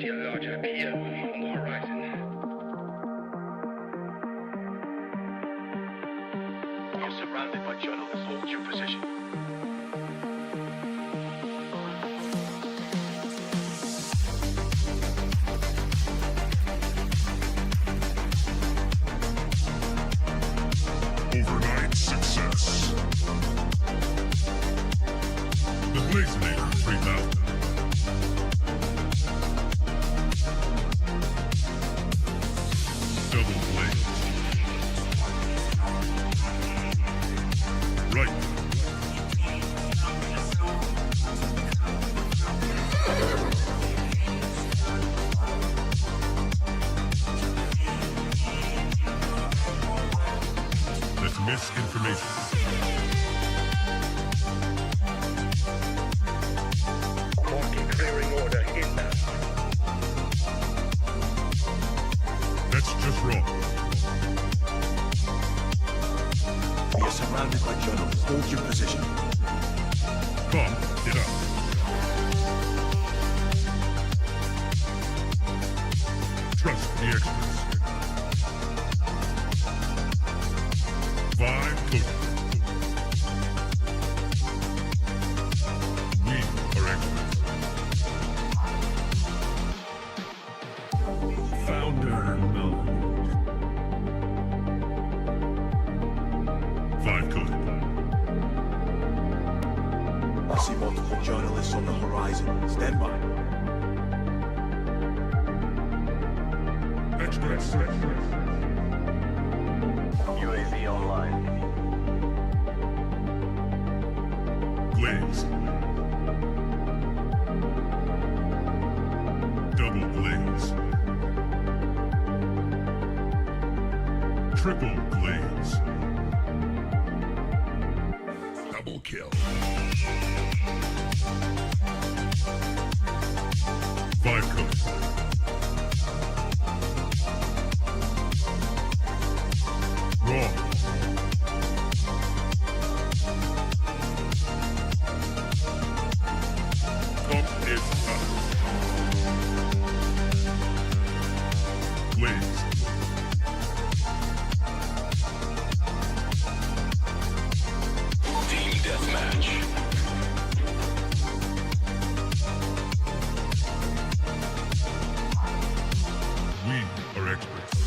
see a large IPO on the horizon. You're surrounded by journalists. Hold your position. Overnight success. The Blazinator 3000. Double blaze. Right. That's misinformation. Market clearing order inbound. That's just wrong. You're surrounded by journalists. Hold your position. Come, get up. Trust the experts. Vibe coding. We are experts. Founder mode. Vibe coding. I see multiple journalists on the horizon. Stand by. Experts. UAV online. Blaze. Double blaze. Triple blaze. Double kill. Vibe code. Wrong. Pump is up. Blaze. Team deathmatch. We are experts.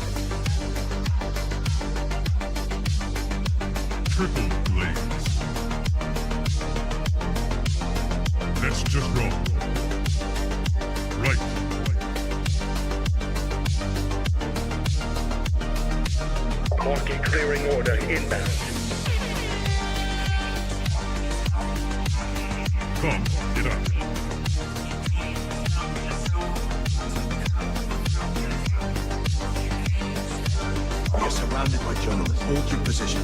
Triple blaze. That's just wrong. Right. Market clearing order inbound. Come, get up. You're surrounded by journalists. Hold your position.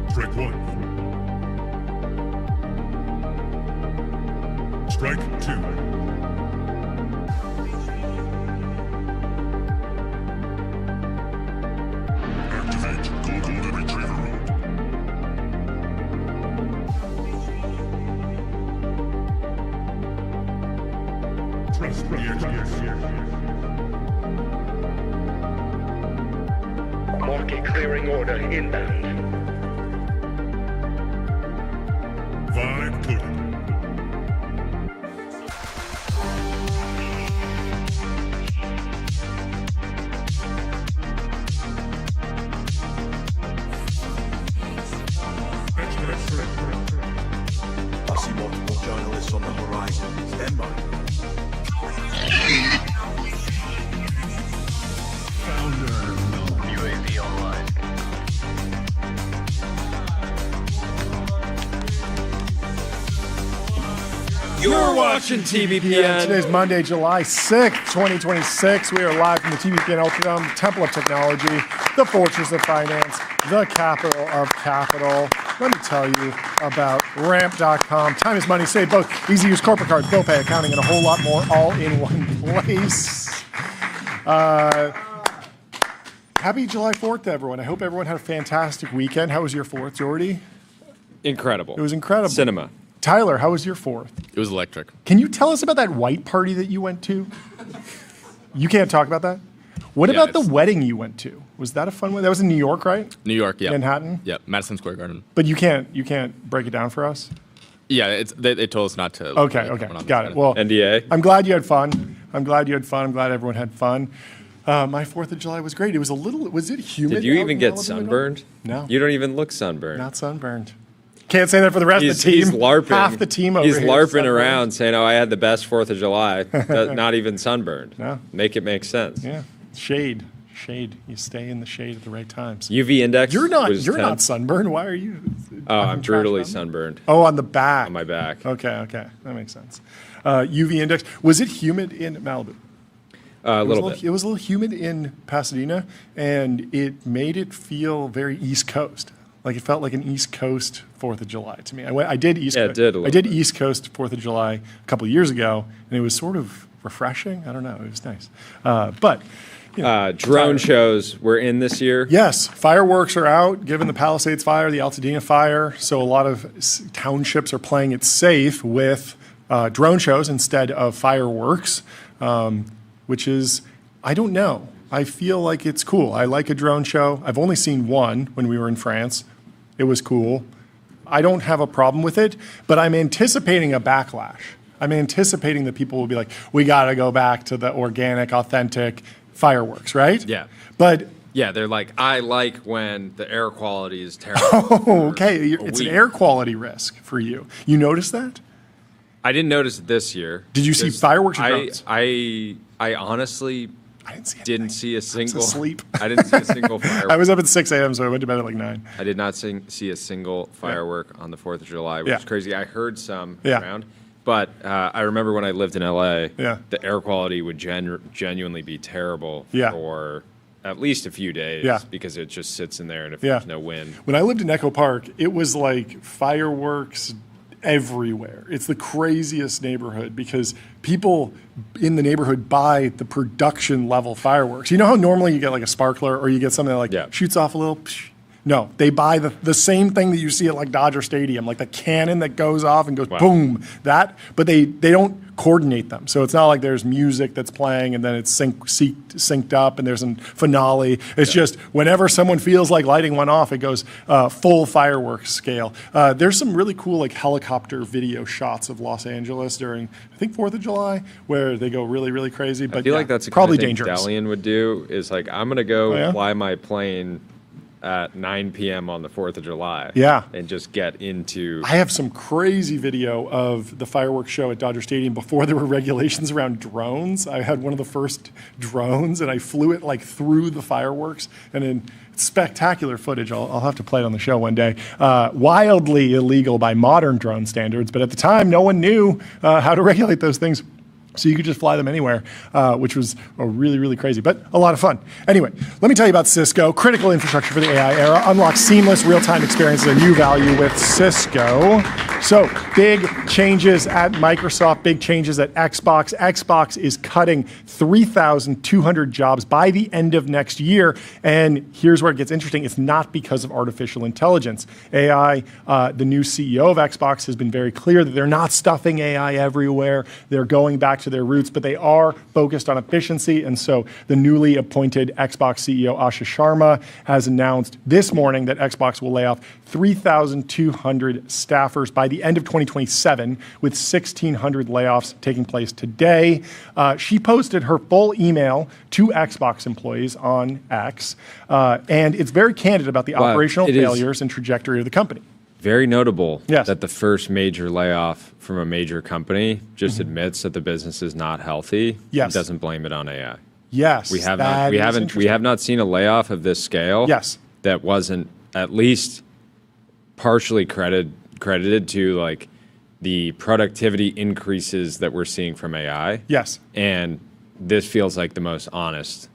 Strike one. Strike two. Activate Golden Retriever mode. Trust the experts. Market clearing order inbound. Vibe coded. I see multiple journalists on the horizon. Stand by. Founder mode. UAV online. You're watching TBPN. Today's Monday, July 6th, 2026. We are live from the TBPN Ultradome, Temple of Technology, the Fortress of Finance, the capital of capital. Let me tell you about ramp.com. Time is money, save both. Easy use corporate cards, bill pay, accounting, and a whole lot more all in one place. Happy July 4th to everyone. I hope everyone had a fantastic weekend. How was your 4th, Jordy? Incredible. It was incredible. Cinema. Tyler, how was your 4th? It was electric. Can you tell us about that white party that you went to? You can't talk about that? What Yeah, about the it's- wedding you went to? Was that a fun one? That was in New York, right? New York, yeah. Manhattan? Yeah, Madison Square Garden. But you can't break it down for us? Yeah, they told us not to. Okay, we're okay. not Got gonna- it. Well, NDA. I'm glad you had fun. I'm glad everyone had fun. My 4th of July was great. It was was it humid? Did you out even in get Malibu at all? sunburned? No. You don't even look sunburned. Not sunburned. Can't say that for the rest of the team. He's LARPing. Half the team over He's here is LARPing sunburned. around saying, "Oh, I had the best 4th of July." Not even sunburned. No. Make it make sense. Yeah. Shade. You stay in the shade at the right times. UV index. You're not was 10. sunburned. Why are you? Oh, I'm brutally trash sunburned Oh, on the back. on my back. Okay. That makes sense. UV index. Was it humid in Malibu? A little bit. It was a little humid in Pasadena, and it made it feel very East Coast. Like it felt like an East Coast 4th of July to me. I did East. Yeah, it did a I little did bit. East Coast 4th of July a couple of years ago, and it was sort of refreshing. I don't know. It was nice, but. You know, Drone shows were in this year. Yes, fireworks are out, given the Palisades fire, the Altadena fire. So a lot of townships are playing it safe with drone shows instead of fireworks, which is, I don't know. I feel like it's cool. I like a drone show. I've only seen one when we were in France. It was cool. I don't have a problem with it, but I'm anticipating a backlash. I'm anticipating that people will be like, we got to go back to the organic, authentic fireworks, right? Yeah. But Yeah, they're like, I like when the air quality is terrible. oh, okay, a it's an week. air quality risk for you. You noticed that? I didn't notice it this year. Did you see Because fireworks or drones? I honestly I didn't see anything. didn't see a single. asleep. I didn't see a single firework. I was up at 6 a.m., so I went to bed at like 9. I did not see a single firework on the 4th of July, which Yeah. is crazy. I heard some Yeah. around, but I remember when I lived in LA, Yeah. the air quality would genuinely be terrible Yeah. for at least a few days Yeah. because it just sits in there and if Yeah. there's no wind. When I lived in Echo Park, it was like fireworks everywhere. It's the craziest neighborhood because people in the neighborhood buy the production level fireworks. You know how normally you get like a sparkler or you get something that like Yeah. shoots off a little? Psh. No, they buy the same thing that you see at like Dodger Stadium, like the cannon that goes off and goes Wow. boom. That, but they don't coordinate them. So it's not like there's music that's playing and then it's synced up and there's a finale. It's just whenever someone feels like lighting one off, it goes full fireworks scale. There's some really cool like helicopter video shots of Los Angeles during, I think, 4th of July, where they go really, really crazy. But I feel yeah, like that's the probably kind of thing dangerous. Delian would do is like, I'm going to go Oh, yeah? fly my plane at 9 p.m. on the 4th of July. Yeah. And just get into. I have some crazy video of the fireworks show at Dodger Stadium before there were regulations around drones. I had one of the first drones and I flew it like through the fireworks and in spectacular footage. I'll have to play it on the show one day. Wildly illegal by modern drone standards, but at the time no one knew how to regulate those things. So you could just fly them anywhere, which was really, really crazy, but a lot of fun. Anyway, let me tell you about Cisco. Critical infrastructure for the AI era. Unlock seamless real-time experiences and new value with Cisco. So big changes at Microsoft, big changes at Xbox. Xbox is cutting 3,200 jobs by the end of next year. And here's where it gets interesting. It's not because of artificial intelligence. AI, the new CEO of Xbox has been very clear that they're not stuffing AI everywhere. They're going back to their roots, but they are focused on efficiency. And so the newly appointed Xbox CEO, Asha Sharma, has announced this morning that Xbox will lay off 3,200 staffers by the end of 2027, with 1,600 layoffs taking place today. She posted her full email to Xbox employees on X, and it's very candid about the operational it is- failures and trajectory of the company. Very notable Yes. that the first major layoff from a major company just admits that the business is not healthy. Yes. And doesn't blame it on AI. Yes, We have that not. We is haven't. We interesting. have not seen a layoff of this scale. Yes. That wasn't at least partially credited to like the productivity increases that we're seeing from AI. Yes. And this feels like the most honest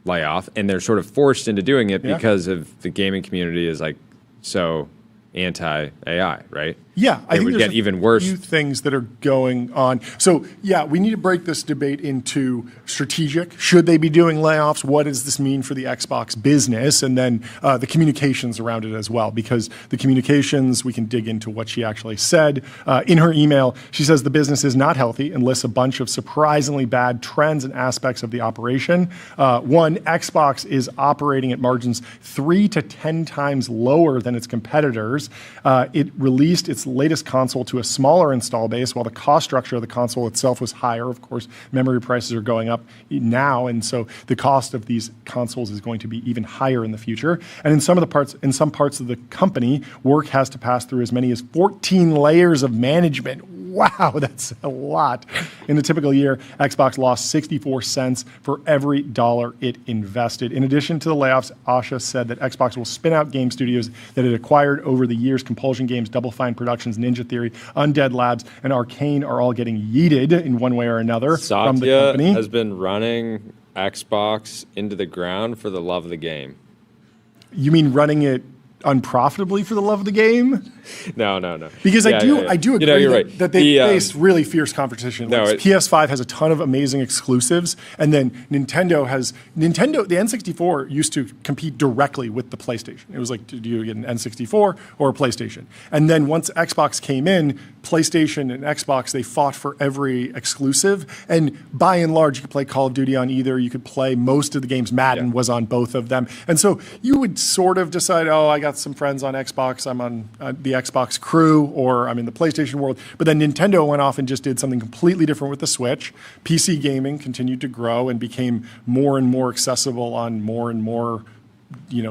layoff, and they're sort of forced into doing it Yeah. because of the gaming community is like so anti-AI, right? Yeah, I It think would there's get even worse. A few things that are going on. So yeah, we need to break this debate into strategic. Should they be doing layoffs? What does this mean for the Xbox business? And then the communications around it as well, because the communications, we can dig into what she actually said. In her email, she says the business is not healthy and lists a bunch of surprisingly bad trends and aspects of the operation. One, Xbox is operating at margins 3 to 10 times lower than its competitors. It released its latest console to a smaller install base, while the cost structure of the console itself was higher. Of course, memory prices are going up now, and so the cost of these consoles is going to be even higher in the future. And in some parts of the company, work has to pass through as many as 14 layers of management. Wow, that's a lot. In a typical year, Xbox lost 64 cents for every dollar it invested. In addition to the layoffs, Asha said that Xbox will spin out game studios that it acquired over the years. Compulsion Games, Double Fine Productions, Ninja Theory, Undead Labs, and Arcane are all getting yeeted in one way or another from the Satya company. has been running Xbox into the ground for the love of the game. You mean running it unprofitably for the love of the game? No. Because Yeah, I do yeah. agree You're that, right. that they The, face really fierce competition. No, Like, PS5 has a ton of amazing exclusives, and then the N64 used to compete directly with the PlayStation. It was like, do you get an N64 or a PlayStation? And then once Xbox came in, PlayStation and Xbox, they fought for every exclusive, and by and large, you could play Call of Duty on either. You could play most of the games. Madden was on both of them, and so you would sort of decide, oh, I got some friends on Xbox, I'm on the Xbox crew, or I'm in the PlayStation world. But then Nintendo went off and just did something completely different with the Switch. PC gaming continued to grow and became more and more accessible on more and more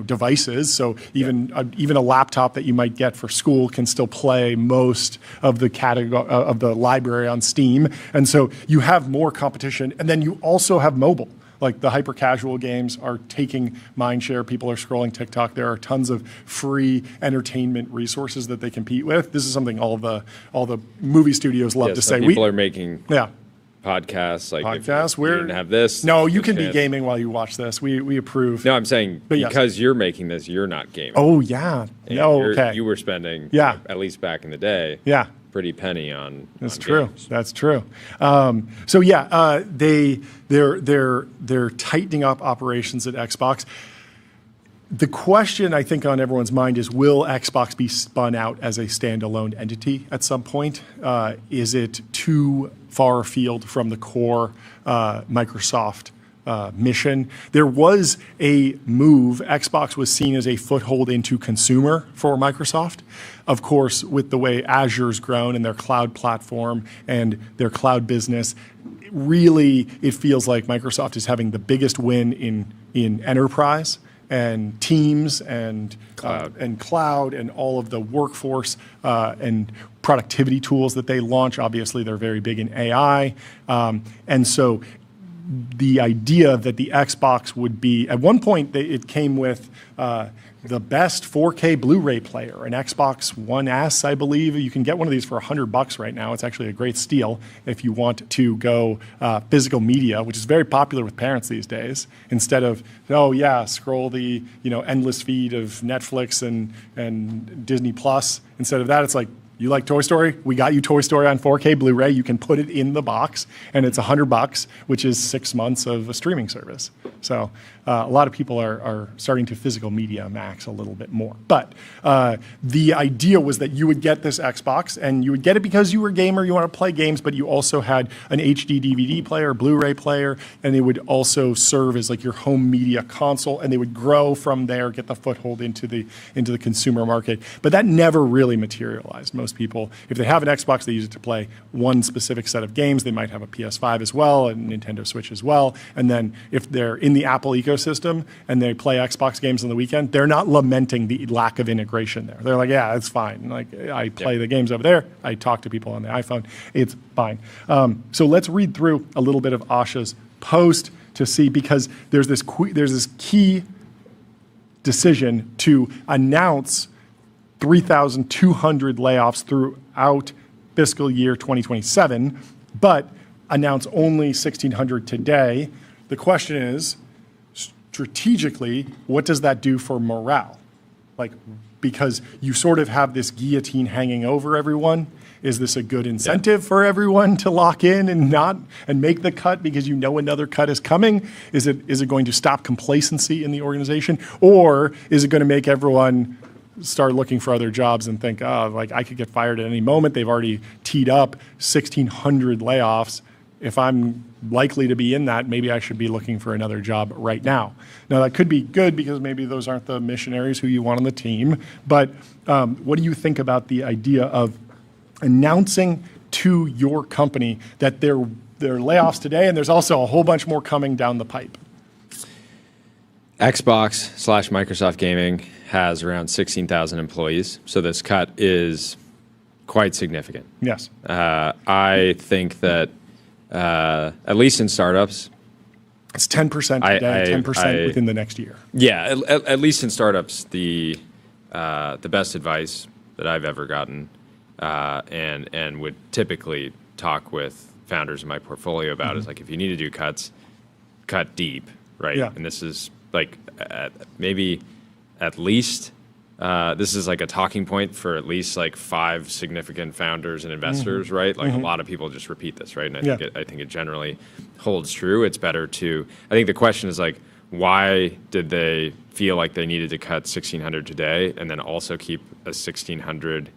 devices. So even a laptop that you might get for school can still play most of the category of the library on Steam. And so you have more competition, and then you also have mobile. Like the hyper casual games are taking mind share. People are scrolling TikTok. There are tons of free entertainment resources that they compete with. This is something all the movie studios love to say. People are making Yeah. podcasts. Like Podcasts. if you didn't have this. No, you can be chance. gaming while you watch this. We approve. No, I'm saying But yes. because you're making this, you're not gaming. Oh yeah. And No. Okay. You were spending. Yeah. At least back in the day. Yeah. Pretty penny on. That's on true. games. That's true. They're tightening up operations at Xbox. The question I think on everyone's mind is, will Xbox be spun out as a standalone entity at some point? Is it too far afield from the core Microsoft mission? There was a move. Xbox was seen as a foothold into consumer for Microsoft. Of course, with the way Azure's grown and their cloud platform and their cloud business, really it feels like Microsoft is having the biggest win in enterprise and Teams and cloud and all of the workforce and productivity tools that they launch. Obviously, they're very big in AI. And so the idea that the Xbox would be, at one point, it came with the best 4K Blu-ray player, an Xbox One S, I believe. You can get one of these for $100 right now. It's actually a great steal if you want to go physical media, which is very popular with parents these days. Instead of, scroll the endless feed of Netflix and Disney Plus. Instead of that, it's like, you like Toy Story? We got you Toy Story on 4K Blu-ray. You can put it in the box, and it's $100, which is 6 months of a streaming service. So a lot of people are starting to physical media max a little bit more. But the idea was that you would get this Xbox, and you would get it because you were a gamer, you want to play games, but you also had an HD DVD player, Blu-ray player, and it would also serve as like your home media console, and they would grow from there, get the foothold into the consumer market. But that never really materialized. Most people, if they have an Xbox, they use it to play one specific set of games. They might have a PS5 as well, and Nintendo Switch as well. And then if they're in the Apple ecosystem and they play Xbox games on the weekend, they're not lamenting the lack of integration there. They're like, yeah, it's fine. Like, I play the games over there. I talk to people on the iPhone. It's fine. So let's read through a little bit of Asha's post to see, because there's this key decision to announce 3,200 layoffs throughout fiscal year 2027, but announce only 1,600 today. The question is, strategically, what does that do for morale? Like, because you sort of have this guillotine hanging over everyone. Is this a good incentive for everyone to lock in and make the cut because you know another cut is coming? Is it going to stop complacency in the organization, or is it going to make everyone start looking for other jobs and think, oh, like I could get fired at any moment? They've already teed up 1,600 layoffs. If I'm likely to be in that, maybe I should be looking for another job right now. Now, that could be good because maybe those aren't the missionaries who you want on the team. But what do you think about the idea of announcing to your company that there are layoffs today and there's also a whole bunch more coming down the pipe? Xbox/Microsoft Gaming has around 16,000 employees, so this cut is quite significant. Yes. I think that at least in startups, it's 10% today, 10% within the next year. Yeah, at least in startups, the best advice that I've ever gotten, and would typically talk with founders in my portfolio about is like, if you need to do cuts, cut deep, right? Yeah. And this is like maybe at least this is like a talking point for at least like 5 significant founders and investors, right? Like a lot of people just repeat this, right? And I think it generally holds true. It's better to. I think the question is like, why did they feel like they needed to cut 1,600 today, and then also keep a 1,600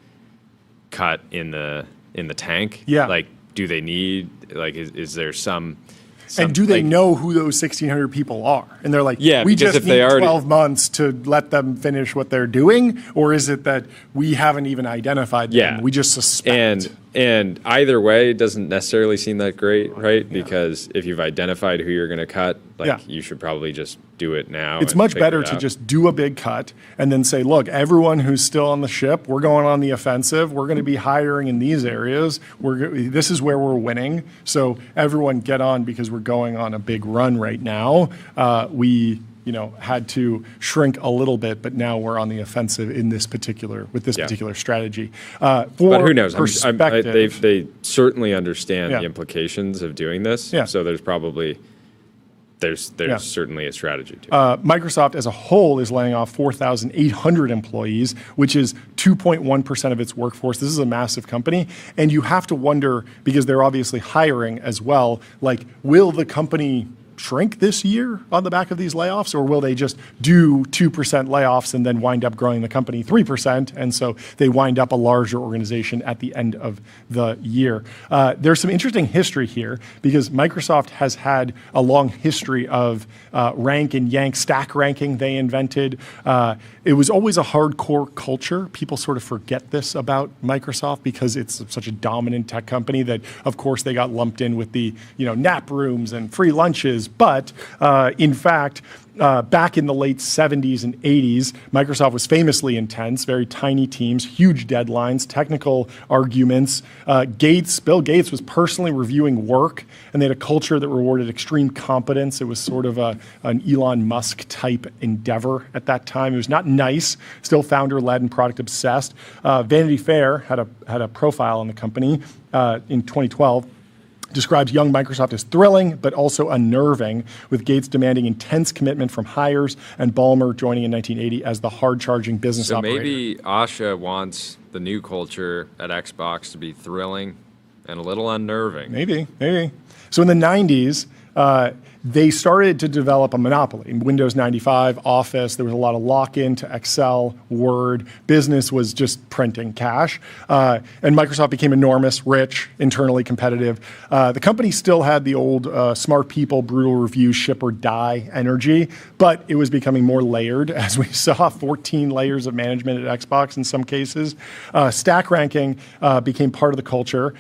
cut in the tank? Yeah. Like, do they need like is there some and do they know who those 1,600 people are? And they're like, yeah, we because just if need they already 12 months to let them finish what they're doing? Or is it that we haven't even identified them? Yeah. We just suspect. And either way, it doesn't necessarily seem that great, right? Because if you've identified who you're going to cut, like you should probably just do it now. It's much better to just do a big cut and then say, look, everyone who's still on the ship, we're going on the offensive. We're going to be hiring in these areas. This is where we're winning. So everyone get on because we're going on a big run right now. We had to shrink a little bit, but now we're on the offensive in this particular strategy. But who knows? They they certainly understand the implications of doing this. Yeah. So there's probably certainly a strategy to it. Microsoft as a whole is laying off 4,800 employees, which is 2.1% of its workforce. This is a massive company. And you have to wonder, because they're obviously hiring as well, like, will the company shrink this year on the back of these layoffs, or will they just do 2% layoffs and then wind up growing the company 3%, and so they wind up a larger organization at the end of the year? There's some interesting history here because Microsoft has had a long history of rank and yank stack ranking they invented. It was always a hardcore culture. People sort of forget this about Microsoft because it's such a dominant tech company that, of course, they got lumped in with the nap rooms and free lunches. But in fact, back in the late 70s and 80s, Microsoft was famously intense, very tiny teams, huge deadlines, technical arguments. Bill Gates was personally reviewing work, and they had a culture that rewarded extreme competence. It was sort of an Elon Musk type endeavor at that time. It was not nice, still founder-led and product-obsessed. Vanity Fair had a profile on the company in 2012. Describes young Microsoft as thrilling, but also unnerving, with Gates demanding intense commitment from hires and Ballmer joining in 1980 as the hard-charging business operator. So maybe Asha wants the new culture at Xbox to be thrilling and a little unnerving. Maybe. So in the 90s, they started to develop a monopoly. Windows 95, Office, there was a lot of lock-in to Excel, Word. Business was just printing cash. And Microsoft became enormous, rich, internally competitive. The company still had the old smart people, brutal reviews, ship or die energy, but it was becoming more layered, as we saw, 14 layers of management at Xbox in some cases. Stack ranking became part of the culture.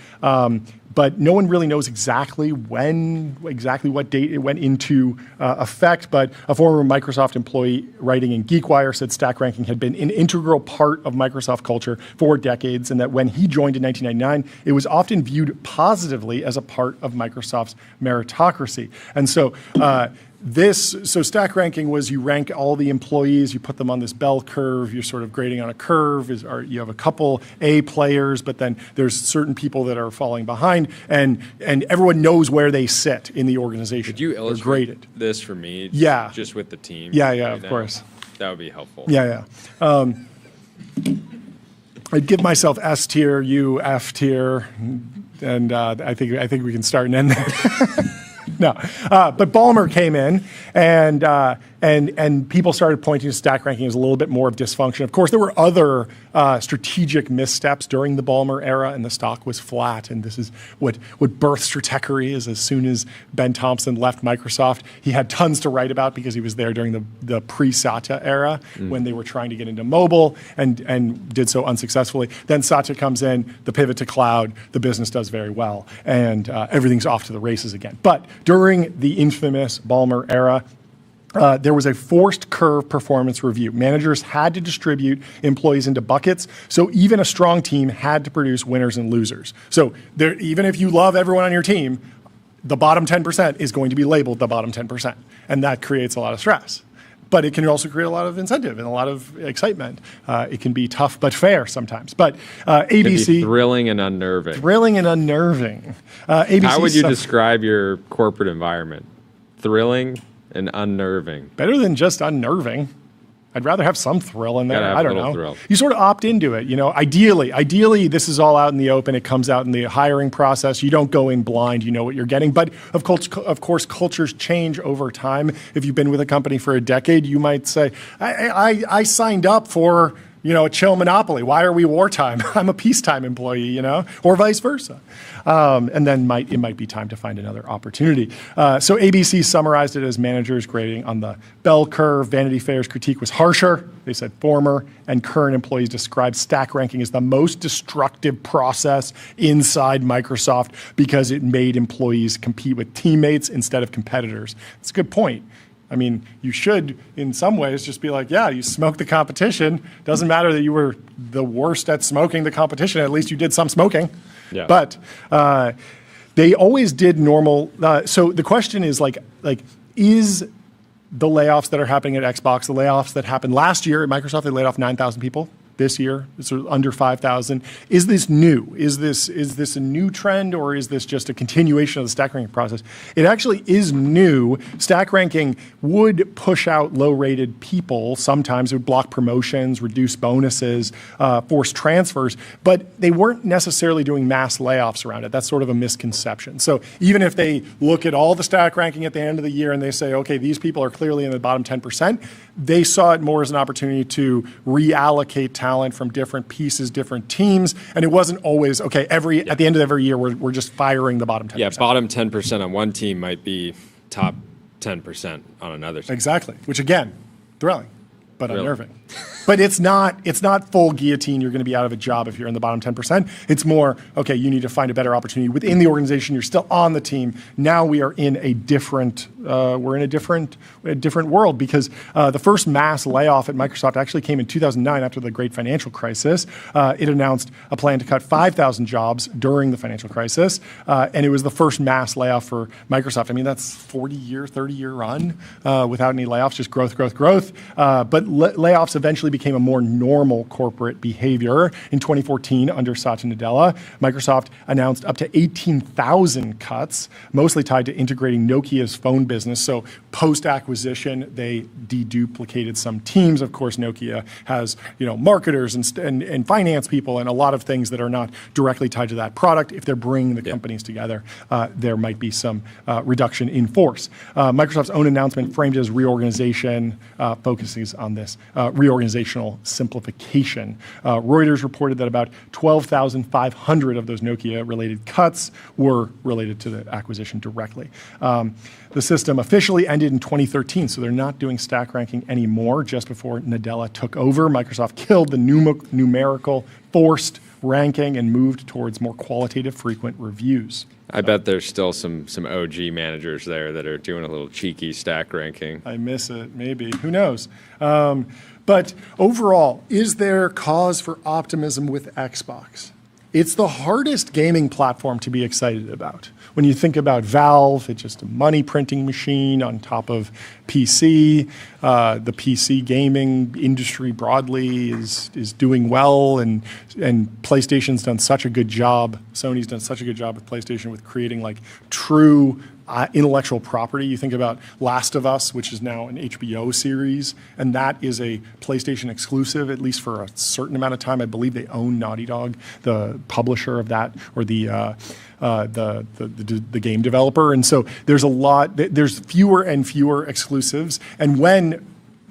But no one really knows exactly what date it went into effect. But a former Microsoft employee writing in GeekWire said stack ranking had been an integral part of Microsoft culture for decades, and that when he joined in 1999, it was often viewed positively as a part of Microsoft's meritocracy. And so stack ranking was you rank all the employees, you put them on this bell curve, you're sort of grading on a curve, you have a couple A players, but then there's certain people that are falling behind, and everyone knows where they sit in the organization. Could you illustrate this for me? Yeah. Just with the team? Yeah, of course. That would be helpful. Yeah. I'd give myself S tier, you F tier, and I think we can start and end there. No, but Ballmer came in, and people started pointing to stack ranking as a little bit more of dysfunction. Of course, there were other strategic missteps during the Ballmer era, and the stock was flat. And this is what birthed Stratechery is. As soon as Ben Thompson left Microsoft, he had tons to write about because he was there during the pre-Satya era when they were trying to get into mobile and did so unsuccessfully. Then Satya comes in, the pivot to cloud, the business does very well, and everything's off to the races again. But during the infamous Ballmer era, there was a forced curve performance review. Managers had to distribute employees into buckets, so even a strong team had to produce winners and losers. So even if you love everyone on your team, the bottom 10% is going to be labeled the bottom 10%, and that creates a lot of stress. But it can also create a lot of incentive and a lot of excitement. It can be tough but fair sometimes. But ABC... It can be thrilling and unnerving. Thrilling and unnerving. ABC How would you describe your corporate environment? Thrilling and unnerving. Better than just unnerving. I'd rather have some thrill in there. Gotta have I a don't little know. thrill. You sort of opt into it, you know. Ideally, this is all out in the open. It comes out in the hiring process. You don't go in blind. You know what you're getting. But of course, cultures change over time. If you've been with a company for a decade, you might say, I signed up for, a chill monopoly. Why are we wartime? I'm a peacetime employee, or vice versa. And then it might be time to find another opportunity. So ABC summarized it as managers grading on the bell curve. Vanity Fair's critique was harsher. They said former and current employees described stack ranking as the most destructive process inside Microsoft because it made employees compete with teammates instead of competitors. It's a good point. I mean, you should, in some ways, just be like, yeah, you smoked the competition. Doesn't matter that you were the worst at smoking the competition. At least you did some smoking. Yeah. But they always did normal. So the question is, is the layoffs that are happening at Xbox, the layoffs that happened last year at Microsoft, they laid off 9,000 people. This year, it's under 5,000. Is this new? Is this a new trend, or is this just a continuation of the stack ranking process? It actually is new. Stack ranking would push out low-rated people. Sometimes it would block promotions, reduce bonuses, force transfers, but they weren't necessarily doing mass layoffs around it. That's sort of a misconception. So even if they look at all the stack ranking at the end of the year and they say, okay, these people are clearly in the bottom 10%, they saw it more as an opportunity to reallocate talent from different pieces, different teams, and it wasn't always, okay, at the end of every year, we're just firing the bottom 10%. Yeah, bottom 10% on one team might be top 10% on another team. Exactly, which again, thrilling, but unnerving. But it's not full guillotine. You're going to be out of a job if you're in the bottom 10%. It's more, okay, you need to find a better opportunity within the organization. You're still on the team. Now we are in a different world, because the first mass layoff at Microsoft actually came in 2009 after the great financial crisis. It announced a plan to cut 5,000 jobs during the financial crisis, and it was the first mass layoff for Microsoft. I mean, that's 30-year run without any layoffs, just growth. But layoffs eventually became a more normal corporate behavior. In 2014, under Satya Nadella, Microsoft announced up to 18,000 cuts, mostly tied to integrating Nokia's phone business. So post-acquisition, they deduplicated some teams. Of course, Nokia has marketers and finance people and a lot of things that are not directly tied to that product. If they're bringing the companies together, there might be some reduction in force. Microsoft's own announcement, framed as reorganization, focuses on this reorganizational simplification. Reuters reported that about 12,500 of those Nokia-related cuts were related to the acquisition directly. The system officially ended in 2013, so they're not doing stack ranking anymore. Just before Nadella took over, Microsoft killed the numerical forced ranking and moved towards more qualitative, frequent reviews. I bet there's still some OG managers there that are doing a little cheeky stack ranking. I miss it, maybe. Who knows? But overall, is there cause for optimism with Xbox? It's the hardest gaming platform to be excited about. When you think about Valve, it's just a money printing machine on top of PC. the PC gaming industry broadly is doing well, and PlayStation's done such a good job. Sony's done such a good job with PlayStation with creating like true intellectual property. You think about Last of Us, which is now an HBO series, and that is a PlayStation exclusive, at least for a certain amount of time. I believe they own Naughty Dog, the publisher of that, or the game developer. And so there's fewer and fewer exclusives. And when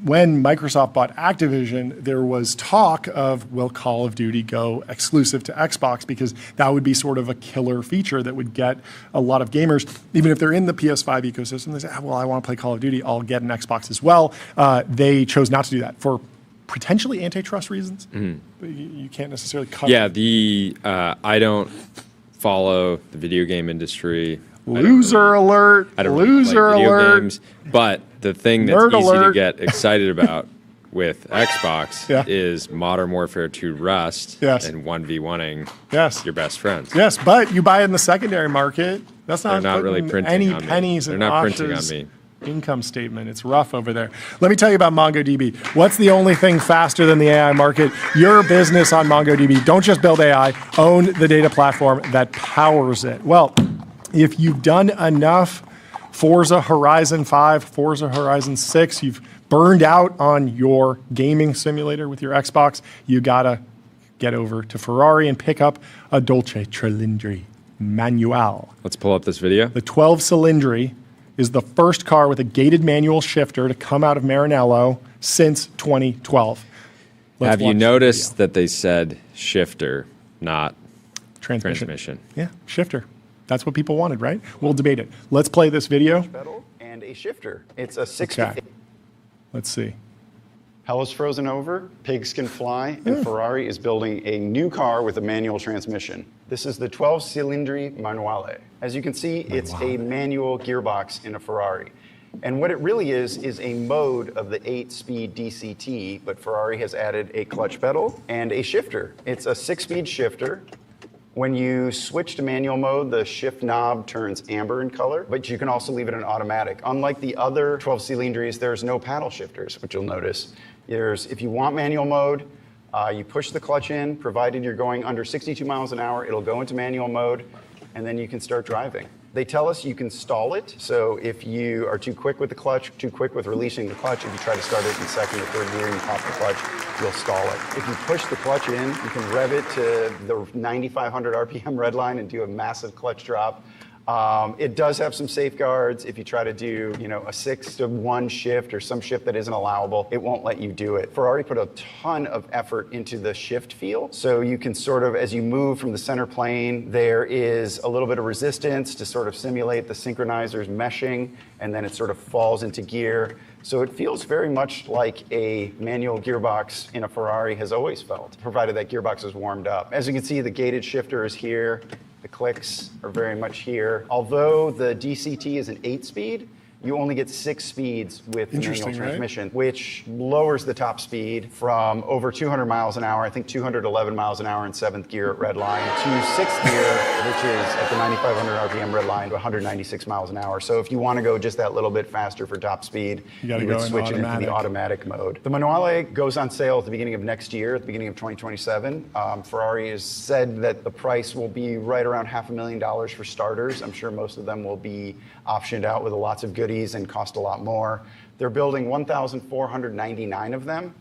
Microsoft bought Activision, there was talk of, will Call of Duty go exclusive to Xbox? Because that would be sort of a killer feature that would get a lot of gamers, even if they're in the PS5 ecosystem, they say, well, I want to play Call of Duty, I'll get an Xbox as well. They chose not to do that for potentially antitrust reasons. But you can't necessarily cover. Yeah, I don't follow the video game industry. Loser alert. I don't really Loser play video alert. games, but the thing that's Nerd easy alert. to get excited about with Xbox Yeah. is Modern Warfare 2 Rust Yes. and 1v1ing Yes. your best friends. Yes, but you buy it in the secondary market. That's not, They're not really putting printing any on me. pennies They're in not printing on Osh's me. income statement. It's rough over there. Let me tell you about MongoDB. What's the only thing faster than the AI market? Your business on MongoDB. Don't just build AI, own the data platform that powers it. Well, if you've done enough Forza Horizon 5, Forza Horizon 6, you've burned out on your gaming simulator with your Xbox, you gotta get over to Ferrari and pick up a Dolce Cilindri Manuale. Let's pull up this video. The 12 Cilindri is the first car with a gated manual shifter to come out of Maranello since 2012. Let's Have you watch the noticed that they said shifter, not video. transmission? Yeah, shifter. That's what people wanted, right? We'll debate it. Let's play this video. pedal and a shifter. It's a 60. Okay. Let's see. Hell is frozen over, pigs can fly, and Ferrari is building a new car with a manual transmission. This is the 12 Cilindri Manuale. As you can see, it's a manual gearbox in a Ferrari. And what it really is a mode of the 8-speed DCT, but Ferrari has added a clutch pedal and a shifter. It's a 6-speed shifter. When you switch to manual mode, the shift knob turns amber in color, but you can also leave it in automatic. Unlike the other 12 Cilindris, there's no paddle shifters, which you'll notice. If you want manual mode, you push the clutch in, provided you're going under 62 miles an hour, it'll go into manual mode, and then you can start driving. They tell us you can stall it, so if you are too quick with the clutch, too quick with releasing the clutch, if you try to start it in second or third gear and you pop the clutch, you'll stall it. If you push the clutch in, you can rev it to the 9,500 RPM red line and do a massive clutch drop. It does have some safeguards. If you try to do, a 6-to-1 shift or some shift that isn't allowable, it won't let you do it. Ferrari put a ton of effort into the shift feel. So you can sort of, as you move from the center plane, there is a little bit of resistance to sort of simulate the synchronizers meshing, and then it sort of falls into gear. So it feels very much like a manual gearbox in a Ferrari has always felt, provided that gearbox is warmed up. As you can see, the gated shifter is here. The clicks are very much here. Although the DCT is an 8-speed, you only get 6 speeds with the manual transmission, which lowers the top speed from over 200 miles an hour, I think 211 miles an hour in 7th gear at red line, to 6th gear, which is at the 9,500 RPM red line, to 196 miles an hour. So if you want to go just that little bit faster for top speed, you would switch it into the automatic mode. The Manuale goes on sale at the beginning of next year, at the beginning of 2027. Ferrari has said that the price will be right around $500,000 for starters. I'm sure most of them will be optioned out with lots of goodies and cost a lot more. They're building 1,499 of them,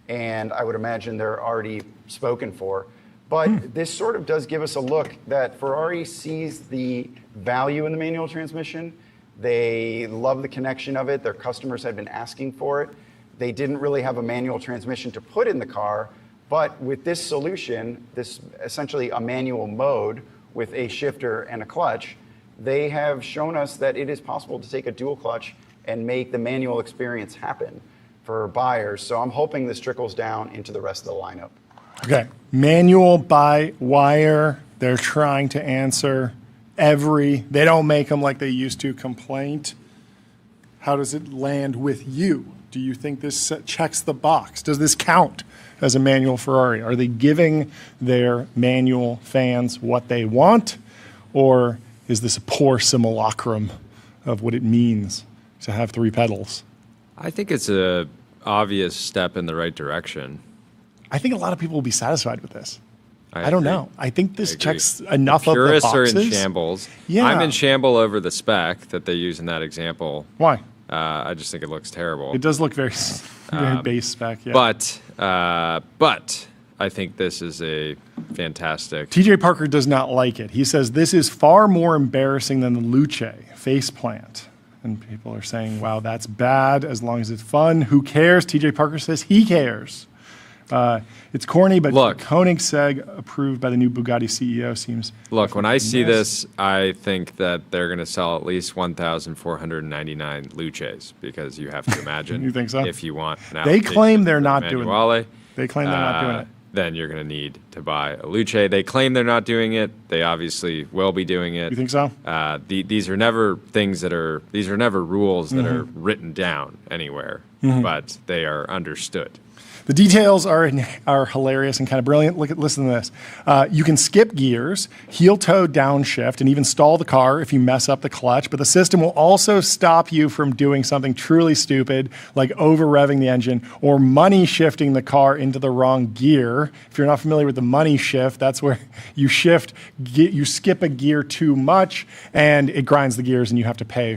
and I would imagine they're already spoken for. But this sort of does give us a look that Ferrari sees the value in the manual transmission. They love the connection of it. Their customers had been asking for it. They didn't really have a manual transmission to put in the car, but with this solution, this essentially a manual mode with a shifter and a clutch, they have shown us that it is possible to take a dual clutch and make the manual experience happen for buyers. So I'm hoping this trickles down into the rest of the lineup. Okay, manual by wire. They're trying to answer they don't make them like they used to, complaint. How does it land with you? Do you think this checks the box? Does this count as a manual Ferrari? Are they giving their manual fans what they want? Or is this a poor simulacrum of what it means to have 3 pedals? I think it's a obvious step in the right direction. I think a lot of people will be satisfied with this. I don't agree. know. I think this I agree. checks enough of the Purists boxes. are in shambles. Yeah. I'm in shamble over the spec that they use in that example. Why? I just think it looks terrible. It does look very, very base spec. Yeah. But I think this is a fantastic. TJ Parker does not like it. He says this is far more embarrassing than the Luce faceplant. And people are saying, wow, that's bad as long as it's fun. Who cares? TJ Parker says he cares. It's corny, but Look. Koenigsegg, approved by the new Bugatti CEO, seems... Look, when I see this, I think that they're going to sell at least 1,499 Luces because you have to imagine. You think so? If you want an They claim application they're for not the doing it. Manuale, They claim they're not doing it. then you're going to need to buy a Luce. They claim they're not doing it. They obviously will be doing it. You think so? These are never things that are, these are never rules that are Mm-hmm. written down anywhere, but they are understood. The details are hilarious and kind of brilliant. Listen to this. You can skip gears, heel-toe downshift, and even stall the car if you mess up the clutch. But the system will also stop you from doing something truly stupid, like over-revving the engine or money shifting the car into the wrong gear. If you're not familiar with the money shift, that's where you skip a gear too much, and it grinds the gears, and you have to pay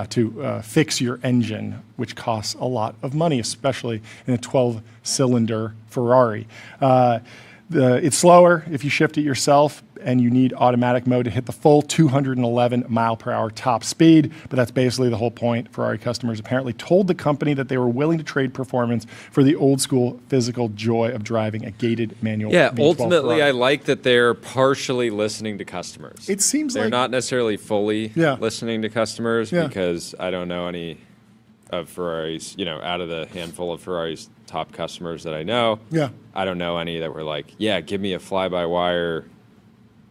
to fix your engine, which costs a lot of money, especially in a 12-cylinder Ferrari. It's slower if you shift it yourself, and you need automatic mode to hit the full 211 mile per hour top speed. But that's basically the whole point. Ferrari customers apparently told the company that they were willing to trade performance for the old school physical joy of driving a gated manual. Yeah, V12 ultimately, Ferrari. I like that they're partially listening to customers. It seems they're like not necessarily fully Yeah. listening to customers Yeah. because I don't know any of Ferrari's, out of the handful of Ferrari's top customers that I know. Yeah. I don't know any that were like, yeah, give me a fly-by-wire,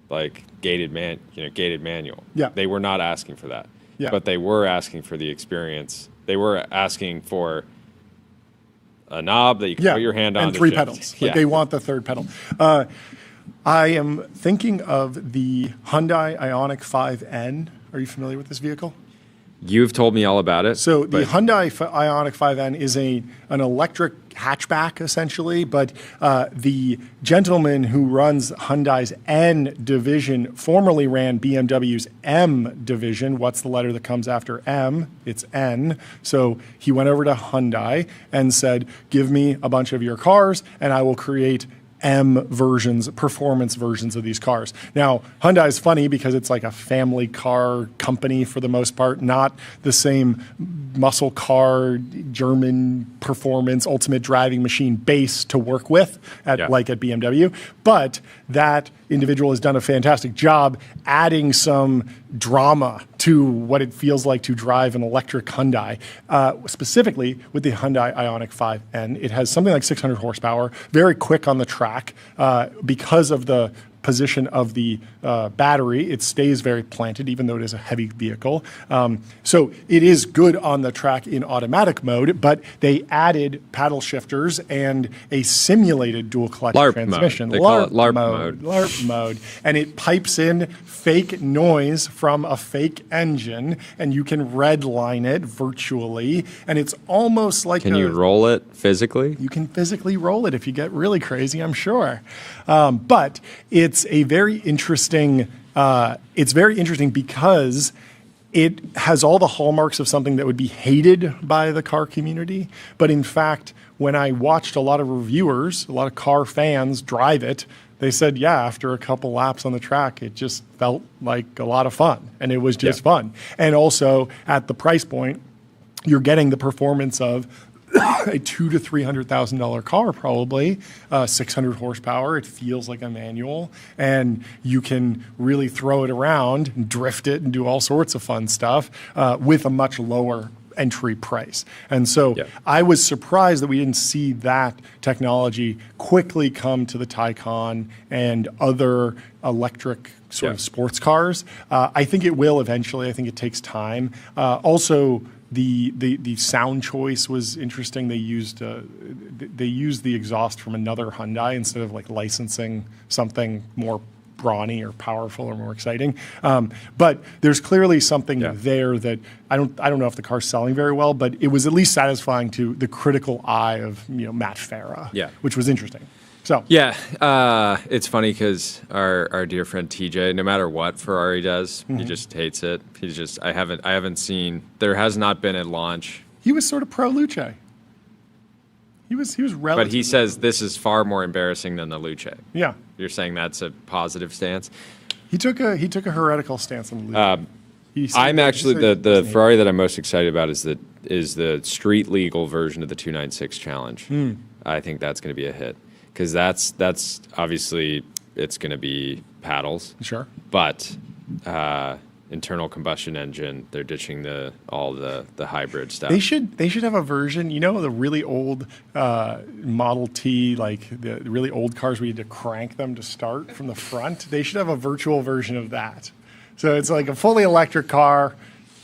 like gated manual. Yeah. They were not asking for that. Yeah. But they were asking for the experience. They were asking for a knob that you can put your hand on and to three shift. pedals. Like Yeah. they want the third pedal. I am thinking of the Hyundai Ioniq 5N. Are you familiar with this vehicle? You've told me all about it. So the but- Hyundai Ioniq 5N is an electric hatchback, essentially, but the gentleman who runs Hyundai's N division formerly ran BMW's M division. What's the letter that comes after M? It's N. So he went over to Hyundai and said, give me a bunch of your cars, and I will create M versions, performance versions of these cars. Now, Hyundai is funny because it's like a family car company for the most part, not the same muscle car, German performance, ultimate driving machine base to work with like at BMW. But that individual has done a fantastic job adding some drama to what it feels like to drive an electric Hyundai. Specifically with the Hyundai Ioniq 5N, it has something like 600 horsepower, very quick on the track because of the position of the battery. It stays very planted, even though it is a heavy vehicle. So it is good on the track in automatic mode, but they added paddle shifters and a simulated dual clutch LARP transmission. mode. They call it LARP mode. LARP mode. And it pipes in fake noise from a fake engine, and you can redline it virtually. And it's almost like Can you roll it physically? you can physically roll it if you get really crazy, I'm sure. But it's a very interesting. It's very interesting because it has all the hallmarks of something that would be hated by the car community. But in fact, when I watched a lot of reviewers, a lot of car fans drive it, they said, yeah, after a couple laps on the track, it just felt like a lot of fun. And it was just fun. And also at the price point, you're getting the performance of a $200,000 to $300,000 car, probably 600 horsepower. It feels like a manual, and you can really throw it around and drift it and do all sorts of fun stuff with a much lower entry price. And so I was surprised that we didn't see that technology quickly come to the Taycan and other electric sort of sports cars. I think it will eventually. I think it takes time. Also, the sound choice was interesting. They used the exhaust from another Hyundai instead of like licensing something more brawny or powerful or more exciting. But there's clearly something there that I don't know if the car's selling very well, but it was at least satisfying to the critical eye of Matt Farah, which was interesting. So it's funny because our dear friend TJ, no matter what Ferrari does, he just hates it. I haven't seen, there has not been a launch. He was sort of pro Luce. He was relatively. But he says this is far more embarrassing than the Luce. Yeah. You're saying that's a positive stance? He took a heretical stance on the Luce. I'm actually the Ferrari that I'm most excited about is the street legal version of the 296 Challenge. I think that's going to be a hit because that's obviously it's going to be paddles. Sure. But internal combustion engine, they're ditching all the hybrid stuff. They should have a version, the really old Model T, like the really old cars where you had to crank them to start from the front. They should have a virtual version of that. So it's like a fully electric car,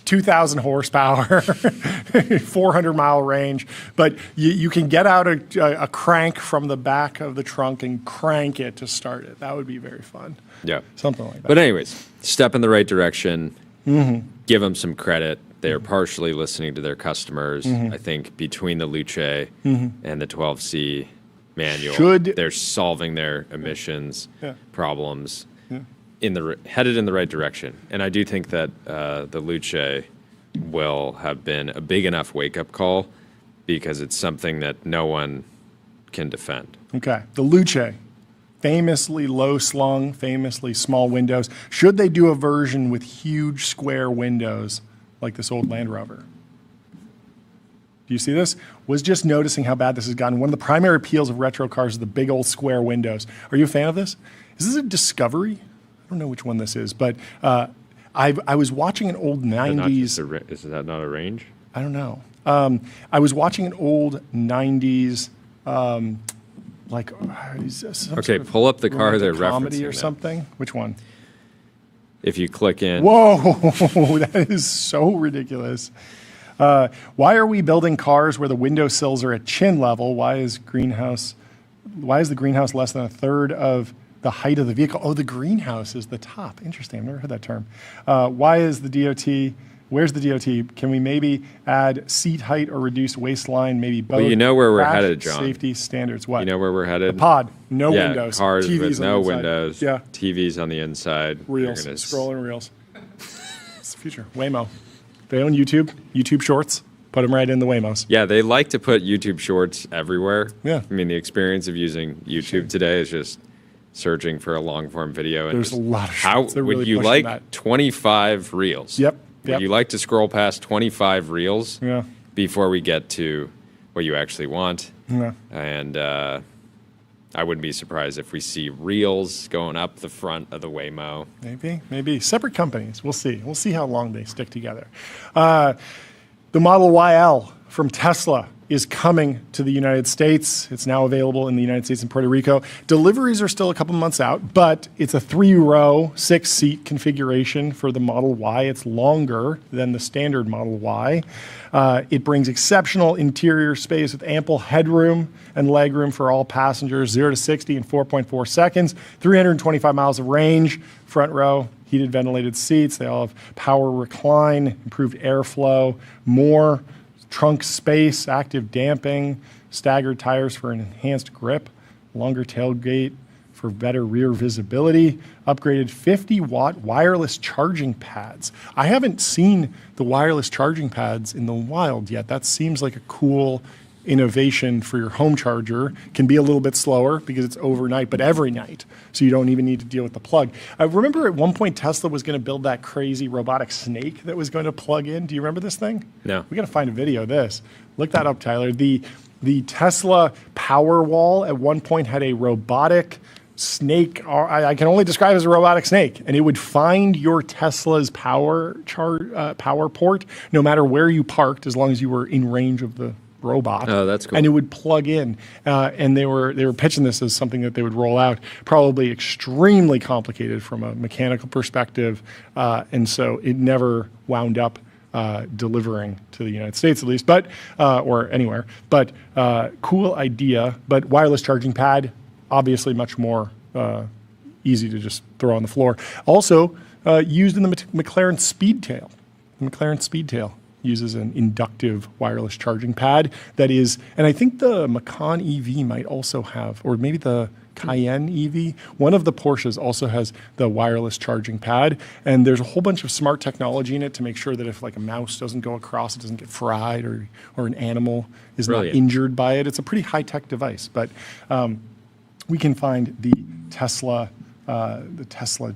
2,000 horsepower, 400-mile range, but you can get out a crank from the back of the trunk and crank it to start it. That would be very fun. Yeah. Something like that. But anyways, step in the right direction. Give them some credit. They are partially listening to their customers. I think between the Luce and the 12C manual, they're solving their emissions problems. Headed in the right direction. And I do think that the Luce will have been a big enough wake-up call because it's something that no one can defend. Okay. The Luce, famously low-slung, famously small windows. Should they do a version with huge square windows like this old Land Rover? Do you see this? Was just noticing how bad this has gotten. One of the primary appeals of retro cars is the big old square windows. Are you a fan of this? Is this a Discovery? I don't know which one this is, but I was watching an old 90s. Is that not a range? I don't know. I was watching an old 90s, okay, pull up the car they're comedy referencing. Or something. Which one? If you click in. Whoa, that is so ridiculous. Why are we building cars where the windowsills are at chin level? Why is the greenhouse less than a third of the height of the vehicle? Oh, the greenhouse is the top. Interesting. I've never heard that term. Why is the DOT? Where's the DOT? Can we maybe add seat height or reduce waistline? Maybe both. Well, you know where we're Crash headed, John. Safety standards. What? You know where we're headed? The pod. No windows. Cars TVs with on no the inside. windows. Yeah. TVs on the inside. Reels. Scrolling reels. It's the future. Waymo. They own YouTube. YouTube Shorts. Put them right in the Waymos. Yeah, they like to put YouTube Shorts everywhere. Yeah. I mean, the experience of using YouTube today is just searching for a long-form video. And There's a lot of shorts. They're would really you pushing like that. 25 reels? Yep. Would you like to scroll past 25 reels before we get to what you actually want? Yeah. And I wouldn't be surprised if we see reels going up the front of the Waymo. Maybe. Separate companies. We'll see. We'll see how long they stick together. The Model YL from Tesla is coming to the United States. It's now available in the United States and Puerto Rico. Deliveries are still a couple months out, but it's a 3-row, 6-seat configuration for the Model Y. It's longer than the standard Model Y. It brings exceptional interior space with ample headroom and legroom for all passengers, 0 to 60 in 4.4 seconds, 325 miles of range, front row, heated ventilated seats. They all have power recline, improved airflow, more trunk space, active damping, staggered tires for an enhanced grip, longer tailgate for better rear visibility, upgraded 50-watt wireless charging pads. I haven't seen the wireless charging pads in the wild yet. That seems like a cool innovation for your home charger. Can be a little bit slower because it's overnight, but every night, so you don't even need to deal with the plug. I remember at one point Tesla was going to build that crazy robotic snake that was going to plug in. Do you remember this thing? No. We got to find a video of this. Look that up, Tyler. The Tesla Powerwall at one point had a robotic snake. I can only describe it as a robotic snake, and it would find your Tesla's power port no matter where you parked, as long as you were in range of the robot. Oh, that's cool. And it would plug in, and they were pitching this as something that they would roll out. Probably extremely complicated from a mechanical perspective, and so it never wound up delivering to the United States, at least, but or anywhere. But cool idea. But wireless charging pad, obviously much more easy to just throw on the floor. Also used in the McLaren Speedtail. The McLaren Speedtail uses an inductive wireless charging pad that is, and I think the Macan EV might also have, or maybe the Cayenne EV, one of the Porsches also has the wireless charging pad, and there's a whole bunch of smart technology in it to make sure that if like a mouse doesn't go across, it doesn't get fried, or an animal is not injured by it. It's a pretty high-tech device, but we can find the Tesla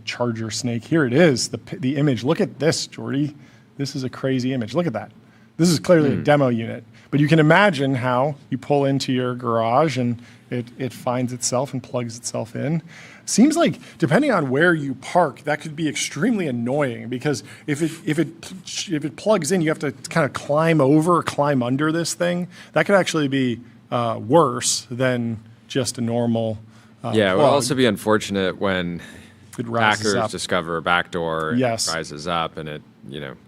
charger snake. Here it is, the image. Look at this, Jordy. This is a crazy image. Look at that. This is clearly a demo unit, but you can imagine how you pull into your garage and it finds itself and plugs itself in. Seems like, depending on where you park, that could be extremely annoying, because if it plugs in, you have to kind of climb over or climb under this thing. That could actually be worse than just a normal it would also be unfortunate when rises hackers up. discover a backdoor, Yes. it rises up, and it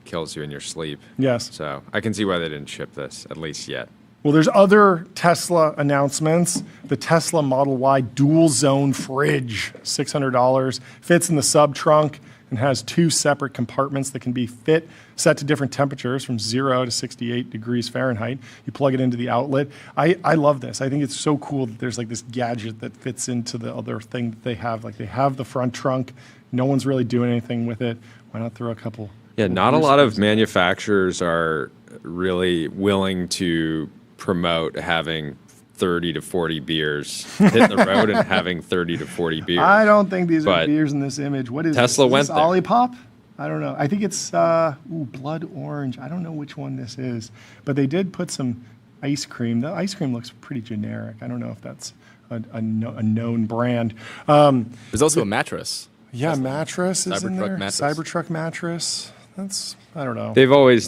kills you in your sleep. Yes. So I can see why they didn't ship this, at least yet. Well, there's other Tesla announcements. The Tesla Model Y dual zone fridge, $600, fits in the sub trunk and has 2 separate compartments that can be set to different temperatures from 0 to 68 degrees Fahrenheit. You plug it into the outlet. I love this. I think it's so cool that there's like this gadget that fits into the other thing that they have. Like, they have the front trunk. No one's really doing anything with it. Why not throw a couple? Yeah, not a lot of manufacturers are really willing to promote having 30 to 40 bears hit the road and having 30 to 40 beers. I don't think these are But beers in this image. What is Tesla this? went Is this there. Olipop? I don't know. I think it's blood orange. I don't know which one this is, but they did put some ice cream. The ice cream looks pretty generic. I don't know if that's a known brand. There's also a mattress. Yeah, mattress is in Cybertruck there. mattress. Cybertruck mattress. That's, I don't know. They've always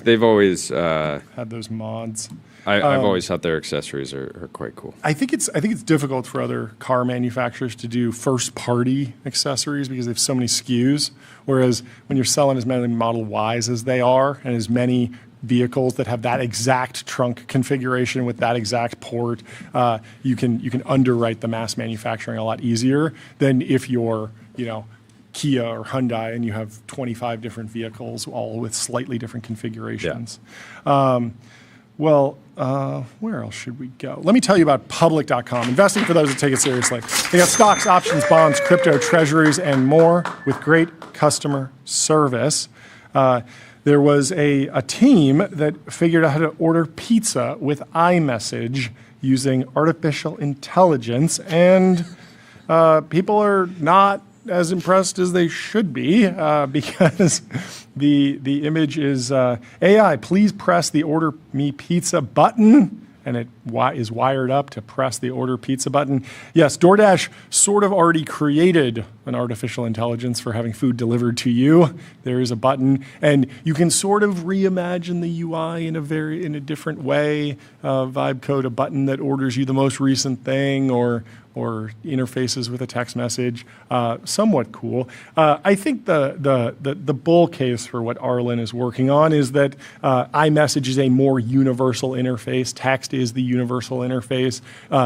Had those mods. I've always thought their accessories are quite cool. I think it's difficult for other car manufacturers to do first-party accessories because they have so many SKUs. Whereas when you're selling as many Model Ys as they are, and as many vehicles that have that exact trunk configuration with that exact port, you can underwrite the mass manufacturing a lot easier than if you're Kia or Hyundai and you have 25 different vehicles, all with slightly different configurations. Where else should we go? Let me tell you about public.com. Investing for those that take it seriously. They got stocks, options, bonds, crypto, treasuries, and more with great customer service. There was a team that figured out how to order pizza with iMessage using artificial intelligence, and people are not as impressed as they should be because the image is AI, please press the order me pizza button, and it is wired up to press the order pizza button. Yes, DoorDash sort of already created an artificial intelligence for having food delivered to you. There is a button, and you can sort of reimagine the UI in a different way. Vibe code a button that orders you the most recent thing, or interfaces with a text message. Somewhat cool. I think the bull case for what Arlen is working on is that iMessage is a more universal interface. Text is the universal interface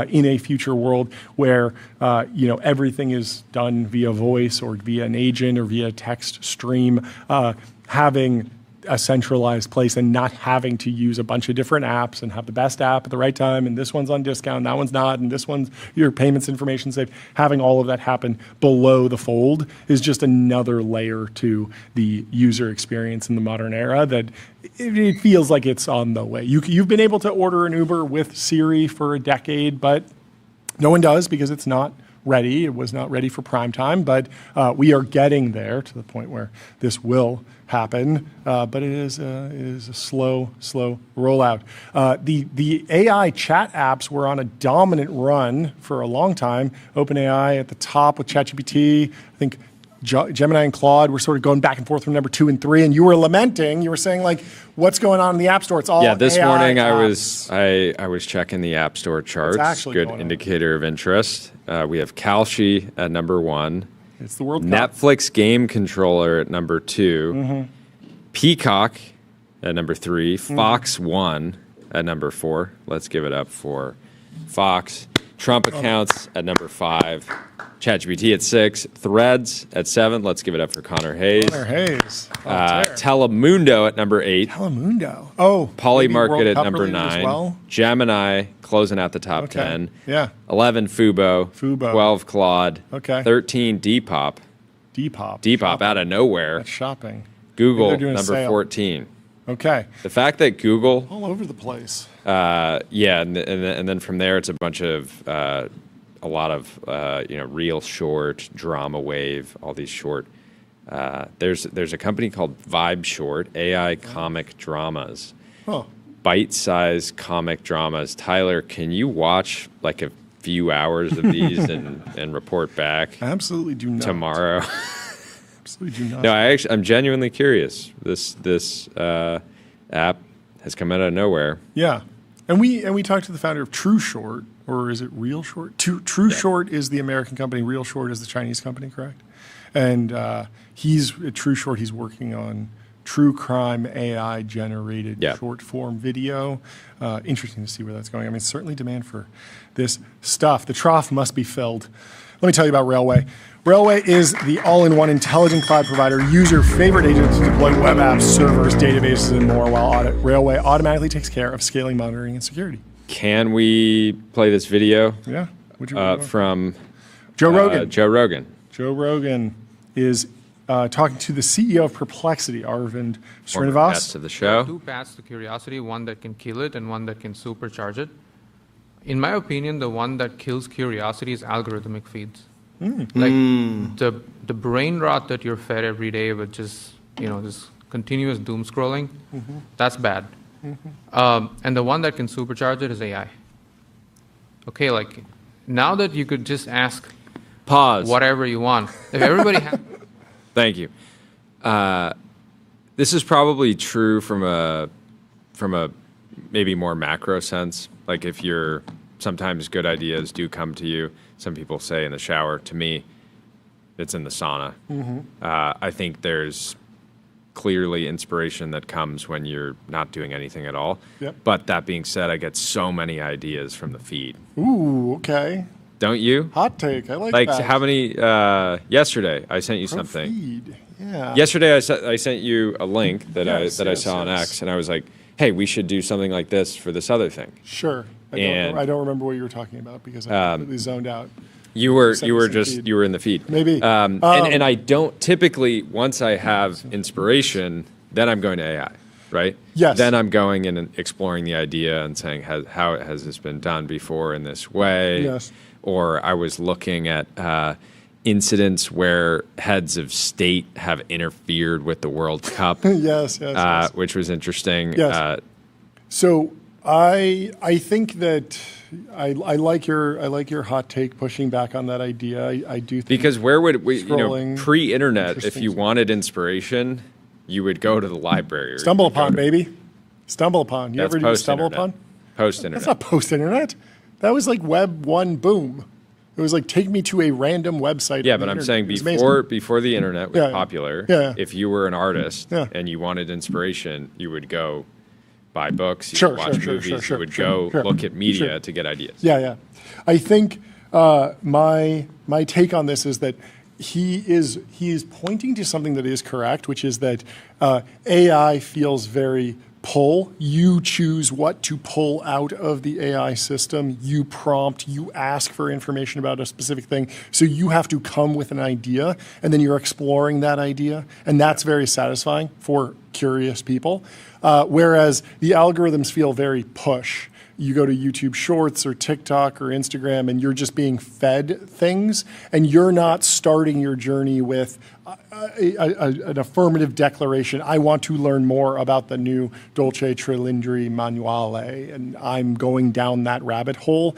in a future world where everything is done via voice or via an agent or via text stream. Having a centralized place and not having to use a bunch of different apps and have the best app at the right time, and this one's on discount, that one's not, and this one's your payments information safe. Having all of that happen below the fold is just another layer to the user experience in the modern era that it feels like it's on the way. You've been able to order an Uber with Siri for a decade, but no one does because it's not ready. It was not ready for prime time, but we are getting there to the point where this will happen, but it is a slow rollout. The AI chat apps were on a dominant run for a long time. OpenAI at the top with ChatGPT. I think Gemini and Claude were sort of going back and forth from number 2 and 3, and you were lamenting. You were saying, like, what's going on in the App Store? It's all this AI morning apps. I was checking the App Store charts. actually Good going on? indicator of interest. We have Kalshi at number 1. It's the World Cup. Netflix game controller at number 2. Peacock at number 3. Fox 1 at number 4. Let's give it up for Fox. Trump accounts at number 5. ChatGPT at 6. Threads at 7. Let's give it up for Connor Hayes. Connor Hayes. Telemundo at number 8. Telemundo. Oh. Polymarket maybe at World Cup number related as 9. well? Gemini closing out the top Okay. 10. Yeah. 11 Fubo. 12 Claude. Okay. 13 Depop. Depop. Depop out of nowhere. That's shopping. Google They're doing a number sale. 14. Okay. The fact that Google, All over the place. yeah, and then from there it's a bunch of a lot of real short, drama wave, all these short. There's a company called Vibe Short, AI comic dramas, Oh. bite-sized comic dramas. Tyler, can you watch like a few hours of these and report back Absolutely do not. tomorrow? Absolutely do not. No, I'm genuinely curious. This app has come out of nowhere. Yeah. And we talked to the founder of True Short, or is it Real Short? True Short is the American company. Real Short is the Chinese company, correct? And he's at True Short. He's working on true crime AI generated short form video. Interesting to see where that's going. I mean, certainly demand for this stuff. The trough must be filled. Let me tell you about Railway. Railway is the all-in-one intelligent cloud provider, user favorite agent to deploy web apps, servers, databases, and more, while Railway automatically takes care of scaling, monitoring, and security. Can we play this video? Yeah. From Joe Rogan. Joe Rogan. Joe Rogan is talking to the CEO of Perplexity, Arvind Former Srinivas. guest of the show. Two paths to curiosity, one that can kill it and one that can supercharge it. In my opinion, the one that kills curiosity is algorithmic feeds. Like the brain rot that you're fed every day with just this continuous doom scrolling, that's bad. And the one that can supercharge it is AI. Okay, like now that you could just ask whatever you want. If everybody had Thank you. This is probably true from a maybe more macro sense. Like if you're sometimes good ideas do come to you. Some people say in the shower. To me, it's in the sauna. I think there's clearly inspiration that comes when you're not doing anything at all. Yep. But that being said, I get so many ideas from the feed. Ooh, okay. Don't you? Hot take. I like Like that. how many? Yesterday, I sent you something. Feed. Yeah. Yesterday, I sent you a link that Yes, I yes, saw on yes. X, and I was like, "Hey, we should do something like this for this other thing." Sure. And- I don't remember what you were talking about because I completely zoned out. You were Sent me some feed. you were in the feed. Maybe. And I don't typically, once I have inspiration, then I'm going to AI, right? Yes. Then I'm going in and exploring the idea and saying, how has this been done before in this way? Yes. Or I was looking at incidents where heads of state have interfered with the World Cup, yes, yes. which was interesting. Yes. So I think that I like your hot take pushing back on that idea. I do think Because where would we, Scrolling. pre-internet, if Interesting. you wanted inspiration, you would go to the library. or stumble you would go upon, to- baby. Stumble upon. You That's ever do stumble post-internet. upon? Post-internet. That's not post-internet. That was like Web 1 boom. It was like take me to a random website. Yeah, on the but I'm internet. saying It was amazing. before the internet was Yeah. popular, Yeah. if you were an artist Yeah. and you wanted inspiration, you would go buy books, you Sure, would watch sure, movies, sure, you would sure, go sure. look at media Sure. to get ideas. Yeah, yeah. I think my take on this is that he is pointing to something that is correct, which is that AI feels very pull. You choose what to pull out of the AI system. You prompt, you ask for information about a specific thing. So you have to come with an idea, and then you're exploring that idea. And that's very satisfying for curious people. Whereas the algorithms feel very push. You go to YouTube Shorts or TikTok or Instagram, and you're just being fed things, and you're not starting your journey with an affirmative declaration. I want to learn more about the new Dolce Trilindri Manuale, and I'm going down that rabbit hole.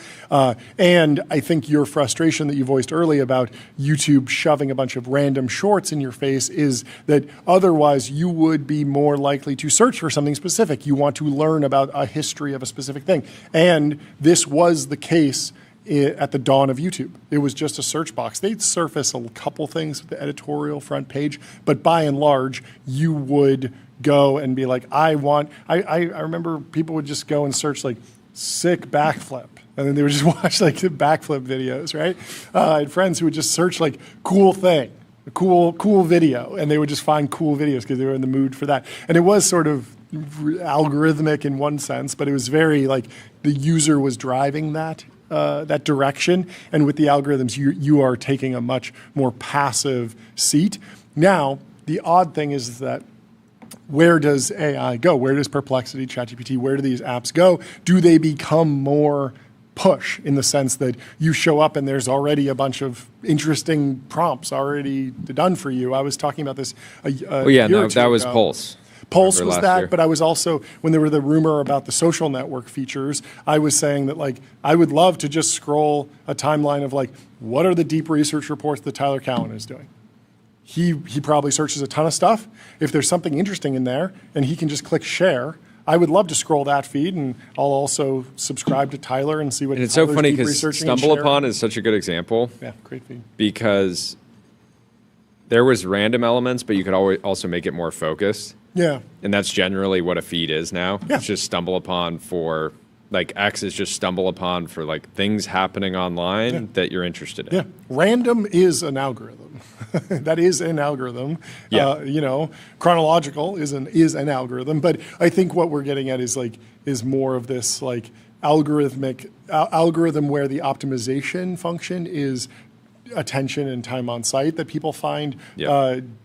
And I think your frustration that you voiced early about YouTube shoving a bunch of random shorts in your face is that otherwise you would be more likely to search for something specific. You want to learn about a history of a specific thing. And this was the case at the dawn of YouTube. It was just a search box. They'd surface a couple things with the editorial front page, but by and large, you would go and be like, I remember people would just go and search like sick backflip. And then they would just watch like the backflip videos, right? I had friends who would just search like cool thing, a cool video, and they would just find cool videos because they were in the mood for that. And it was sort of algorithmic in one sense, but it was very like the user was driving that direction. And with the algorithms, you are taking a much more passive seat. Now, the odd thing is that where does AI go? Where does Perplexity, ChatGPT, where do these apps go? Do they become more push in the sense that you show up and there's already a bunch of interesting prompts already done for you? I was talking about this a year or two that was ago. Pulse. Pulse was that, year. but I was also, when there were the rumor about the social network features, I was saying that like, I would love to just scroll a timeline of like, what are the deep research reports that Tyler Cowen is doing? He probably searches a ton of stuff. If there's something interesting in there and he can just click share, I would love to scroll that feed, and I'll also subscribe to Tyler and see what And it's Tyler's so funny deep because researching and Stumble sharing. Upon is such a good example. Yeah, great feed. Because there was random elements, but you could always also make it more focused. Yeah. And that's generally what a feed is now. Yeah. It's just Stumble Upon for, like, X is just Stumble Upon for, like, things happening online that you're interested in. Yeah, random is an algorithm. That is an algorithm. Yeah. Chronological is an algorithm. But I think what we're getting at is more of this like algorithm where the optimization function is attention and time on site that people find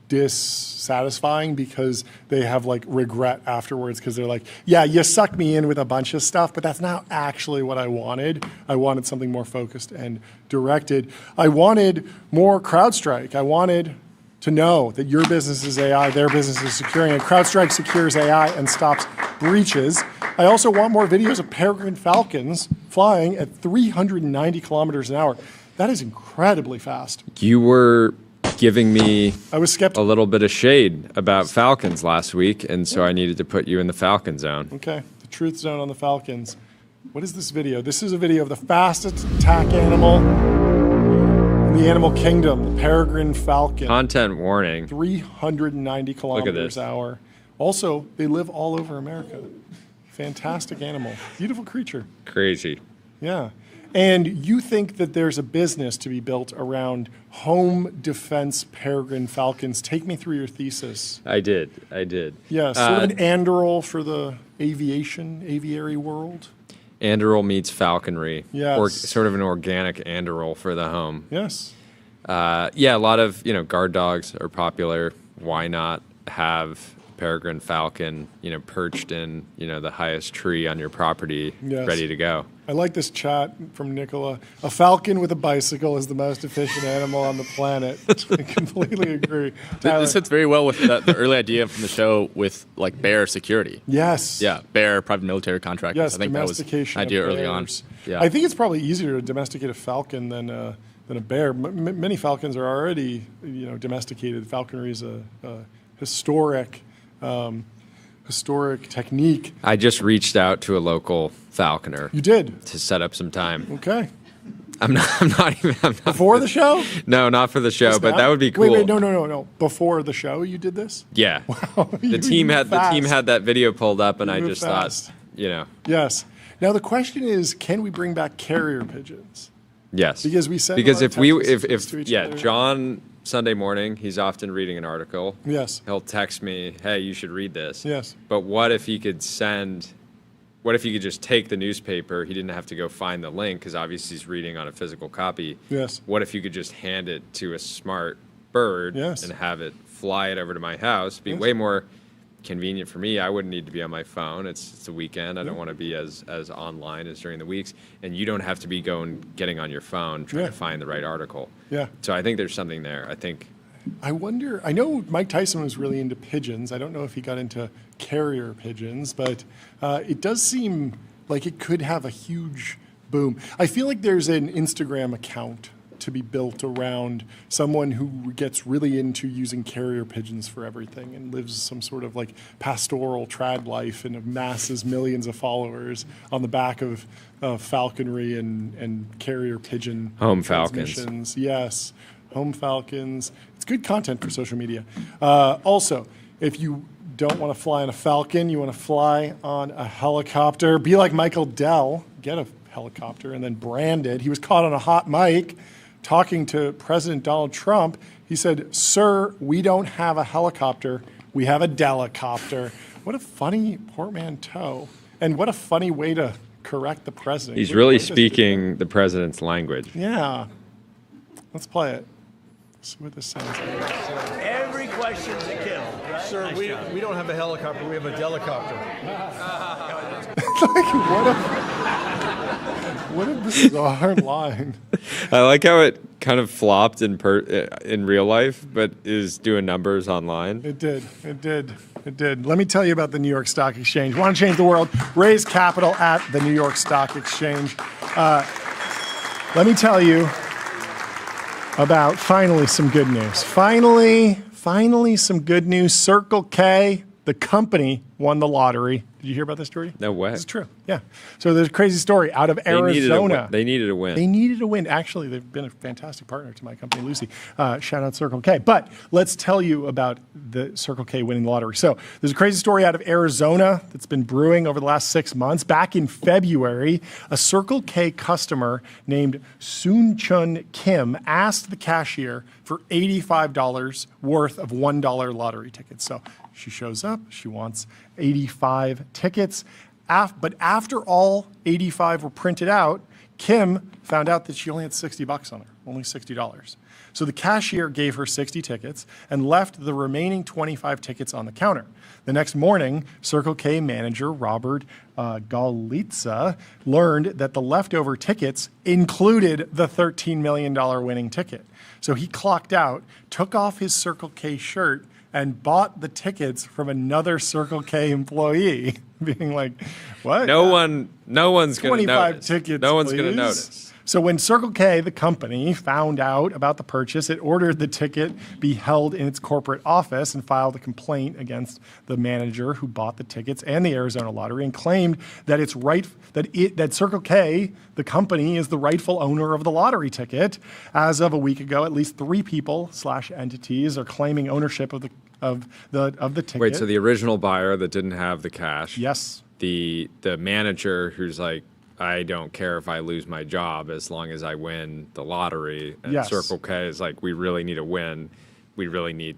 dissatisfying because they have like regret afterwards because they're like, yeah, you sucked me in with a bunch of stuff, but that's not actually what I wanted. I wanted something more focused and directed. I wanted more CrowdStrike. I wanted to know that your business is AI, their business is securing it. CrowdStrike secures AI and stops breaches. I also want more videos of peregrine falcons flying at 390 kilometers an hour. That is incredibly fast. You were giving me I was a skeptical. little bit of shade about Falcons last week, and so I needed to put you in the Falcon zone. Okay, the truth zone on the falcons. What is this video? This is a video of the fastest attack animal in the animal kingdom, the peregrine falcon. Content warning. 390 kilometers this. an hour. Also, they live all over America. Fantastic animal. Beautiful creature. Crazy. Yeah. And you think that there's a business to be built around home defense peregrine falcons. Take me through your thesis. I did. Yeah, sort of an Anduril for the aviary world. Anduril meets falconry. Yes. Or sort of an organic Anduril for the home. Yes. A lot of, guard dogs are popular. Why not have peregrine falcon, perched in, the highest tree on your property, Yes. ready to go? I like this chat from Nicola. A falcon with a bicycle is the most efficient animal on the planet. I completely agree. Tyler. This fits very well with the early idea from the show with like bear security. Yes. Yeah, bear private military contractors. Yes, I think that was domestication an idea of early on. bears. Yeah. I think it's probably easier to domesticate a falcon than a bear. Many falcons are already, domesticated. Falconry is a historic technique. I just reached out to a local falconer You did. to set up some time. Okay. I'm not Before the show? No, not for the show, Just but now? that would be cool. Wait, no. Before the show, you did this? Yeah. You The team move had fast. that video pulled up, and You I move just fast. thought, Yes. Now the question is, can we bring back carrier pigeons? yes. Because we send because a lot if of we text if to each other. John Sunday morning, he's often reading an article. Yes. He'll text me, "Hey, you should read this." Yes. But what if he could just take the newspaper? He didn't have to go find the link because obviously he's reading on a physical copy. Yes. What if you could just hand it to a smart bird Yes. and have it fly it over to my house? Be Yes. way more convenient for me. I wouldn't need to be on my phone. It's a weekend. I don't want to be as online as during the weeks. And you don't have to be getting on your phone trying Yeah. to find the right article. Yeah. So I think there's something there. I wonder, I know Mike Tyson was really into pigeons. I don't know if he got into carrier pigeons, but it does seem like it could have a huge boom. I feel like there's an Instagram account to be built around someone who gets really into using carrier pigeons for everything and lives some sort of like pastoral trad life and amasses millions of followers on the back of falconry and carrier pigeon Home falcons. transmissions. Yes, home falcons. It's good content for social media. Also, if you don't want to fly on a Falcon, you want to fly on a helicopter. Be like Michael Dell, get a helicopter and then brand it. He was caught on a hot mic talking to President Donald Trump. He said, "Sir, we don't have a helicopter, we have a Delicopter." What a funny portmanteau. And what a funny way to correct the president. He's really speaking the president's language. Yeah. Let's play it. See what this sounds like. Every question's a kill. Right? Sir, Nice job. we don't have a helicopter, we have a Delicopter. What a bizarre line. I like how it kind of flopped in real life, but is doing numbers online. It did. Let me tell you about the New York Stock Exchange. Want to change the world? Raise capital at the New York Stock Exchange. Let me tell you about finally some good news. Finally some good news. Circle K, the company, won the lottery. Did you hear about this story? No way. This is true. Yeah. So there's a crazy story out of Arizona. They needed a win. They needed a win. Actually, they've been a fantastic partner to my company, Lucy. Shout out Circle K. But let's tell you about the Circle K winning the lottery. So there's a crazy story out of Arizona that's been brewing over the last 6 months. Back in February, a Circle K customer named Soon Chun Kim asked the cashier for $85 worth of $1 lottery tickets. So she shows up, she wants 85 tickets. But after all 85 were printed out, Kim found out that she only had $60 on her, only $60. So the cashier gave her 60 tickets and left the remaining 25 tickets on the counter. The next morning, Circle K manager Robert Galitza learned that the leftover tickets included the $13 million winning ticket. So he clocked out, took off his Circle K shirt, and bought the tickets from another Circle K employee, being like, "What? No one's going to 25 notice. tickets, No one's going to please." notice. So when Circle K, the company, found out about the purchase, it ordered the ticket be held in its corporate office and filed a complaint against the manager who bought the tickets and the Arizona lottery, and claimed that it's right that Circle K, the company, is the rightful owner of the lottery ticket. As of a week ago, at least 3 people / entities are claiming ownership of the ticket. Wait, so the original buyer that didn't have the cash. Yes. The manager who's like, I don't care if I lose my job as long as I win the lottery. And Yes. Circle K is like, we really need a win. We need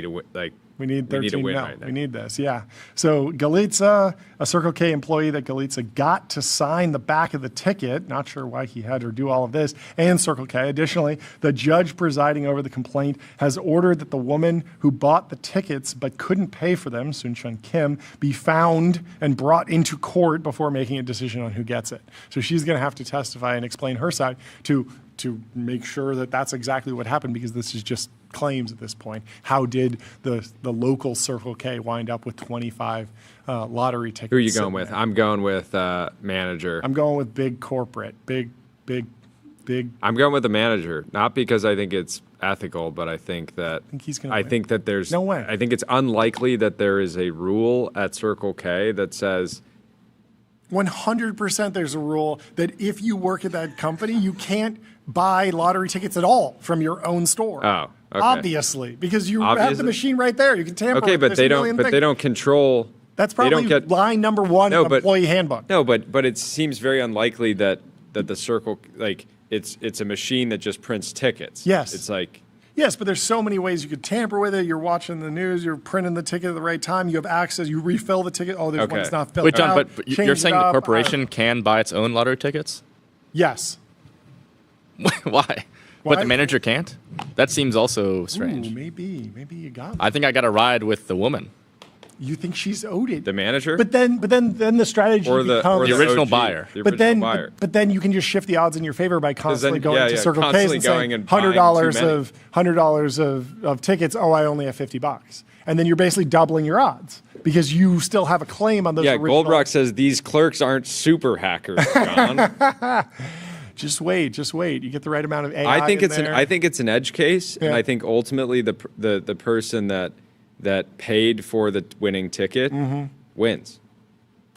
a win. Like, We need 13 we need a win now. right now. We need this, yeah. So Galitza, a Circle K employee that Galitza got to sign the back of the ticket, not sure why he had her do all of this, and Circle K. Additionally, the judge presiding over the complaint has ordered that the woman who bought the tickets but couldn't pay for them, Soon Chun Kim, be found and brought into court before making a decision on who gets it. So she's going to have to testify and explain her side to make sure that that's exactly what happened, because this is just claims at this point. How did the local Circle K wind up with 25 lottery tickets? Who are you going with? I'm going with manager. I'm going with big corporate, big. I'm going with the manager, not because I think it's ethical, but I think that he's gonna win. think that there's No way. I think it's unlikely that there is a rule at Circle K that says 100% there's a rule that if you work at that company, you can't buy lottery tickets at all from your own store. Oh, okay. Obviously, because you have the Obviously. machine right there. You can tamper okay, with but this they million don't. But things. they don't control. That's they probably don't get, line number 1 No, in but- employee handbook. No, but it seems very unlikely that the Circle, like, it's a machine that just prints tickets. Yes. It's like, Yes, but there's so many ways you could tamper with it. You're watching the news, you're printing the ticket at the right time, you have access, you refill the ticket. Oh, there's one that's not filled Wait, John, out. but Change you're it saying the up. corporation can buy its own lottery tickets? Yes. Why? But the manager can't? That seems also strange. Ooh, maybe you got it. I think I got a ride with the woman. You think she's owed it? the manager But then the strategy or the becomes The original OG, buyer. the But original buyer. then you can just shift the odds in your favor by constantly then- going to Circle K's constantly and going saying and buying $100 of tickets. Oh, I only have $50, and then you're basically doubling your odds because you still have a claim on those. Yeah, original. Goldrock says these clerks aren't super hackers, John. Just wait. You get the right amount of AI. I think in it's there. I think it's an edge case, and Yeah. I think ultimately the person that paid for the winning ticket wins.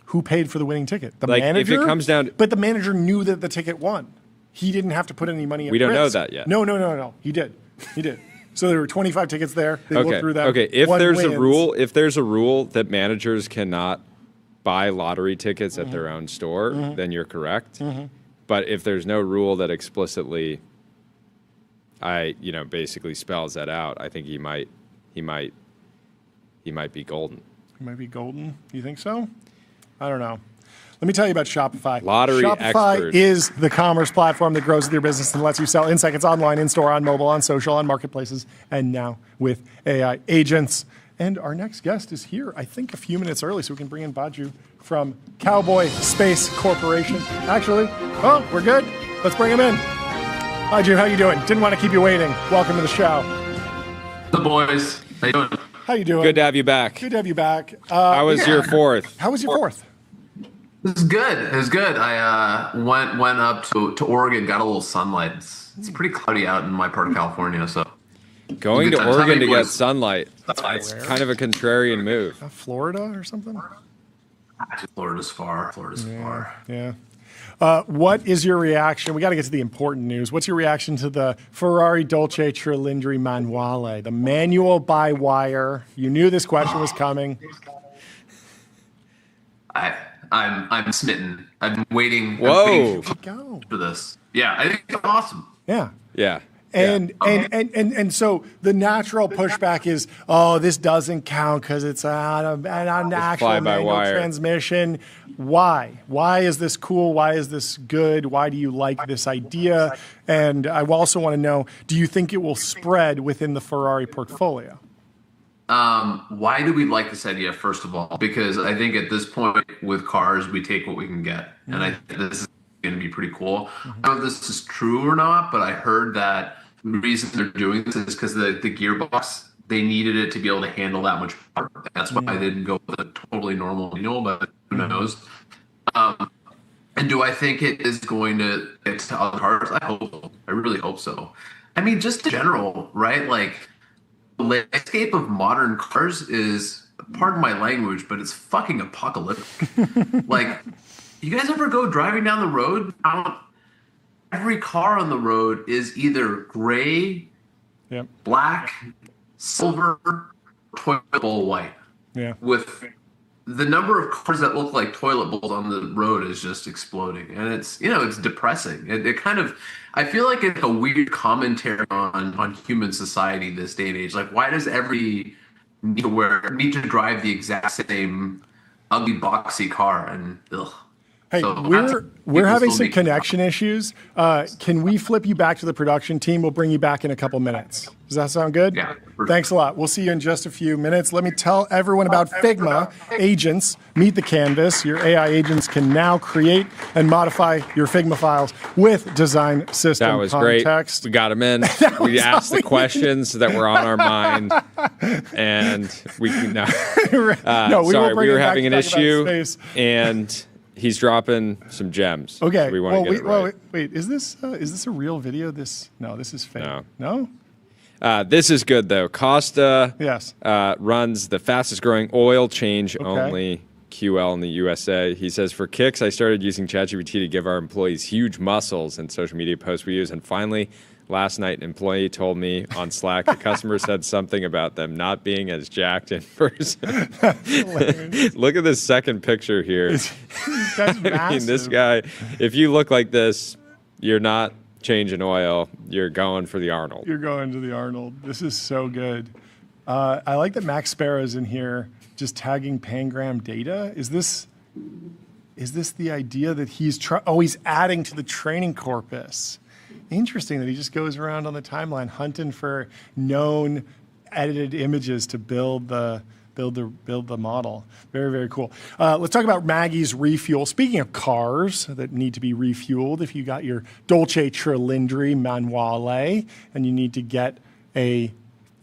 Who paid for the winning ticket? The Like, if it manager. comes down to- but the manager knew that the ticket won. He didn't have to put any money at We don't know risk. that yet. No. He did. So there were 25 tickets there. They looked through them. Okay. If One there's wins. a rule that managers cannot buy lottery tickets at their own store, then you're correct. But if there's no rule that explicitly, basically spells that out, I think he might be golden. He might be golden. You think so? I don't know. Let me tell you about Shopify. Shopify expert. Is the commerce platform that grows with your business and lets you sell in seconds online, in store, on mobile, on social, on marketplaces, and now with AI agents. And our next guest is here, I think a few minutes early, so we can bring in Baju from Cowboy Space Corporation. Actually, we're good. Let's bring him in. Baju, how you doing? Didn't want to keep you waiting. Welcome to the show. The boys. How you doing? How you doing? Good to have you back. Good to have you back. How was your fourth? How was your fourth? It was good. It was good. I went up to Oregon, got a little sunlight. It's pretty cloudy out in my part of California, so going to Oregon to get sunlight. It's kind of a contrarian move. Florida or something? Florida's far. Yeah. What is your reaction? We got to get to the important news. What's your reaction to the Ferrari Dolce Cilindri Manuale, the manual by wire? You knew this question was coming. I'm smitten. I've been waiting. Whoa! For this. Yeah, I think it's awesome. Yeah. And so the natural pushback is, this doesn't count because it's an actual manual transmission. Why? Why is this cool? Why is this good? Why do you like this idea? And I also want to know, do you think it will spread within the Ferrari portfolio? Why do we like this idea, first of all? Because I think at this point with cars, we take what we can get. And I think this is going to be pretty cool. I don't know if this is true or not, but I heard that the reason they're doing this is because the gearbox, they needed it to be able to handle that much power. That's why I didn't go with a totally normal manual, but who knows? And do I think it is going to get to other cars? I hope so. I really hope so. I mean, just in general, right? Like, the landscape of modern cars is, pardon my language, but it's fucking apocalyptic. Like, you guys ever go driving down the road? Every car on the road is either gray, black, silver, toilet bowl white. Yeah. With the number of cars that look like toilet bowls on the road is just exploding. And it's, it's depressing. It kind of, I feel like it's a weird commentary on human society this day and age. Like, why does every need to drive the exact same ugly, boxy car? And ugh. Hey, we're having some connection issues. Can we flip you back to the production team? We'll bring you back in a couple minutes. Does that sound good? Yeah. Thanks a lot. We'll see you in just a few minutes. Let me tell everyone about Figma agents. Meet the canvas. Your AI agents can now create and modify your Figma files with design system That was context. great. We got them in. We asked the questions that were on our mind, and we no. We were having an issue, and he's dropping some gems. Okay. So we want to get it right. Wait. Is this a real video? This is fake. No. This is good though. Costa yes. Runs the fastest growing oil change only QL in the USA. He says, for kicks, I started using ChatGPT to give our employees huge muscles in social media posts we use. And finally, last night, an employee told me on Slack, a customer said something about them not being as jacked in person. Look at this second picture here. This guy, if you look like this, you're not changing oil. You're going for the Arnold. You're going to the Arnold. This is so good. I like that Max Sparrow's in here just tagging Pangram data. Is this the idea that he's adding to the training corpus? Interesting that he just goes around on the timeline hunting for known edited images to build the model. Very, very cool. Let's talk about Maggie's refuel. Speaking of cars that need to be refueled, if you got your Dolce Cilindri Manuale and you need to get a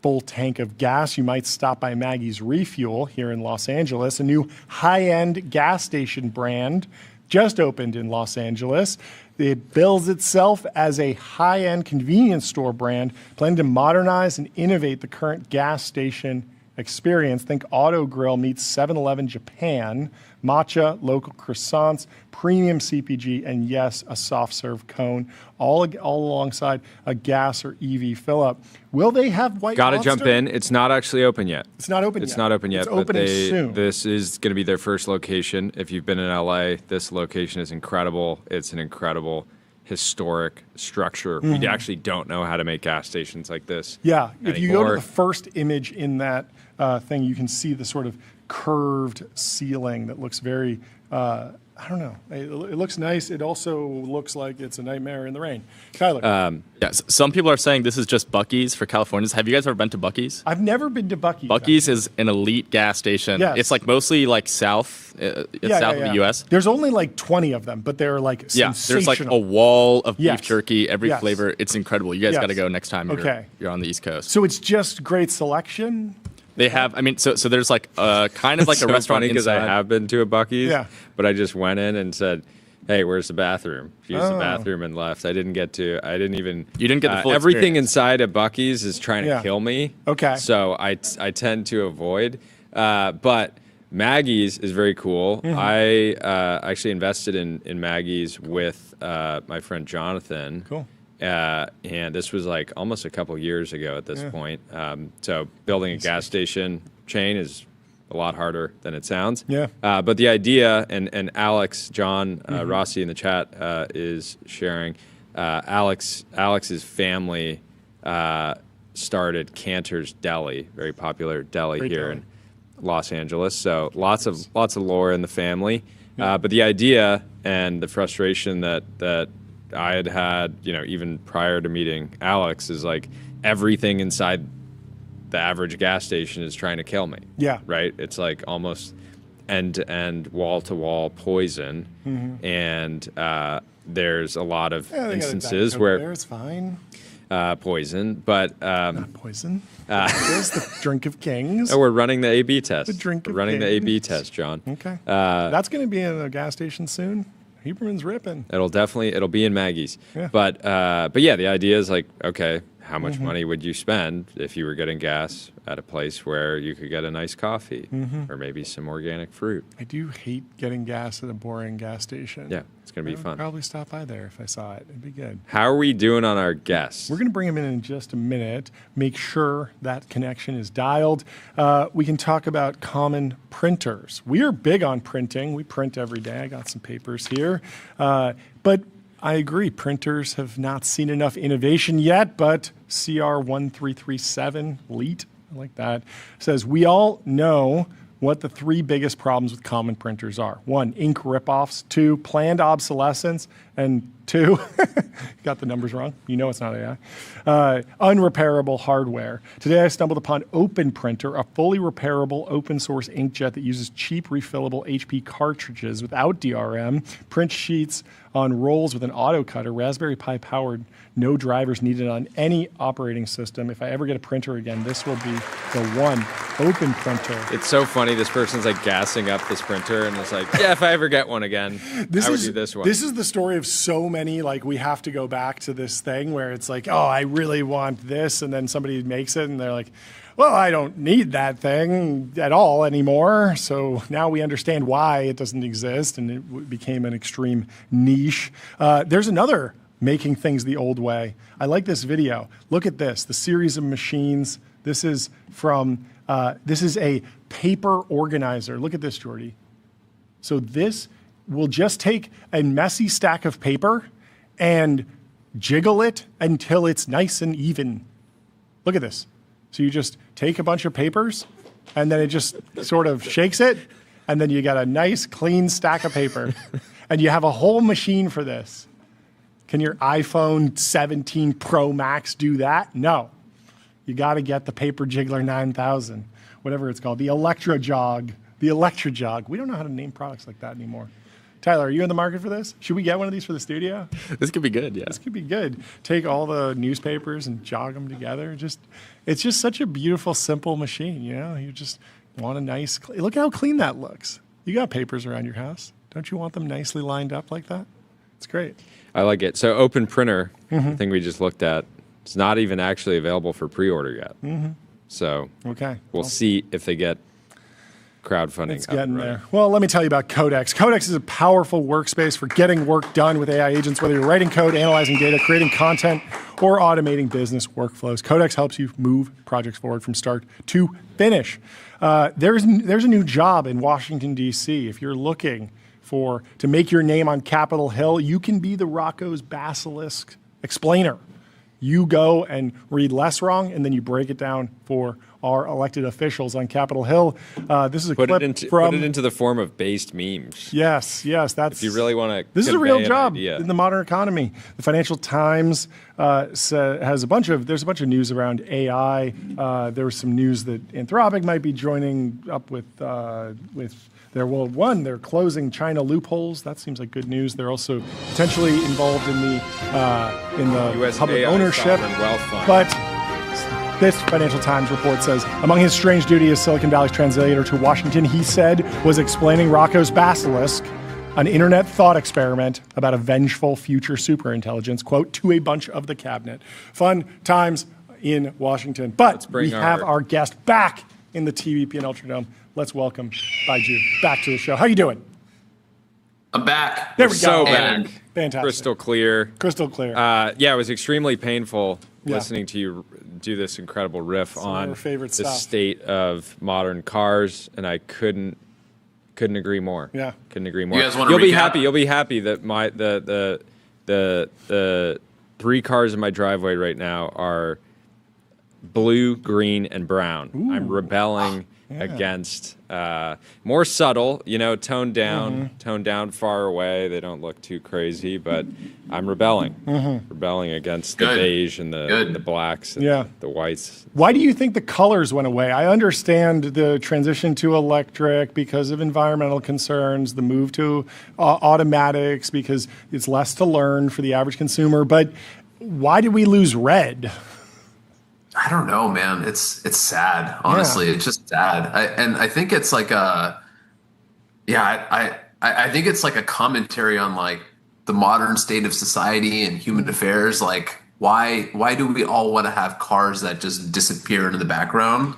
full tank of gas, you might stop by Maggie's Refuel here in Los Angeles. A new high-end gas station brand just opened in Los Angeles. It bills itself as a high-end convenience store brand, planning to modernize and innovate the current gas station experience. Think Auto Grill meets 7-Eleven Japan, matcha, local croissants, premium CPG, and yes, a soft serve cone, all alongside a gas or EV fill up. Will they have White Gotta Monster? jump in. It's not actually open yet. It's not open yet. It's not open yet. It's but opening soon. This is going to be their first location. If you've been in LA, this location is incredible. It's an incredible historic structure. We actually don't know how to make gas stations like this. Yeah, if you go to anymore. the first image in that thing, you can see the sort of curved ceiling that looks very, I don't know. It looks nice. It also looks like it's a nightmare in the rain. Tyler. Some people are saying this is just Buc-ee's for Californians. Have you guys ever been to Buc-ee's? I've never been to Buc-ee's. Buc-ee's is an elite gas station. Yes. It's like mostly like south of the U.S. There's only like 20 of them, but they're like sensational. There's like a wall of Yes. beef jerky, every Yes. flavor. It's incredible. You guys Yes. got to go next time Okay. you're on the East Coast. So it's just great selection. They have, I mean, so there's like kind of like so a restaurant because I inside. have been to a Buc-ee's, Yeah. but I just went in and said, "Hey, where's the bathroom?" Used the bathroom and left. I didn't even. You didn't get the full everything experience. inside a Buc-ee's is trying to kill me. Okay. So I tend to avoid. But Maggie's is very cool. I actually invested in Maggie's with my friend Jonathan. Cool. And this was like almost a couple years ago at this point. So building a gas station chain is a lot harder than it sounds. Yeah. But the idea, and Alex, John, Rossi in the chat is sharing. Alex's family started Cantor's Deli, very popular deli Great here deli. in Los Angeles. So lots of lore in the family. But the idea and the frustration that I had, even prior to meeting Alex, is like everything inside the average gas station is trying to kill me. Yeah. Right? It's like almost end-to-end, wall-to-wall poison. And there's a lot of Yeah, they got a instances Diet Coke where there, it's fine. poison, but Not poison. There's the drink of kings. we're running the A/B test. The drink we're of running the A/B kings. test, John. Okay. That's going to be in a gas station soon. Huberman's ripping. It'll be in Maggie's. Yeah. But yeah, the idea is like, okay, how much money would you spend if you were getting gas at a place where you could get a nice coffee or maybe some organic fruit? I do hate getting gas at a boring gas station. Yeah, it's gonna be I would fun. probably stop by there if I saw it. It'd be good. How are we doing on our guests? We're going to bring him in just a minute, make sure that connection is dialed. We can talk about common printers. We are big on printing. We print every day. I got some papers here. But I agree, printers have not seen enough innovation yet, but CR1337, LEET, I like that, says we all know what the three biggest problems with common printers are. 1, ink ripoffs. 2, planned obsolescence. And 2, got the numbers wrong. You know it's not AI. Unrepairable hardware. Today I stumbled upon Open Printer, a fully repairable open source inkjet that uses cheap refillable HP cartridges without DRM, prints sheets on rolls with an auto cutter, Raspberry Pi powered, no drivers needed on any operating system. If I ever get a printer again, this will be the one. Open Printer. It's so funny. This person's like gassing up this printer and it's like, yeah, if I ever get one again, I would do this one. This is the story of so many, like we have to go back to this thing where it's like, oh, I really want this. And then somebody makes it and they're like, well, I don't need that thing at all anymore. So now we understand why it doesn't exist and it became an extreme niche. There's another making things the old way. I like this video. Look at this, the series of machines. This is from, this is a paper organizer. Look at this, Jordy. So this will just take a messy stack of paper and jiggle it until it's nice and even. Look at this. So you just take a bunch of papers and then it just sort of shakes it and then you got a nice clean stack of paper and you have a whole machine for this. Can your iPhone 17 Pro Max do that? No. You got to get the Paper Jiggler 9000, whatever it's called, the Electrojog. The Electrojog. We don't know how to name products like that anymore. Tyler, are you in the market for this? Should we get one of these for the studio? This could be good, yeah. This could be good. Take all the newspapers and jog them together. It's just such a beautiful, simple machine, you know? You just want a nice, look how clean that looks. You got papers around your house. Don't you want them nicely lined up like that? It's great. I like it. So Open Printer, the thing we just looked at, it's not even actually available for pre-order yet. So Okay. we'll see if they get crowdfunding. It's up and getting running. there. Well, let me tell you about Codex. Codex is a powerful workspace for getting work done with AI agents, whether you're writing code, analyzing data, creating content, or automating business workflows. Codex helps you move projects forward from start to finish. There's a new job in Washington, D.C. If you're looking to make your name on Capitol Hill, you can be the Rocco's Basilisk explainer. You go and read less wrong, and then you break it down for our elected officials on Capitol Hill. This is a clip from... Put it into the form of based memes. Yes, that's... If you really want to This is a real job idea. in the modern economy. The Financial Times has a bunch of news around AI. There was some news that Anthropic might be joining up with their World One. They're closing China loopholes. That seems like good news. They're also potentially involved in the US public AI ownership. sovereign wealth fund. But this Financial Times report says, among his strange duty as Silicon Valley's translator to Washington, he said was explaining Rocco's Basilisk, an internet thought experiment about a vengeful future superintelligence, quote, to a bunch of the cabinet. Fun times in Washington. But we have our guest back in the TBPN Ultradome. Let's welcome Baiju back to the show. How you doing? I'm back. There we go. So back. Fantastic. Crystal clear. Crystal clear. Yeah, it was extremely painful listening to you do this incredible riff on our favorite the stuff. state of modern cars, and I couldn't agree more. Yeah. Couldn't agree more. You guys wanna You'll be recap? happy. You'll be happy that the 3 cars in my driveway right now are blue, green, and brown. I'm rebelling against more subtle, toned down far away. They don't look too crazy, but I'm rebelling against the beige and the blacks and the whites. Why do you think the colors went away? I understand the transition to electric because of environmental concerns, the move to automatics because it's less to learn for the average consumer, but why did we lose red? I don't know, man. It's sad. Honestly, it's just sad. I think it's like I think it's like a commentary on like the modern state of society and human affairs. Like, why do we all want to have cars that just disappear into the background?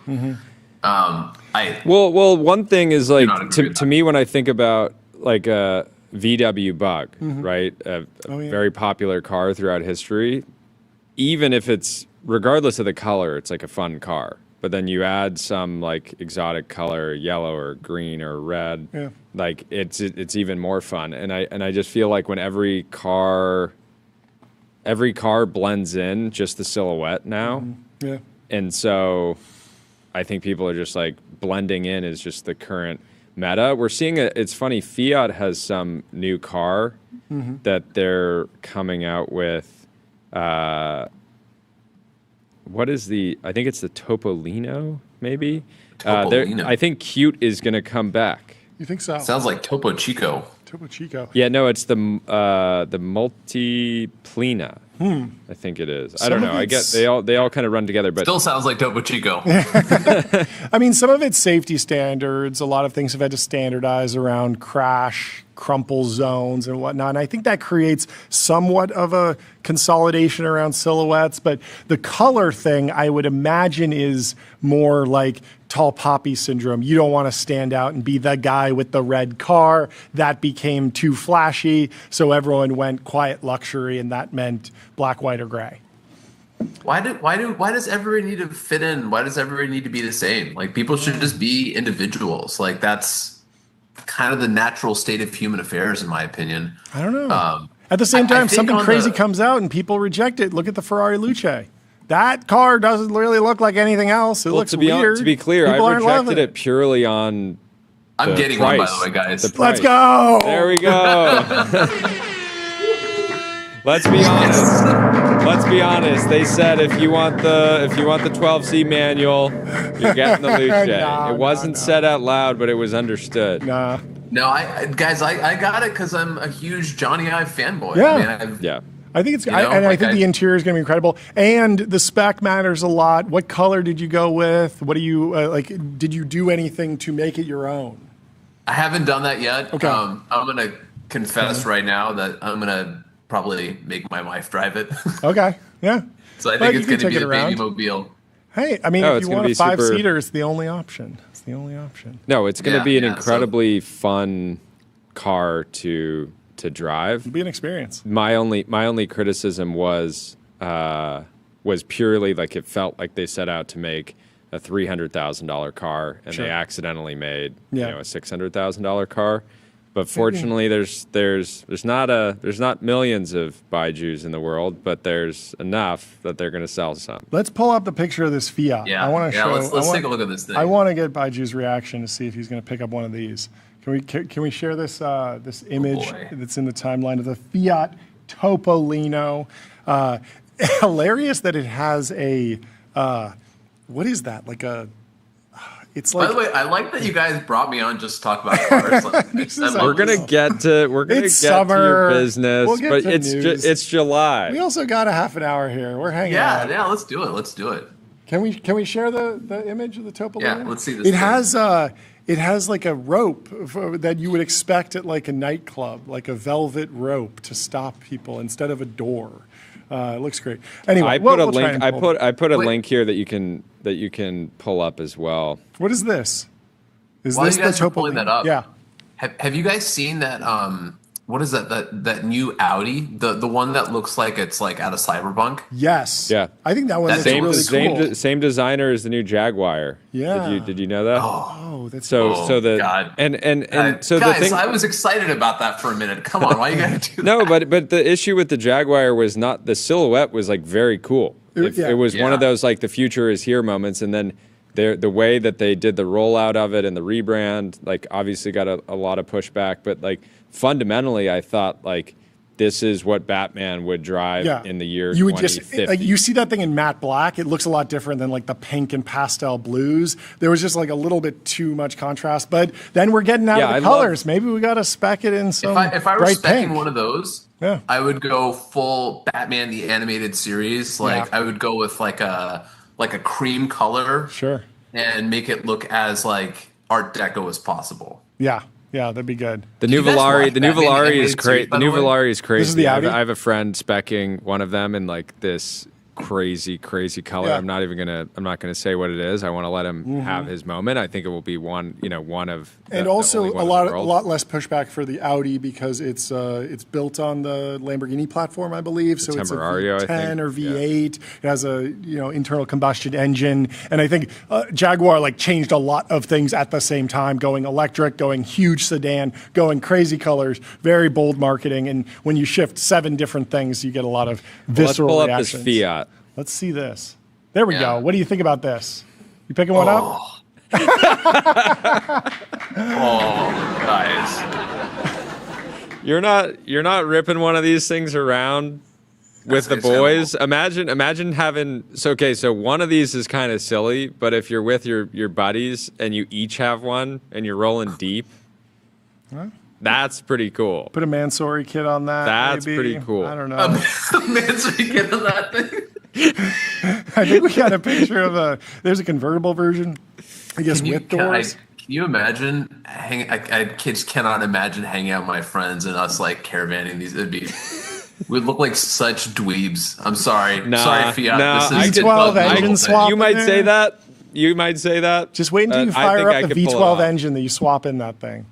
Well, one thing is like to me when I think about like a VW Bug, right, a very popular car throughout history, even if it's regardless of the color, it's like a fun car. But then you add some like exotic color, yellow or green or red, like it's even more fun. And I just feel like when every car blends in, just the silhouette now. And so I think people are just like blending in is just the current meta. We're seeing it's funny, Fiat has some new car that they're coming out with. What is I think it's the Topolino, maybe? Topolino. I think Cute is going to come back. You think so? Sounds like Topo Chico. Topo Chico. Yeah, no, it's the Multiplina. I think it is. I don't know. I get they all kind of run together, but Still sounds like Topo Chico. I mean, some of it's safety standards. A lot of things have had to standardize around crash, crumple zones and whatnot. And I think that creates somewhat of a consolidation around silhouettes. But the color thing, I would imagine, is more like tall poppy syndrome. You don't want to stand out and be the guy with the red car. That became too flashy. So everyone went quiet luxury, and that meant black, white, or gray. Why does everybody need to fit in? Why does everybody need to be the same? Like, people should just be individuals. Like, that's kind of the natural state of human affairs, in my opinion. I don't know. At the same time, something crazy comes out and people reject it. Look at the Ferrari Luce. That car doesn't really look like anything else. It looks weird. To be clear, people I rejected it purely on I'm getting price. one, by the way, guys. Let's go. There we go. Let's be honest. They said if you want the 12C manual, you're getting the Luce. It wasn't said out loud, but it was understood. Nah. No, I got it because I'm a huge Johnny Ive fanboy. Yeah. I mean, I think it's, I think the interior is going to be incredible, and the spec matters a lot. What color did you go with? What do you like? Did you do anything to make it your own? I haven't done that yet. Okay. I'm going to confess right now that I'm going to probably make my wife drive it. Okay. Yeah. So I think it's going to be a baby mobile. Hey, I mean, No, if it's you gonna want a be super- five-seater, it's the only option. It's the only option. No, it's going to Yeah, be an yeah, so- incredibly fun car to drive. It'll be an experience. My only criticism was purely like it felt like they set out to make a $300,000 car and Sure. they accidentally made Yeah. a $600,000 car. But fortunately, there's not millions of Baijus in the world, but there's enough that they're going to sell some. Let's pull up the picture of this Fiat. Yeah, I want to yeah, show. let's take a look at this thing. I want to get Baiju's reaction to see if he's going to pick up one of these. Can we share this this image boy. that's in the timeline of the Fiat Topolino? Hilarious that it has a what is that? Like a it's By like the way, I like that you guys brought me on just to talk about cars. Like, This I is love We're gonna this. get to It's your summer. business, We'll get but to news. it's July. we also got a half an hour here. We're hanging Yeah, out. yeah, let's do it. Let's do it. Can we share the image of the Topolino? Yeah, let's see this It thing. has like a rope that you would expect at like a nightclub, like a velvet rope to stop people instead of a door. It looks great. Anyway, I we'll put a try link. and I pull put it. I put a Wait. link here that you can pull up as well. What is this? Is While this you guys the are pulling Topolino? that up, Yeah. Have you guys seen that? What is that new Audi? The one that looks like it's like out of Cyberpunk. Yes. Yeah. I think that one That's looks really cool. Same designer as the new Jaguar. Yeah. Did you know that? Oh, that's So the God. and so guys, the thing. I was excited about that for a minute. Come on, why you gotta do that? No, but the issue with the Jaguar was not the silhouette was like very cool. Yeah. It was one of Yeah. those like the future is here moments, and then the way that they did the rollout of it and the rebrand, like obviously got a lot of pushback, but like fundamentally, I thought like this is what Batman would drive in the year you would 2050. like you see that thing in matte black. It looks a lot different than like the pink and pastel blues. There was just like a little bit too much contrast. But then we're getting out of the colors. Maybe we got to spec it in some If I were bright specing pink. one of those, Yeah. I would go full Batman the animated series. Like Yeah. I would go with like a cream color. Sure. And make it look as like Art Deco as possible. Yeah. Yeah, that'd be good. The new you guys Volare, watch the new Batman Volare is animated great. series, The by new the way? Volare is crazy. This is the Audi? I have a friend specking one of them in like this crazy color. Yeah. I'm not gonna say what it is. I want to let him have his moment. I think it will be one of And the also only a one in the world. lot less pushback for the Audi because it's built on the Lamborghini platform, I believe. So it's a Temporario, I V10 think. or V8. It has a internal combustion engine, and I think Jaguar like changed a lot of things at the same time, going electric, going huge sedan, going crazy colors, very bold marketing, and when you shift 7 different things, you get a lot of Let's visceral pull up reactions. this Fiat. Let's see this. There we Yeah. go. What do you think about this? You picking one up? Oh, guys. You're not ripping one of these things around with the That's terrible. boys. Imagine having so one of these is kind of silly, but if you're with your buddies and you each have one and you're rolling deep, that's pretty cool. Put a Mansory kit on that. That's maybe. pretty cool. I don't know. Man, so you get on that thing. I think we got a picture of there's a convertible version, I guess, with doors. Can you imagine? I kids cannot imagine hanging out with my friends and us like caravanning these. We'd look like such dweebs. I'm sorry. Sorry, Fiat. I This is V12 engine swap. You might in say there. that. You might say that. Just wait until you I fire think I up the can pull it V12 off. engine that you swap in that thing.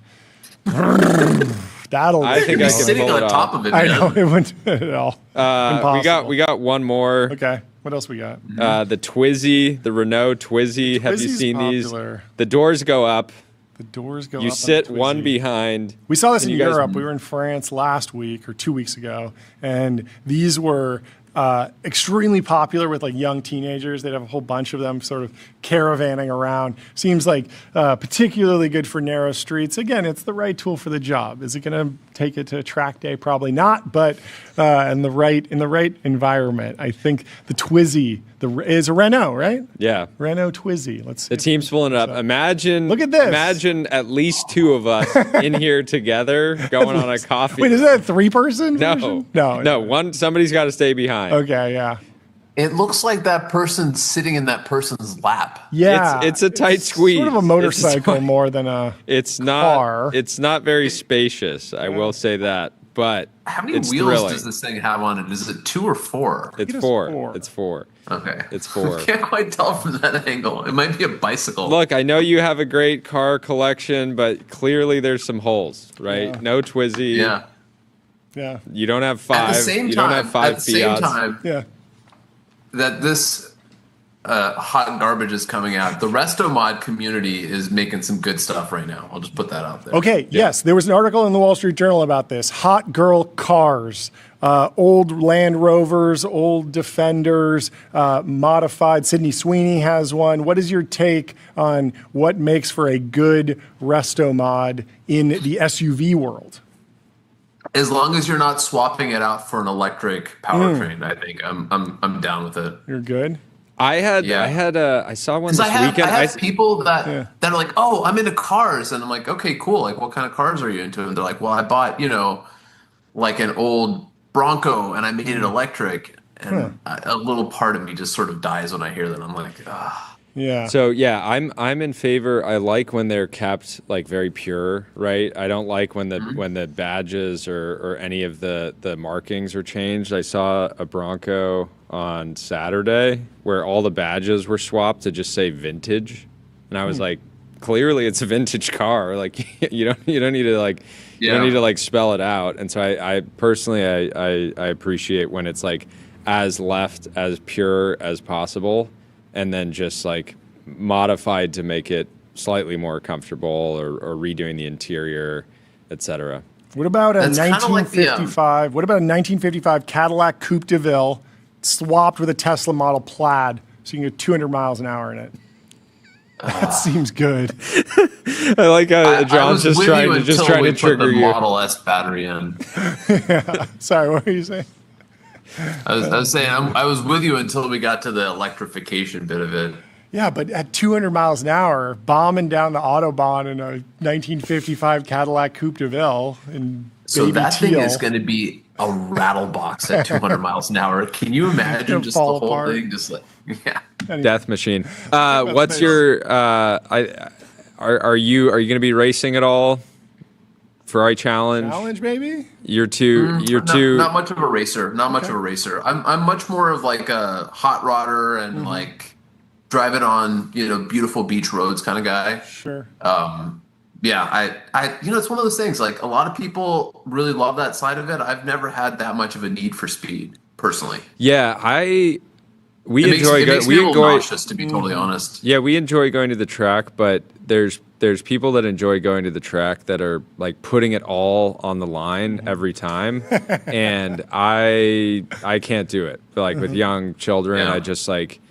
That'll. I think You're I can sitting pull on it top off. of it. I Man. know it wouldn't at all. Impossible. We got one more. Okay. What else we got? The Twizy, the Renault Twizy. Have you Twizy's seen popular. these? The doors go up. The doors go You up. on sit the one Twizy. behind. We saw this and in you guys- Europe. We were in France last week or 2 weeks ago, and these were extremely popular with like young teenagers. They'd have a whole bunch of them sort of caravanning around. Seems like particularly good for narrow streets. Again, it's the right tool for the job. Is it going to take it to a track day? Probably not, but in the right environment, I think the Twizy is a Renault, right? Yeah. Renault Twizy. Let's see. The team's pulling it up. Imagine. Look at this. Imagine at least 2 of us in here together going on a coffee. Wait, is that a 3-person No. version? No. One. Somebody's got to stay behind. Okay, yeah. It looks like that person sitting in that person's lap. Yeah, It's a tight squeeze. Sort of a motorcycle more than a It's not. car. It's not very spacious. I will say that. but how many it's wheels thrilling. does this thing have on it? Is it 2 or 4? It's 4. It's 4. Okay. It's 4. Can't quite tell from that angle. It might be a bicycle. Look, I know you have a great car collection, but clearly there's some holes, right? Yeah. No Twizy. Yeah. Yeah. You don't have 5. At the same you time, don't have 5 at the same Fiats. time Yeah. that this hot garbage is coming out, the Resto Mod community is making some good stuff right now. I'll just put that out there. Okay, yes, there was an article in the Wall Street Journal about this. Hot girl cars, old Land Rovers, old Defenders, modified. Sydney Sweeney has one. What is your take on what makes for a good Resto Mod in the SUV world? As long as you're not swapping it out for an electric powertrain, I think I'm down with it. You're good? I saw one this weekend. I have people that are like, oh, I'm into cars, and I'm like, okay, cool. Like, what kind of cars are you into? And they're like, well, I bought, like an old Bronco, and I made it electric. And a little part of me just sort of dies when I hear that. I'm like, ah. Yeah. So yeah, I'm in favor. I like when they're kept like very pure, right? I don't like when the badges or any of the markings are changed. I saw a Bronco on Saturday where all the badges were swapped to just say vintage, and I was like, clearly it's a vintage car. Like you don't need to like you don't need to like spell it out. And so I personally I appreciate when it's like as left as pure as possible, and then just like modified to make it slightly more comfortable or redoing the interior, etc. What about a 1955? What about a 1955 Cadillac Coupe de Ville swapped with a Tesla Model Plaid, so you can get 200 miles an hour in it? That seems good. I like how John's just trying to trigger the you. Model S battery in. Yeah. Sorry, what were you saying? I was saying I was with you until we got to the electrification bit of it. Yeah, but at 200 miles an hour, bombing down the Autobahn in a 1955 Cadillac Coupe de Ville in So baby that teal. thing is going to be a rattle box at 200 miles an hour. Can you imagine just the fall whole apart. thing? Just like, yeah. Death machine. What's your? Are you going to be racing at all? Ferrari Challenge. Challenge, baby. You're too. Not much of a racer. Not much of a racer. I'm much more of like a hot rodder and like driving on beautiful beach roads kind of guy. Sure. Yeah, I it's one of those things, like a lot of people really love that side of it. I've never had that much of a need for speed personally. Yeah, we It enjoy makes me a little nauseous, to be totally honest. Yeah, we enjoy going to the track, but there's people that enjoy going to the track that are like putting it all on the line every time, and I can't do it. But like with young children, I just like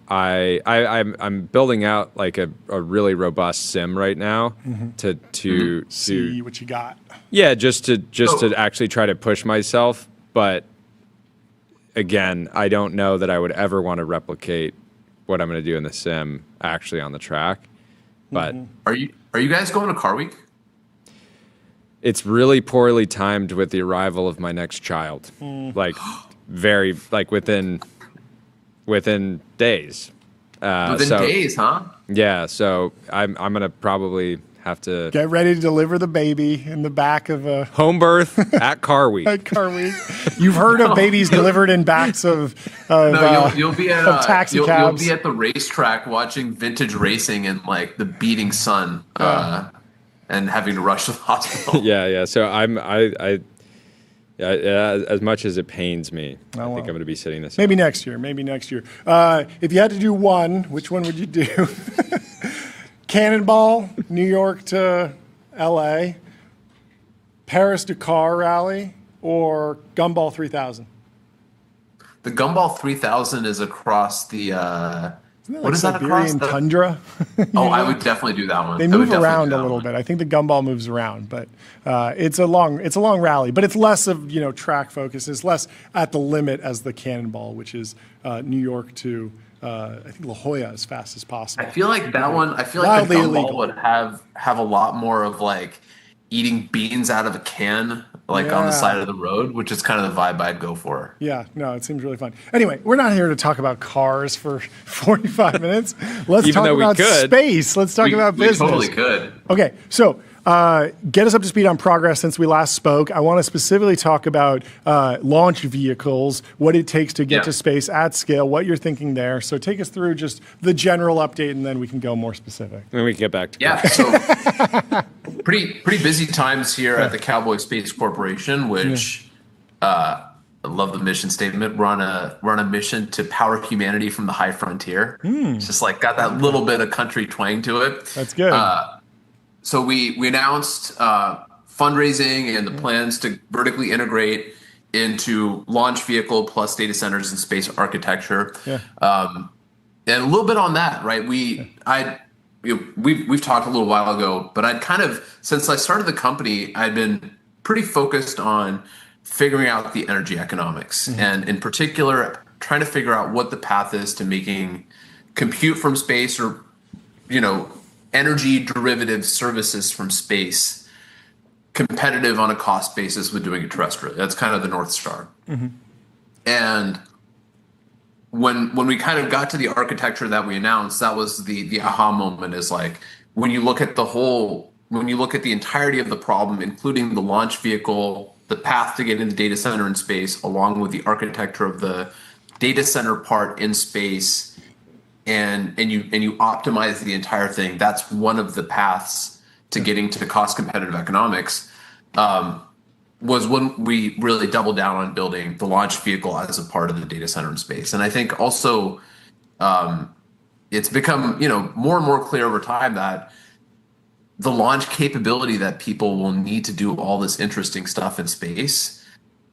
I'm building out like a really robust sim right now to see what you got. Yeah, just to actually try to push myself, but again, I don't know that I would ever want to replicate what I'm going to do in the sim actually on the track. But are you guys going to Car Week? It's really poorly timed with the arrival of my next child. Like very like within days. Within days, huh? Yeah, so I'm going to probably have to Get ready to deliver the baby in the back of a home birth at Car Week. at Car Week. You've heard of babies delivered in backs of You'll be at taxi you'll cabs. be at the racetrack watching vintage racing in like the beating sun, and having to rush to the hospital. Yeah. So I as much as it pains me, I think I'm going to be sitting this. Maybe next year. If you had to do one, which one would you do? Cannonball, New York to L.A., Paris-Dakar Rally, or Gumball 3000? The Gumball 3000 is across the. Isn't that What like is that across Siberian the tundra? I would definitely do that one. They move around a little bit. I think the Gumball moves around, but it's a long rally. But it's less of track focus. It's less at the limit as the Cannonball, which is New York to I think La Jolla as fast as possible. I feel like that one. I feel like the Wildly Gumball illegal. would have a lot more of like eating beans out of a can, like on the side of the road, which is kind of the vibe I'd go for. Yeah, no, it seems really fun. Anyway, we're not here to talk about cars for 45 minutes. Let's talk about space. Let's talk about business. We totally could. Okay, so get us up to speed on progress since we last spoke. I want to specifically talk about launch vehicles, what it takes to get to space at scale, what you're thinking there. So take us through just the general update, and then we can go more specific. Then we can get back to so pretty busy times here at the Cowboy Space Corporation, which I love the mission statement. We're on a mission to power humanity from the high frontier. It's just like got that little bit of country twang to it. That's good. So we announced fundraising and the plans to vertically integrate into launch vehicle plus data centers and space architecture. And a little bit on that, right? We've talked a little while ago, but I'd kind of, since I started the company, I'd been pretty focused on figuring out the energy economics, and in particular, trying to figure out what the path is to making compute from space, or energy derivative services from space competitive on a cost basis with doing it terrestrially. That's kind of the North Star. And when we kind of got to the architecture that we announced, that was the aha moment, is like, when you look at the entirety of the problem, including the launch vehicle, the path to get in the data center in space, along with the architecture of the data center part in space, and you optimize the entire thing, that's one of the paths to getting to cost competitive economics, was when we really doubled down on building the launch vehicle as a part of the data center in space. And I think also it's become more and more clear over time that the launch capability that people will need to do all this interesting stuff in space,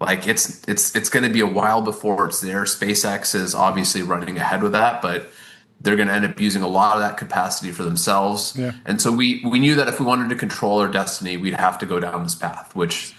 like it's going to be a while before it's there. SpaceX is obviously running ahead with that, but they're going to end up using a lot of that capacity for themselves. And so we knew that if we wanted to control our destiny, we'd have to go down this path, which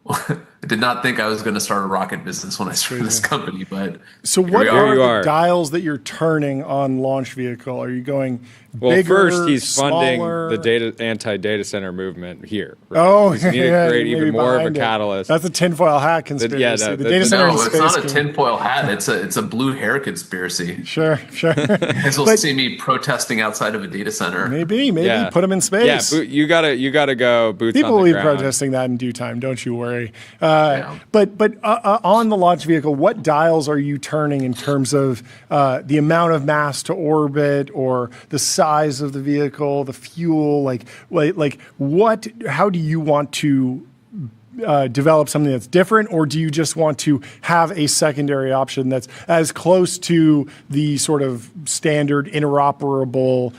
I did not think I was going to start a rocket business when I started this company. But so what are the dials that you're turning on launch vehicle? Are you going bigger, first he's funding smaller? the anti-data center movement here. Right? Oh, we need to create even more of a catalyst. That's a tinfoil hat conspiracy. The data center in space. It's not a tinfoil hat. It's a blue hair conspiracy. Sure. You guys will see me protesting outside of a data center. Maybe put them in space. Yeah, you gotta go boots People on the will be ground. protesting that in due time. Don't you worry. But on the launch vehicle, what dials are you turning in terms of the amount of mass to orbit, or the size of the vehicle, the fuel? Like what? How do you want to develop something that's different, or do you just want to have a secondary option that's as close to the sort of standard interoperable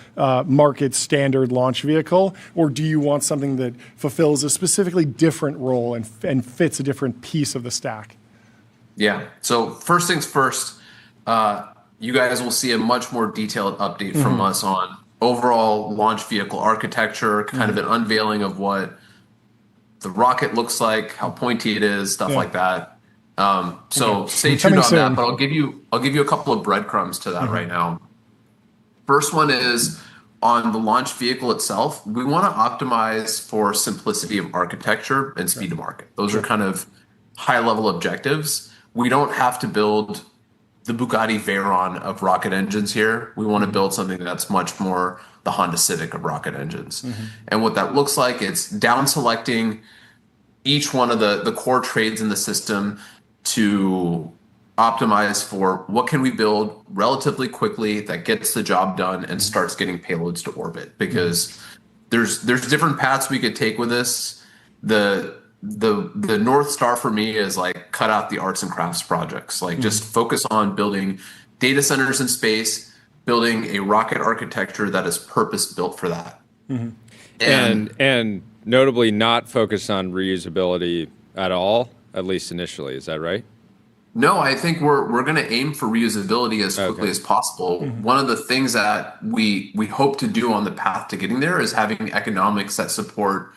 market standard launch vehicle, or do you want something that fulfills a specifically different role and fits a different piece of the stack? Yeah. So first things first, you guys will see a much more detailed update from us on overall launch vehicle architecture, kind of an unveiling of what the rocket looks like, how pointy it is, stuff like that. So stay tuned on that, but I'll give you a couple of breadcrumbs to that right now. First one is on the launch vehicle itself. We want to optimize for simplicity of architecture and speed to market. Those are kind of high level objectives. We don't have to build the Bugatti Veyron of rocket engines here. We want to build something that's much more the Honda Civic of rocket engines. And what that looks like, it's down selecting each one of the core trades in the system to optimize for what can we build relatively quickly that gets the job done and starts getting payloads to orbit. Because there's different paths we could take with this. The North Star for me is like cut out the arts and crafts projects. Like just focus on building data centers in space, building a rocket architecture that is purpose built for that. And notably not focus on reusability at all, at least initially. Is that right? No, I think we're going to aim for reusability as quickly as possible. One of the things that we hope to do on the path to getting there is having economics that support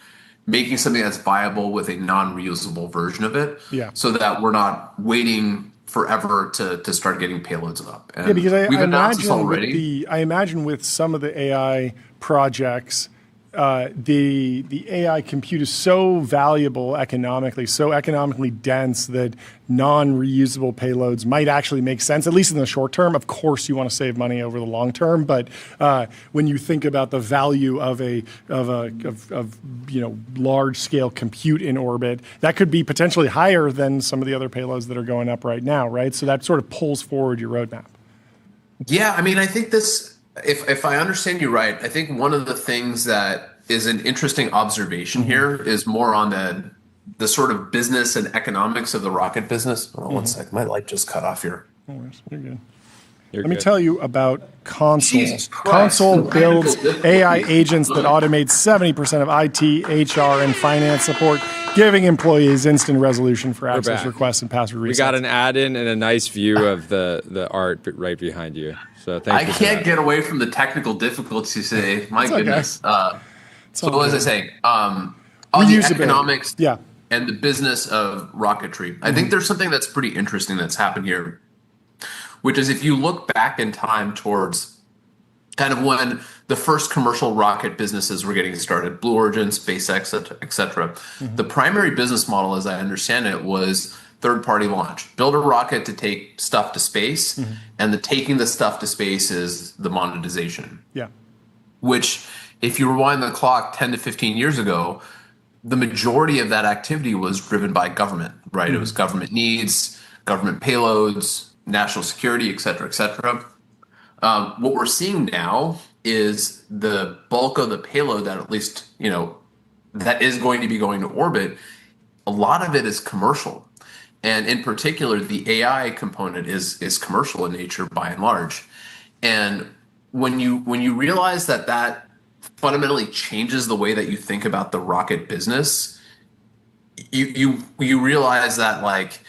making something that's viable with a non-reusable version of it, so that we're not waiting forever to start getting payloads up. And because we've announced this already. I imagine with some of the AI projects, the AI compute is so valuable economically, so economically dense that non-reusable payloads might actually make sense, at least in the short term. Of course, you want to save money over the long term, but when you think about the value of large-scale compute in orbit, that could be potentially higher than some of the other payloads that are going up right now, right? So that sort of pulls forward your roadmap. Yeah, I mean, I think this, if I understand you right, I think one of the things that is an interesting observation here is more on the sort of business and economics of the rocket business. Hold on one sec, my light just cut off here. No worries, you're good. Let me tell you about Console. Jesus Christ. Console builds AI agents that automate 70% of IT, HR, and finance support, giving employees instant resolution for access requests and password resets. We got an add-in and a nice view of the art right behind you. So thank you. I can't get away from the technical difficulties today. My goodness. So what was I saying? On the economics and the business of rocketry. I think there's something that's pretty interesting that's happened here, which is if you look back in time towards kind of when the first commercial rocket businesses were getting started, Blue Origin, SpaceX, et cetera, the primary business model, as I understand it, was third-party launch. Build a rocket to take stuff to space, and the taking the stuff to space is the monetization. Yeah. Which, if you rewind the clock 10 to 15 years ago, the majority of that activity was driven by government, right? It was government needs, government payloads, national security, et cetera, et cetera. What we're seeing now is the bulk of the payload that at least, that is going to be going to orbit, a lot of it is commercial. And in particular, the AI component is commercial in nature by and large. And when you realize that fundamentally changes the way that you think about the rocket business, you realize that like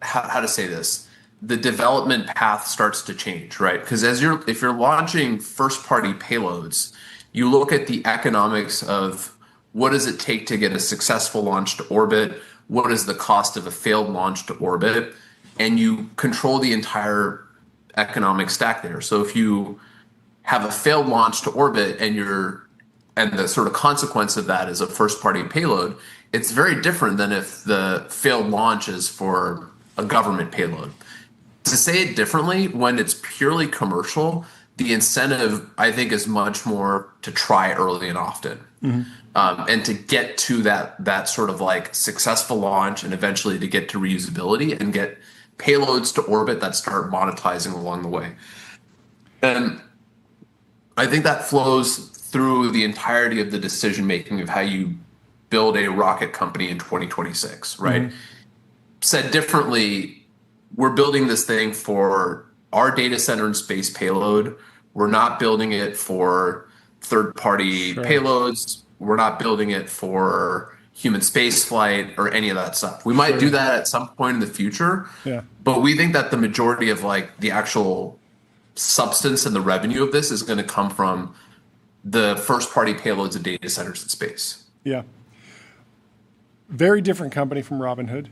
how to say this, the development path starts to change, right? Because if you're launching first-party payloads, you look at the economics of what does it take to get a successful launch to orbit, what is the cost of a failed launch to orbit, and you control the entire economic stack there. So if you have a failed launch to orbit and the sort of consequence of that is a first-party payload, it's very different than if the failed launch is for a government payload. To say it differently, when it's purely commercial, the incentive, I think, is much more to try early and often. And to get to that sort of like successful launch and eventually to get to reusability and get payloads to orbit that start monetizing along the way. And I think that flows through the entirety of the decision making of how you build a rocket company in 2026, right? Said differently, we're building this thing for our data center and space payload. We're not building it for third-party payloads. We're not building it for human space flight or any of that stuff. We might do that at some point in the future, but we think that the majority of like the actual substance and the revenue of this is going to come from the first-party payloads of data centers in space. Yeah. Very different company from Robinhood.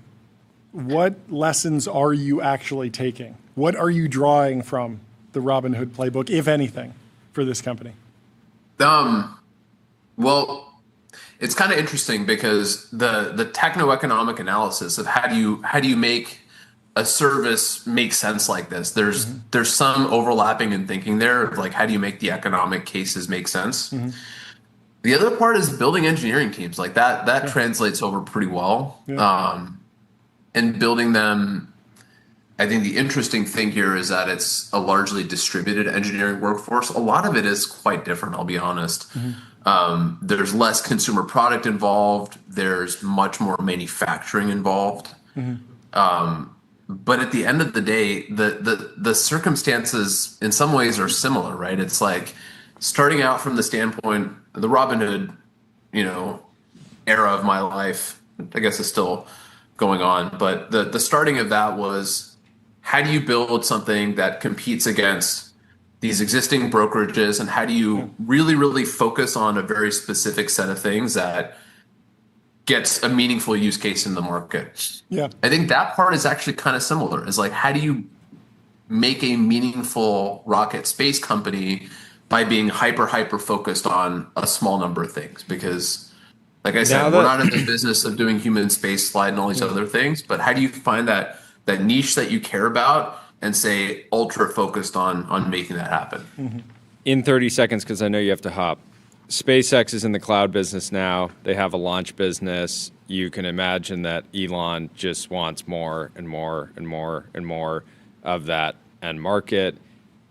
What lessons are you actually taking? What are you drawing from the Robinhood playbook, if anything, for this company? Well, it's kind of interesting because the techno-economic analysis of how do you make a service make sense like this? There's some overlapping in thinking there of like how do you make the economic cases make sense? The other part is building engineering teams like that translates over pretty well. And building them, I think the interesting thing here is that it's a largely distributed engineering workforce. A lot of it is quite different, I'll be honest. There's less consumer product involved. There's much more manufacturing involved. But at the end of the day, the circumstances in some ways are similar, right? It's like starting out from the standpoint, the Robinhood, era of my life, I guess is still going on. But the starting of that was, how do you build something that competes against these existing brokerages, and how do you really, really focus on a very specific set of things that gets a meaningful use case in the market? I think that part is actually kind of similar. It's like, how do you make a meaningful rocket space company by being hyper focused on a small number of things. Because, like I said, we're not in the business of doing human space flight and all these other things. But how do you find that niche that you care about and say ultra focused on making that happen? In 30 seconds, because I know you have to hop. SpaceX is in the cloud business now. They have a launch business. You can imagine that Elon just wants more and more and more and more of that end market.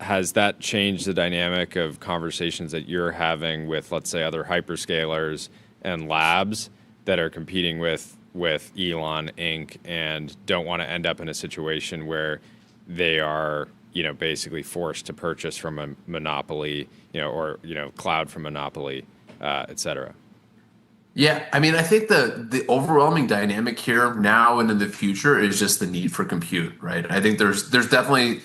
Has that changed the dynamic of conversations that you're having with, let's say, other hyperscalers and labs that are competing with Elon Inc. and don't want to end up in a situation where they are, basically forced to purchase from a monopoly, or cloud from monopoly, et cetera? Yeah, I mean, I think the overwhelming dynamic here now and in the future is just the need for compute, right? I think there's definitely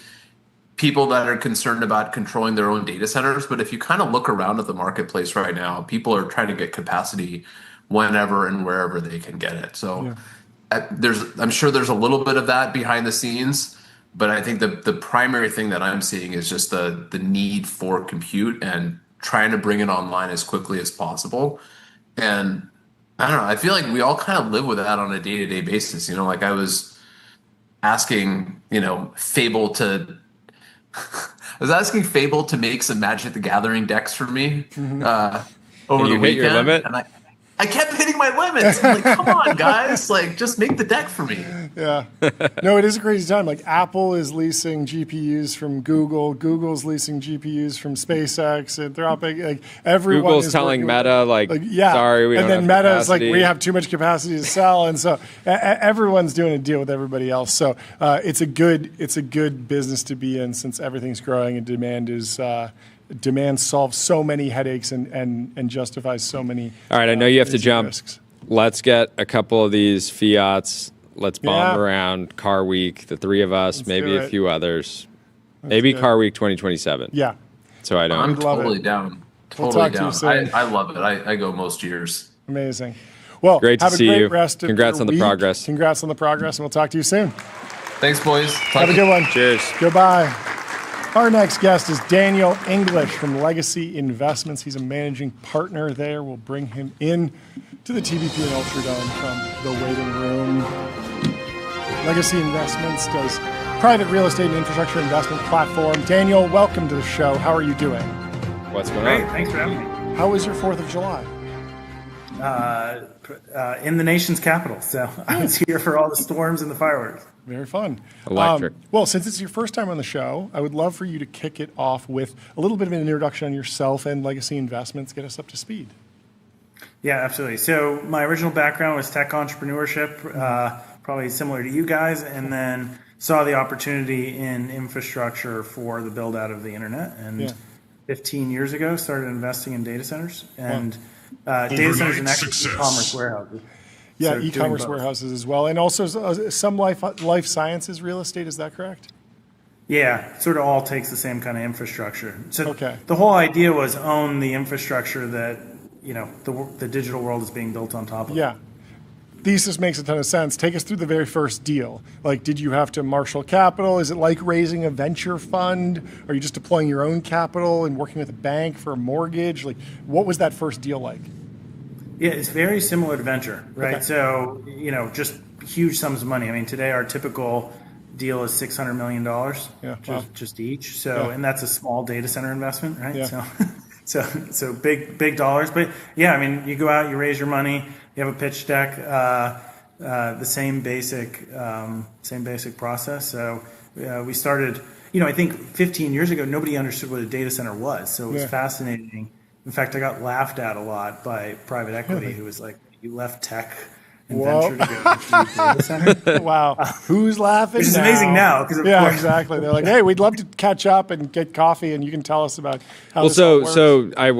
people that are concerned about controlling their own data centers, but if you kind of look around at the marketplace right now, people are trying to get capacity whenever and wherever they can get it. So I'm sure there's a little bit of that behind the scenes. But I think the primary thing that I'm seeing is just the need for compute and trying to bring it online as quickly as possible. And I don't know, I feel like we all kind of live with that on a day-to-day basis. Like I was asking, Fable to make some Magic the Gathering decks for me over the weekend. Your limit? And I kept hitting my limits. I'm like, come on, guys. Like, just make the deck for me. Yeah. No, it is a crazy time. Like, Apple is leasing GPUs from Google. Google's leasing GPUs from SpaceX. Anthropic. Like, everyone Google's is telling Meta, yeah. Sorry, we don't have And then Meta is like, capacity. we have too much capacity to sell. And so everyone's doing a deal with everybody else. So it's a good business to be in since everything's growing and demand solves so many headaches and justifies so many. All right, I know you have to jump. Risks. Let's get a couple of these Fiats. Let's bomb around Car Week, the three of us, maybe a few others. Maybe Car Week 2027. Yeah. So I don't. I'm totally down. Totally down. I love it. I go most years. Amazing. Well, great to have see a great you. rest of Congrats your on the week. progress. Congrats on the progress, and we'll talk to you soon. Thanks, boys. Have a good one. Cheers. Goodbye. Our next guest is Daniel English from Legacy Investments. He's a managing partner there. We'll bring him in to the TBPN Ultradome from the waiting room. Legacy Investments does private real estate and infrastructure investment platform. Daniel, welcome to the show. How are you doing? What's going Great. on? Thanks for having me. How was your 4th of July? In the nation's capital. So I was here for all the storms and the fireworks. Very fun. Electric. Well, since it's your first time on the show, I would love for you to kick it off with a little bit of an introduction on yourself and Legacy Investments. Get us up to speed. Yeah, absolutely. So my original background was tech entrepreneurship, probably similar to you guys, and then saw the opportunity in infrastructure for the build out of the internet. And 15 years ago, started investing in data centers and data centers and actually e-commerce warehouses. Yeah, So e-commerce doing both. warehouses as well, and also some life sciences real estate. Is that correct? Yeah, sort of all takes the same kind of infrastructure. So Okay. the whole idea was own the infrastructure that the digital world is being built on top of. Yeah. Thesis makes a ton of sense. Take us through the very first deal. Like, did you have to marshal capital? Is it like raising a venture fund? Are you just deploying your own capital and working with a bank for a mortgage? Like, what was that first deal like? Yeah, it's very similar to venture, right? Okay. So, just huge sums of money. I mean, today our typical deal is $600 million just each. So, and that's a small data center investment, right? Yeah. So big dollars. But yeah, I mean, you go out, you raise your money, you have a pitch deck, the same basic process. So we started, I think 15 years ago, nobody understood what a data center was. So it was fascinating. In fact, I got laughed at a lot by private equity who was like, you left tech and venture to go into data center. Wow. Who's laughing Which is now? amazing now. Because exactly. They're like, hey, we'd love to catch up and get coffee and you can tell us about how this Well, all works. so I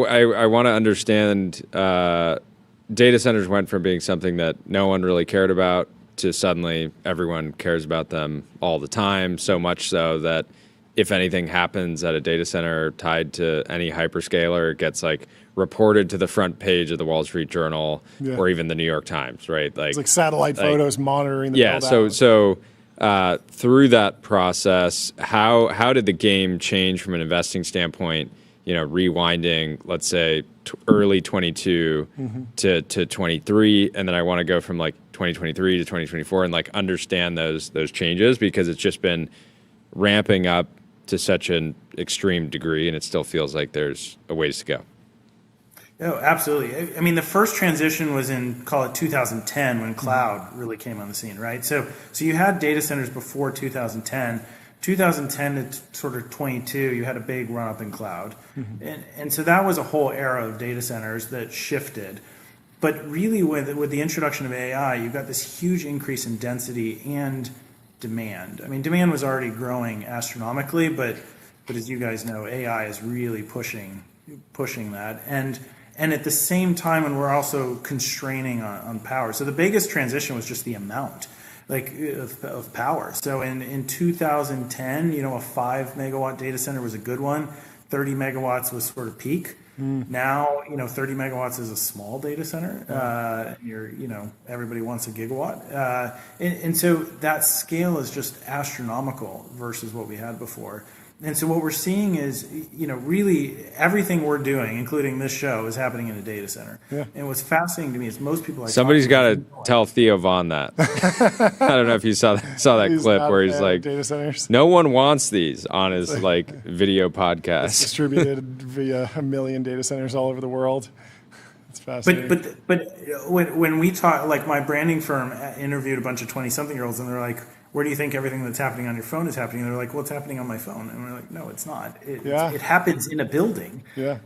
want to understand, data centers went from being something that no one really cared about to suddenly everyone cares about them all the time, so much so that if anything happens at a data center tied to any hyperscaler, it gets like reported to the front page of the Wall Street Journal or even the New York Times, right? It's like satellite photos monitoring the build out. So through that process, how did the game change from an investing standpoint rewinding, let's say early 22 to 23, and then I want to go from like 2023 to 2024 and like understand those changes, because it's just been ramping up to such an extreme degree, and it still feels like there's a ways to go. Oh, absolutely. I mean, the first transition was in, call it 2010, when cloud really came on the scene, right? So you had data centers before 2010. 2010 to sort of 22, you had a big run up in cloud. And so that was a whole era of data centers that shifted. But really, with the introduction of AI, you've got this huge increase in density and demand. I mean, demand was already growing astronomically, but as you guys know, AI is really pushing that. And at the same time, when we're also constraining on power. So the biggest transition was just the amount of power. So in 2010, a 5 megawatt data center was a good one. 30 megawatts was sort of peak. Now, 30 megawatts is a small data center. Everybody wants a gigawatt. And so that scale is just astronomical versus what we had before. And so what we're seeing is, really everything we're doing, including this show, is happening in a data center. Yeah. And what's fascinating to me is most people... Somebody's got to tell Theo Von that. I don't know if you saw that clip where he's like, data centers. No one wants these on his video podcast. It's distributed via 1 million data centers all over the world. It's fascinating. But when we talk, like my branding firm interviewed a bunch of 20-something-year-olds, and they're like, where do you think everything that's happening on your phone is happening? And they're like, well, it's happening on my phone. And we're like, no, it's not. It happens in a building. Yeah.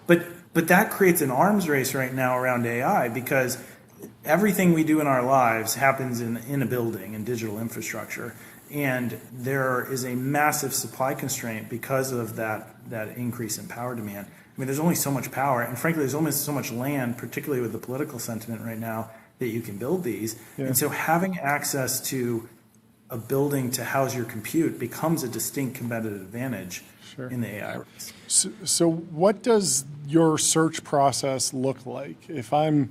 But that creates an arms race right now around AI, because everything we do in our lives happens in a building, in digital infrastructure. And there is a massive supply constraint because of that increase in power demand. I mean, there's only so much power. And frankly, there's only so much land, particularly with the political sentiment right now, that you can build these. Yeah. And so having access to a building to house your compute becomes a distinct competitive advantage in the AI race. So what does your search process look like? If I've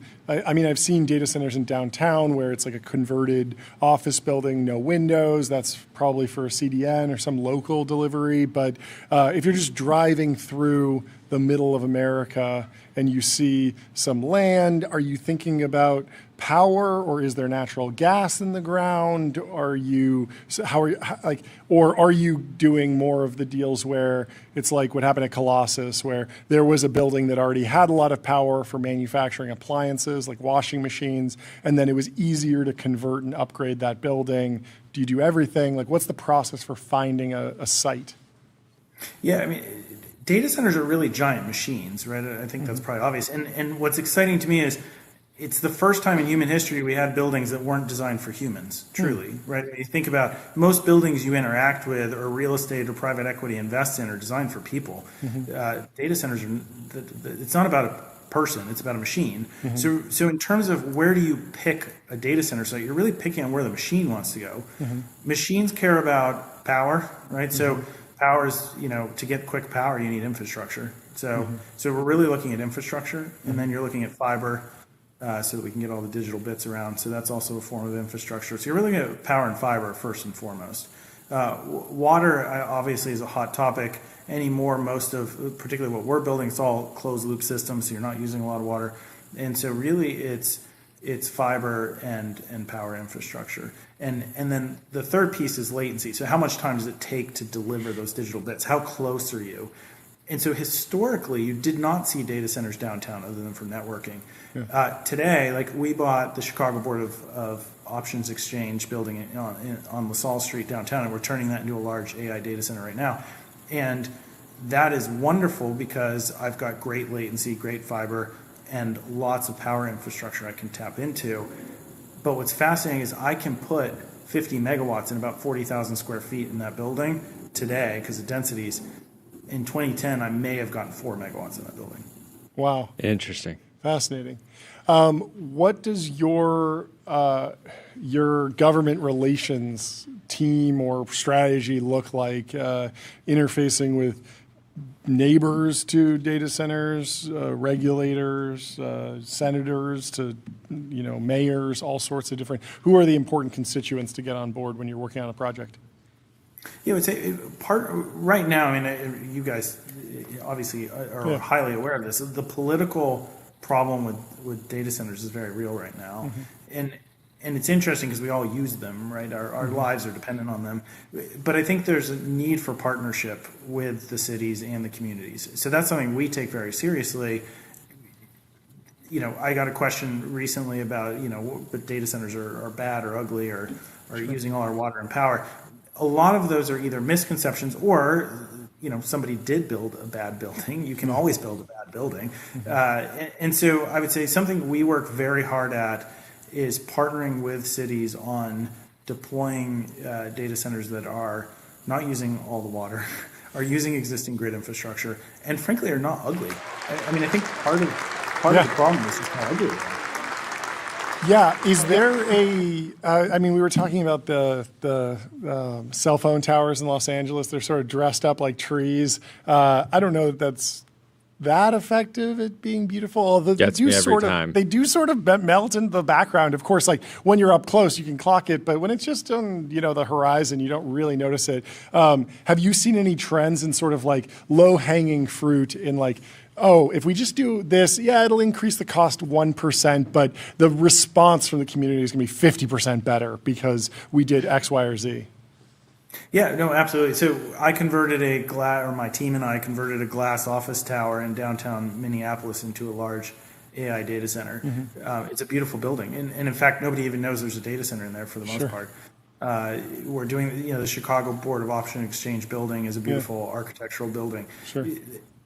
seen data centers in downtown where it's like a converted office building, no windows. That's probably for a CDN or some local delivery. But if you're just driving through the middle of America and you see some land, are you thinking about power, or is there natural gas in the ground? Or are you doing more of the deals where it's like what happened at Colossus, where there was a building that already had a lot of power for manufacturing appliances like washing machines, and then it was easier to convert and upgrade that building? Do you do everything? Like, what's the process for finding a site? Yeah, I mean, data centers are really giant machines, right? I think that's probably obvious. And what's exciting to me is it's the first time in human history we had buildings that weren't designed for humans, truly, right? You think about most buildings you interact with, or real estate or private equity invests in, are designed for people. Data centers it's not about a person, it's about a machine. So in terms of where do you pick a data center site, you're really picking on where the machine wants to go. Machines care about power, right? So power is, to get quick power, you need infrastructure. So we're really looking at infrastructure, and then you're looking at fiber, so that we can get all the digital bits around. So that's also a form of infrastructure. So you're really looking at power and fiber first and foremost. Water obviously is a hot topic anymore. Particularly what we're building, it's all closed loop systems, so you're not using a lot of water. And so really it's fiber and power infrastructure. And then the third piece is latency. So how much time does it take to deliver those digital bits? How close are you? And so historically, you did not see data centers downtown other than for networking. Today, like we bought the Chicago Board of Options Exchange building on LaSalle Street downtown, and we're turning that into a large AI data center right now. And that is wonderful because I've got great latency, great fiber, and lots of power infrastructure I can tap into. But what's fascinating is I can put 50 megawatts in about 40,000 square feet in that building today because of densities. In 2010, I may have gotten 4 megawatts in that building. Wow. Interesting. Fascinating. What does your government relations team or strategy look like, interfacing with neighbors to data centers, regulators, senators to mayors, all sorts of different? Who are the important constituents to get on board when you're working on a project? Yeah, I would say part right now. I mean, you guys obviously are highly aware of this. The political problem with data centers is very real right now, and it's interesting because we all use them, right? Our lives are dependent on them. But I think there's a need for partnership with the cities and the communities. So that's something we take very seriously. I got a question recently about, but data centers are bad or ugly or using all our water and power. A lot of those are either misconceptions or, somebody did build a bad building. You can always build a bad building. And so I would say something we work very hard at is partnering with cities on deploying data centers that are not using all the water, are using existing grid infrastructure, and frankly are not ugly. I mean, I think part of the problem is just how ugly they are. Yeah, is there we were talking about the cell phone towers in Los Angeles. They're sort of dressed up like trees. I don't know that that's that effective at being beautiful. Although they do sort of melt into the background. Of course, like when you're up close, you can clock it, but when it's just on the horizon, you don't really notice it. Have you seen any trends in sort of like low hanging fruit in like, oh, if we just do this, it'll increase the cost 1%, but the response from the community is going to be 50% better because we did X, Y, or Z? Yeah, no, absolutely. So my team and I converted a glass office tower in downtown Minneapolis into a large AI data center. It's a beautiful building. And in fact, nobody even knows there's a data center in there for the most part. We're doing, the Chicago Board of Option Exchange building is a beautiful architectural building.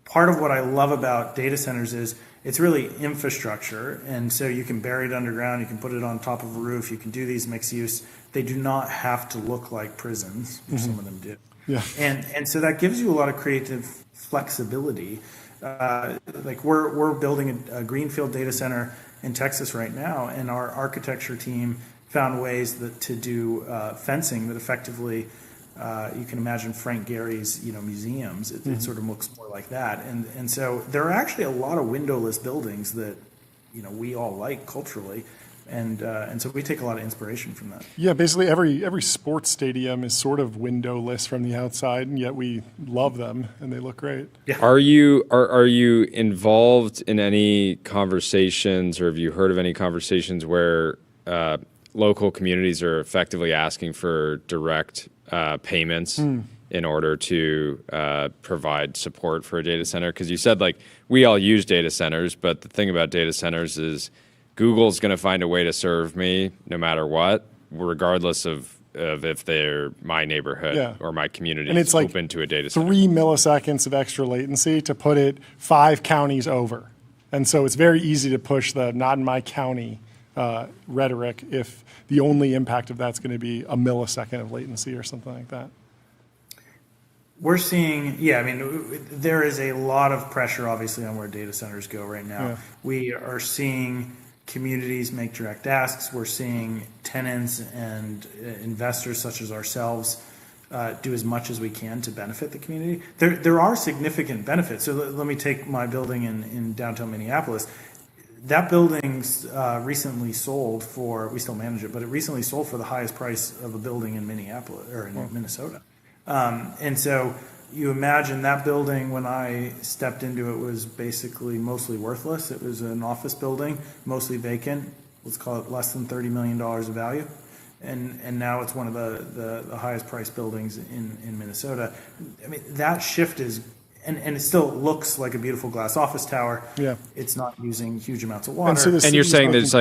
Part of what I love about data centers is it's really infrastructure. And so you can bury it underground, you can put it on top of a roof, you can do these mixed use. They do not have to look like prisons, which some of them do. Yeah. And so that gives you a lot of creative flexibility. Like we're building a greenfield data center in Texas right now, and our architecture team found ways to do fencing that effectively you can imagine Frank Gehry's museums. It sort of looks more like that, and so there are actually a lot of windowless buildings that we all like culturally. And so we take a lot of inspiration from that. Yeah, basically every sports stadium is sort of windowless from the outside, and yet we love them and they look great. Yeah. Are you involved in any conversations, or have you heard of any conversations where local communities are effectively asking for direct payments in order to provide support for a data center? Because you said we all use data centers, but the thing about data centers is Google's going to find a way to serve me no matter what, regardless of if they're my neighborhood or my community and it's open to a data center. 3 milliseconds of extra latency to put it 5 counties over. And so it's very easy to push the not in my county rhetoric if the only impact of that's going to be a millisecond of latency or something like that. We're seeing, there is a lot of pressure obviously on where data centers go right now. Yeah. We are seeing communities make direct asks. We're seeing tenants and investors such as ourselves do as much as we can to benefit the community. There are significant benefits. So let me take my building in downtown Minneapolis. That building's recently sold for, we still manage it, but it recently sold for the highest price of a building in Minneapolis or in Minnesota. And so you imagine that building, when I stepped into it, was basically mostly worthless. It was an office building, mostly vacant. Let's call it less than $30 million of value. And now it's one of the highest priced buildings in Minnesota. I mean, that shift is, and it still looks like a beautiful glass office tower. Yeah. It's not using huge amounts of water. And you're saying there's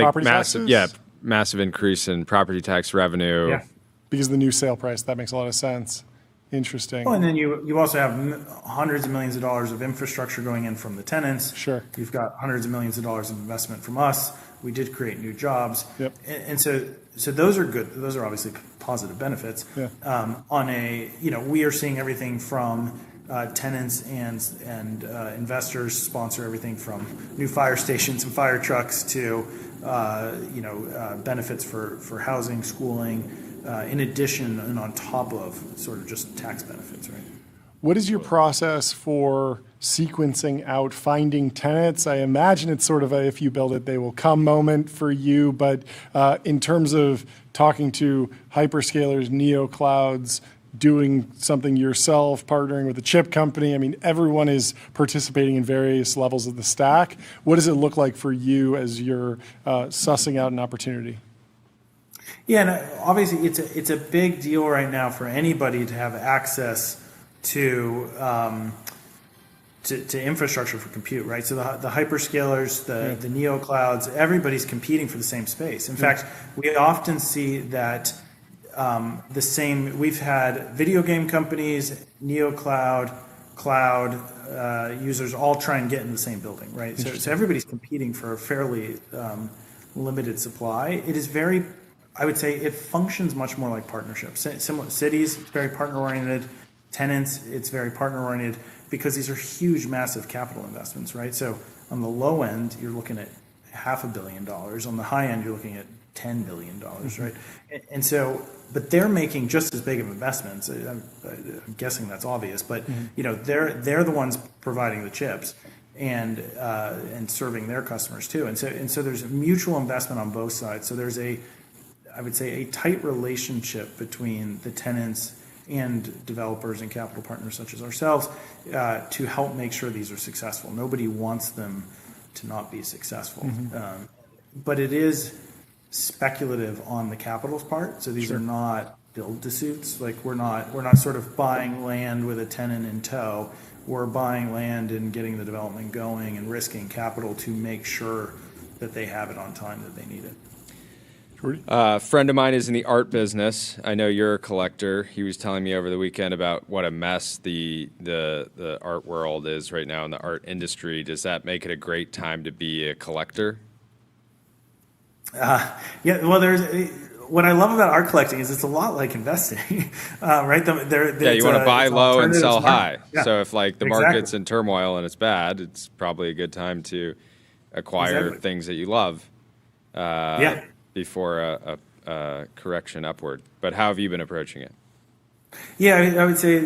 massive increase in property tax revenue. Yeah. Because of the new sale price. That makes a lot of sense. Interesting. Well, and then you also have hundreds of millions of dollars of infrastructure going in from the tenants. Sure. You've got hundreds of millions of dollars of investment from us. We did create new jobs. Yep. And so those are good. Those are obviously positive benefits. Yeah. We are seeing everything from tenants and investors sponsor everything from new fire stations and fire trucks to benefits for housing, schooling. In addition and on top of sort of just tax benefits, right? What is your process for sequencing out finding tenants? I imagine it's sort of a if you build it, they will come moment for you. But in terms of talking to hyperscalers, neoclouds, doing something yourself, partnering with a chip company. I mean, everyone is participating in various levels of the stack. What does it look like for you as you're sussing out an opportunity? Yeah, and obviously it's a big deal right now for anybody to have access to infrastructure for compute, right? So the hyperscalers, the neo clouds, everybody's competing for the same space. In fact, we often see that we've had video game companies, neo cloud, cloud users all try and get in the same building, right? So everybody's competing for a fairly limited supply. It is very, I would say, it functions much more like partnerships. Similar cities, it's very partner oriented. Tenants, it's very partner oriented because these are huge, massive capital investments, right? So on the low end, you're looking at $500 million. On the high end, you're looking at $10 billion, right? And so, but they're making just as big of investments. I'm guessing that's obvious, but you know, they're the ones providing the chips and serving their customers too. And so there's a mutual investment on both sides. So there's I would say a tight relationship between the tenants and developers and capital partners such as ourselves to help make sure these are successful. Nobody wants them to not be successful. But it is speculative on the capital's part. So these are not build-to-suits. Like we're not sort of buying land with a tenant in tow. We're buying land and getting the development going and risking capital to make sure that they have it on time that they need it. A friend of mine is in the art business. I know you're a collector. He was telling me over the weekend about what a mess the art world is right now in the art industry. Does that make it a great time to be a collector? Yeah, well, what I love about art collecting is it's a lot like investing, right? You want to buy low and sell high. Yeah. So if like the market's in turmoil and it's bad, it's probably a good time to acquire things that you love. Before a correction upward. But how have you been approaching it? Yeah, I would say,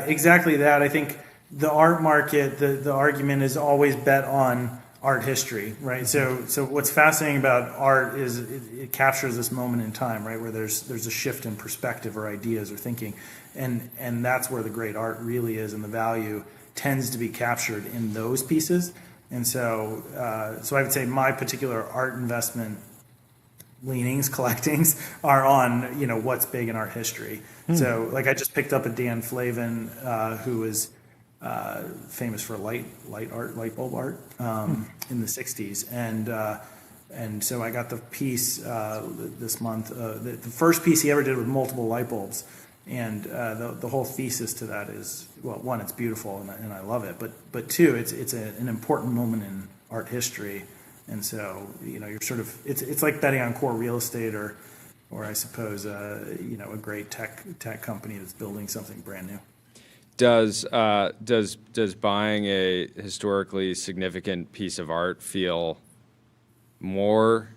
exactly that. I think the art market, the argument is always bet on art history, right? So what's fascinating about art is it captures this moment in time, right, where there's a shift in perspective or ideas or thinking, and that's where the great art really is, and the value tends to be captured in those pieces. And so I would say my particular art investment leanings, collectings are on, you know, what's big in art history. So like I just picked up a Dan Flavin who is famous for light bulb art in the 60s. And so I got the piece this month, the first piece he ever did with multiple light bulbs. And the whole thesis to that is, well, one, it's beautiful and I love it. But two, it's an important moment in art history. And so, you know, you're sort of, it's like betting on core real estate or I suppose, you know, a great tech company that's building something brand new. Does buying a historically significant piece of art feel more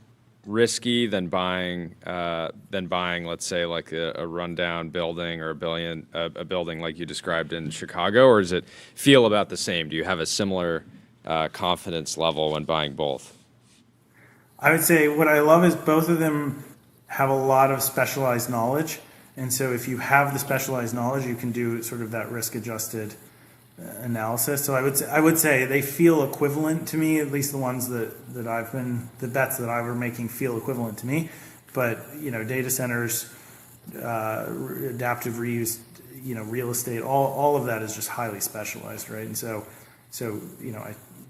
risky than buying, let's say, like a rundown building or a building like you described in Chicago, or does it feel about the same? Do you have a similar confidence level when buying both? I would say what I love is both of them have a lot of specialized knowledge. And so if you have the specialized knowledge, you can do sort of that risk-adjusted analysis. So I would say they feel equivalent to me, at least the ones the bets that I were making feel equivalent to me. But, you know, data centers, adaptive reuse, you know, real estate, all of that is just highly specialized, right? And so you know,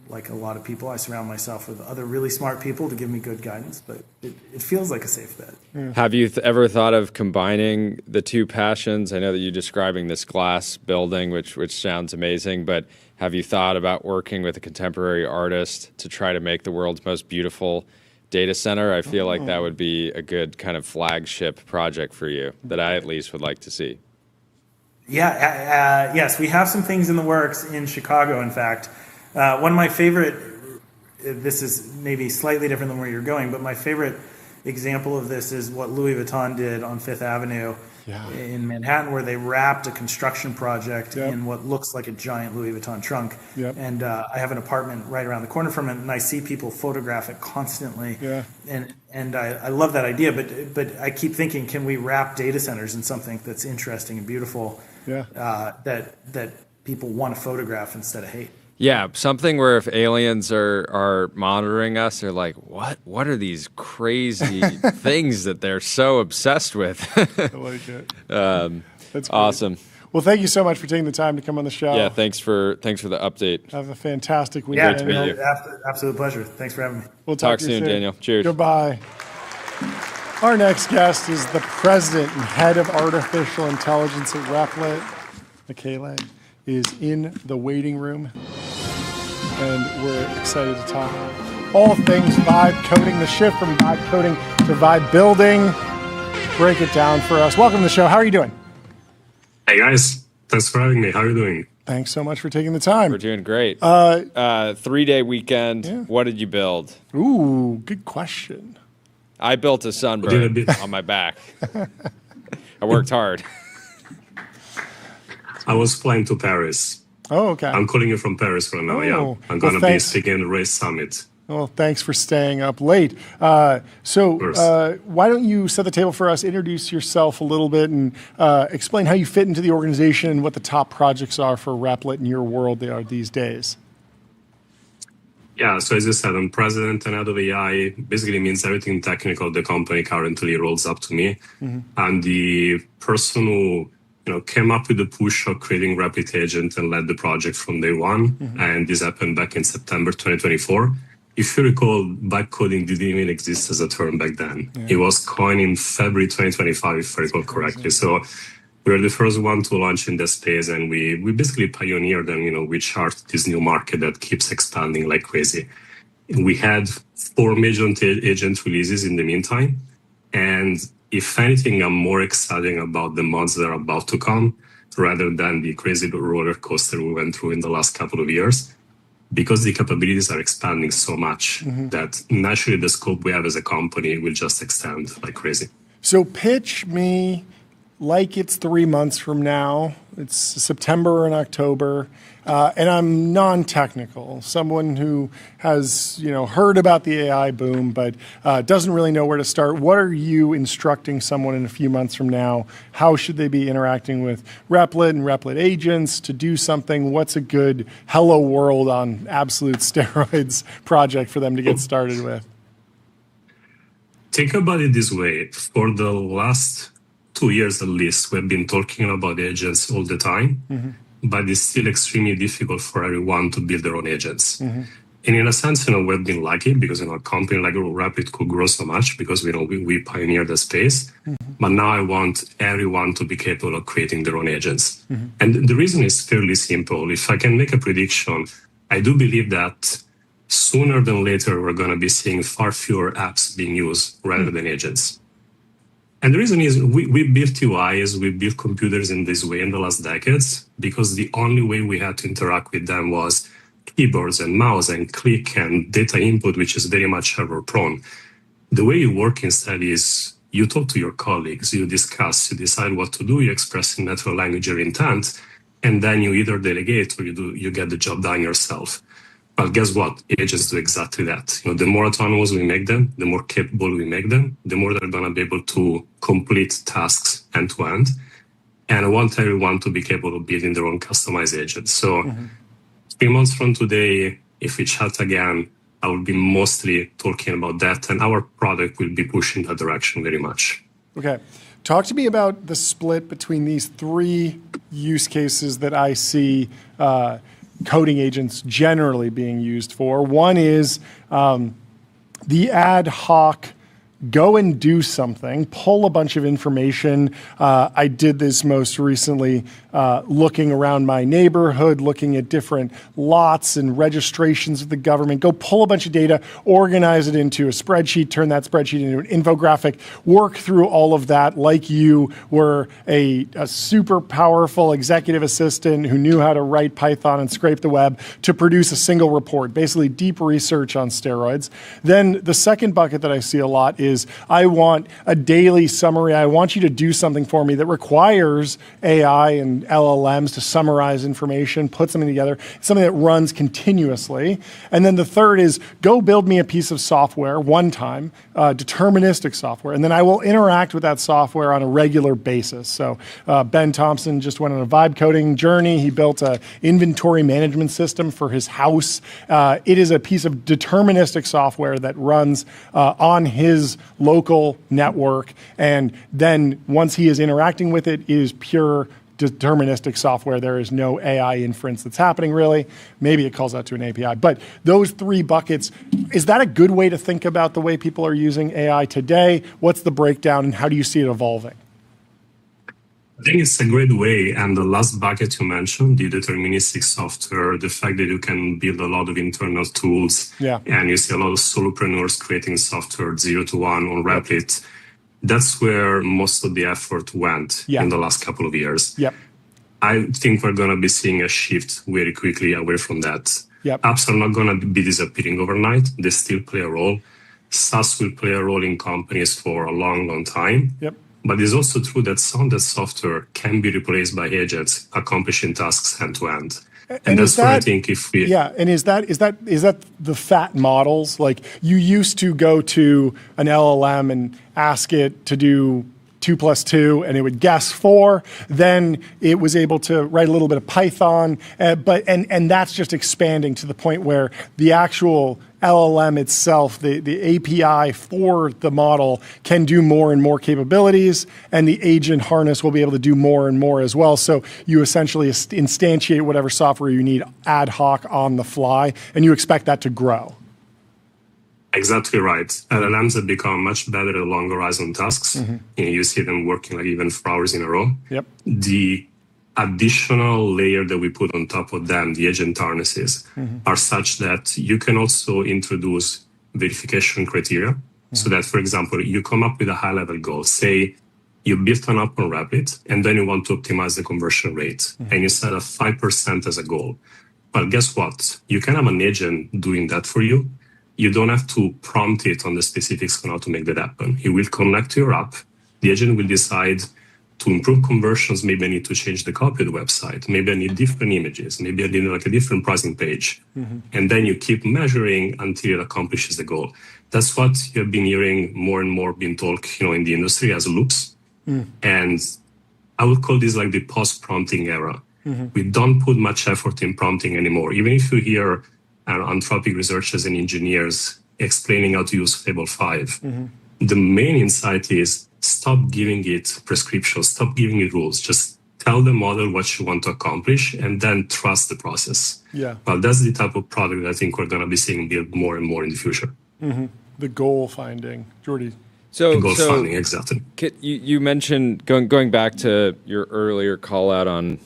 like a lot of people, I surround myself with other really smart people to give me good guidance, but it feels like a safe bet. Have you ever thought of combining the two passions? I know that you're describing this glass building, which sounds amazing, but have you thought about working with a contemporary artist to try to make the world's most beautiful data center? I feel like that would be a good kind of flagship project for you that I at least would like to see. Yeah, yes, we have some things in the works in Chicago, in fact. One of my favorite, this is maybe slightly different than where you're going, but my favorite example of this is what Louis Vuitton did on Fifth Avenue in Manhattan where they wrapped a construction project in what looks like a giant Louis Vuitton trunk. And I have an apartment right around the corner from it, and I see people photograph it constantly. And I love that idea, but I keep thinking, can we wrap data centers in something that's interesting and beautiful that people want to photograph instead of hate? Yeah, something where if aliens are monitoring us, they're like, what are these crazy things that they're so obsessed with? I like it. That's great. Awesome. Well, thank you so much for taking the time to come on the show. Yeah, thanks for the update. Have a fantastic weekend. Great to meet you. Absolute pleasure. Thanks for having me. We'll talk to you soon, Daniel. Cheers. Goodbye. Our next guest is the president and head of artificial intelligence at Replit. Michele is in the waiting room, and we're excited to talk all things vibe coding, the shift from vibe coding to vibe building. Break it down for us. Welcome to the show. How are you doing? Hey guys, thanks for having me. How are you doing? Thanks so much for taking the time. We're doing great. 3-day weekend. Yeah. What did you build? Ooh, good question. I built a sunburn on my back. I worked hard. I was flying to Paris. Oh, okay. I'm calling you from Paris right now. Yeah, I'm going to be speaking at the Race Summit. Well, thanks for staying up late. Why don't you set the table for us, introduce yourself a little bit, and explain how you fit into the organization and what the top projects are for Replit in your world they are these days. Yeah, so as you said, I'm president and head of AI. Basically means everything technical the company currently rolls up to me. I'm the person who came up with the push of creating Replit Agent and led the project from day one. And this happened back in September 2024. If you recall, vibe coding didn't even exist as a term back then. It was coined in February 2025, if I recall correctly. So we were the first one to launch in that space, and we basically pioneered and, we charted this new market that keeps expanding like crazy. We had 4 major agent releases in the meantime. And if anything, I'm more excited about the months that are about to come rather than the crazy roller coaster we went through in the last couple of years, because the capabilities are expanding so much that naturally the scope we have as a company will just extend like crazy. So pitch me like it's 3 months from now. It's September and October, and I'm non-technical, someone who has heard about the AI boom but doesn't really know where to start. What are you instructing someone in a few months from now? How should they be interacting with Replit and Replit agents to do something? What's a good hello world on absolute steroids project for them to get started with? Think about it this way. For the last 2 years at least, we've been talking about agents all the time, but it's still extremely difficult for everyone to build their own agents. And in a sense, we've been lucky because a company like Replit could grow so much because we pioneered the space. But now I want everyone to be capable of creating their own agents. And the reason is fairly simple. If I can make a prediction, I do believe that sooner than later, we're going to be seeing far fewer apps being used rather than agents. And the reason is we built UIs, we built computers in this way in the last decades because the only way we had to interact with them was keyboards and mouse and click and data input, which is very much error prone. The way you work instead is you talk to your colleagues, you discuss, you decide what to do, you express in natural language your intent, and then you either delegate or you get the job done yourself. But guess what? Agents do exactly that. The more autonomous we make them, the more capable we make them, the more they're going to be able to complete tasks end to end. And I want everyone to be capable of building their own customized agents. So 3 months from today, if we chat again, I will be mostly talking about that, and our product will be pushing that direction very much. Okay. Talk to me about the split between these 3 use cases that I see coding agents generally being used for. One is the ad hoc, go and do something, pull a bunch of information. I did this most recently looking around my neighborhood, looking at different lots and registrations of the government. Go pull a bunch of data, organize it into a spreadsheet, turn that spreadsheet into an infographic, work through all of that like you were a super powerful executive assistant who knew how to write Python and scrape the web to produce a single report, basically deep research on steroids. Then the second bucket that I see a lot is I want a daily summary. I want you to do something for me that requires AI and LLMs to summarize information, put something together, something that runs continuously. And then the third is go build me a piece of software one time, deterministic software, and then I will interact with that software on a regular basis. So Ben Thompson just went on a vibe coding journey. He built an inventory management system for his house. It is a piece of deterministic software that runs on his local network. And then once he is interacting with it, it is pure deterministic software. There is no AI inference that's happening really. Maybe it calls out to an API. But those three buckets, is that a good way to think about the way people are using AI today? What's the breakdown and how do you see it evolving? I think it's a great way. And the last bucket you mentioned, the deterministic software, the fact that you can build a lot of internal tools, and you see a lot of solopreneurs creating software 0 to 1 on Replit. That's where most of the effort went in the last couple of years. I think we're going to be seeing a shift very quickly away from that. Apps are not going to be disappearing overnight. They still play a role. SaaS will play a role in companies for a long, long time. But it's also true that some of that software can be replaced by agents accomplishing tasks end to end. And that's what I think if we... Yeah, and is that the fat models? Like you used to go to an LLM and ask it to do 2 + 2, and it would guess 4. Then it was able to write a little bit of Python, but that's just expanding to the point where the actual LLM itself, the API for the model can do more and more capabilities, and the agent harness will be able to do more and more as well. So you essentially instantiate whatever software you need ad hoc on the fly, and you expect that to grow. Exactly right. LLMs have become much better at long horizon tasks. You see them working like even for hours in a row. The additional layer that we put on top of them, the agent harnesses, are such that you can also introduce verification criteria. So that, for example, you come up with a high-level goal. Say you built an app on Rapid, and then you want to optimize the conversion rate, and you set a 5% as a goal. Well, guess what? You can have an agent doing that for you. You don't have to prompt it on the specifics on how to make that happen. It will connect to your app. The agent will decide to improve conversions. Maybe I need to change the copy of the website. Maybe I need different images. Maybe I need like a different pricing page. And then you keep measuring until it accomplishes the goal. That's what you have been hearing more and more being talked, in the industry as loops. And I would call this like the post-prompting era. We don't put much effort in prompting anymore. Even if you hear Anthropic researchers and engineers explaining how to use Fable 5, the main insight is stop giving it prescriptions, stop giving it rules. Just tell the model what you want to accomplish and then trust the process. Well, that's the type of product that I think we're going to be seeing build more and more in the future. The goal finding. Jordy. The goal finding, exactly. You mentioned, going back to your earlier call out on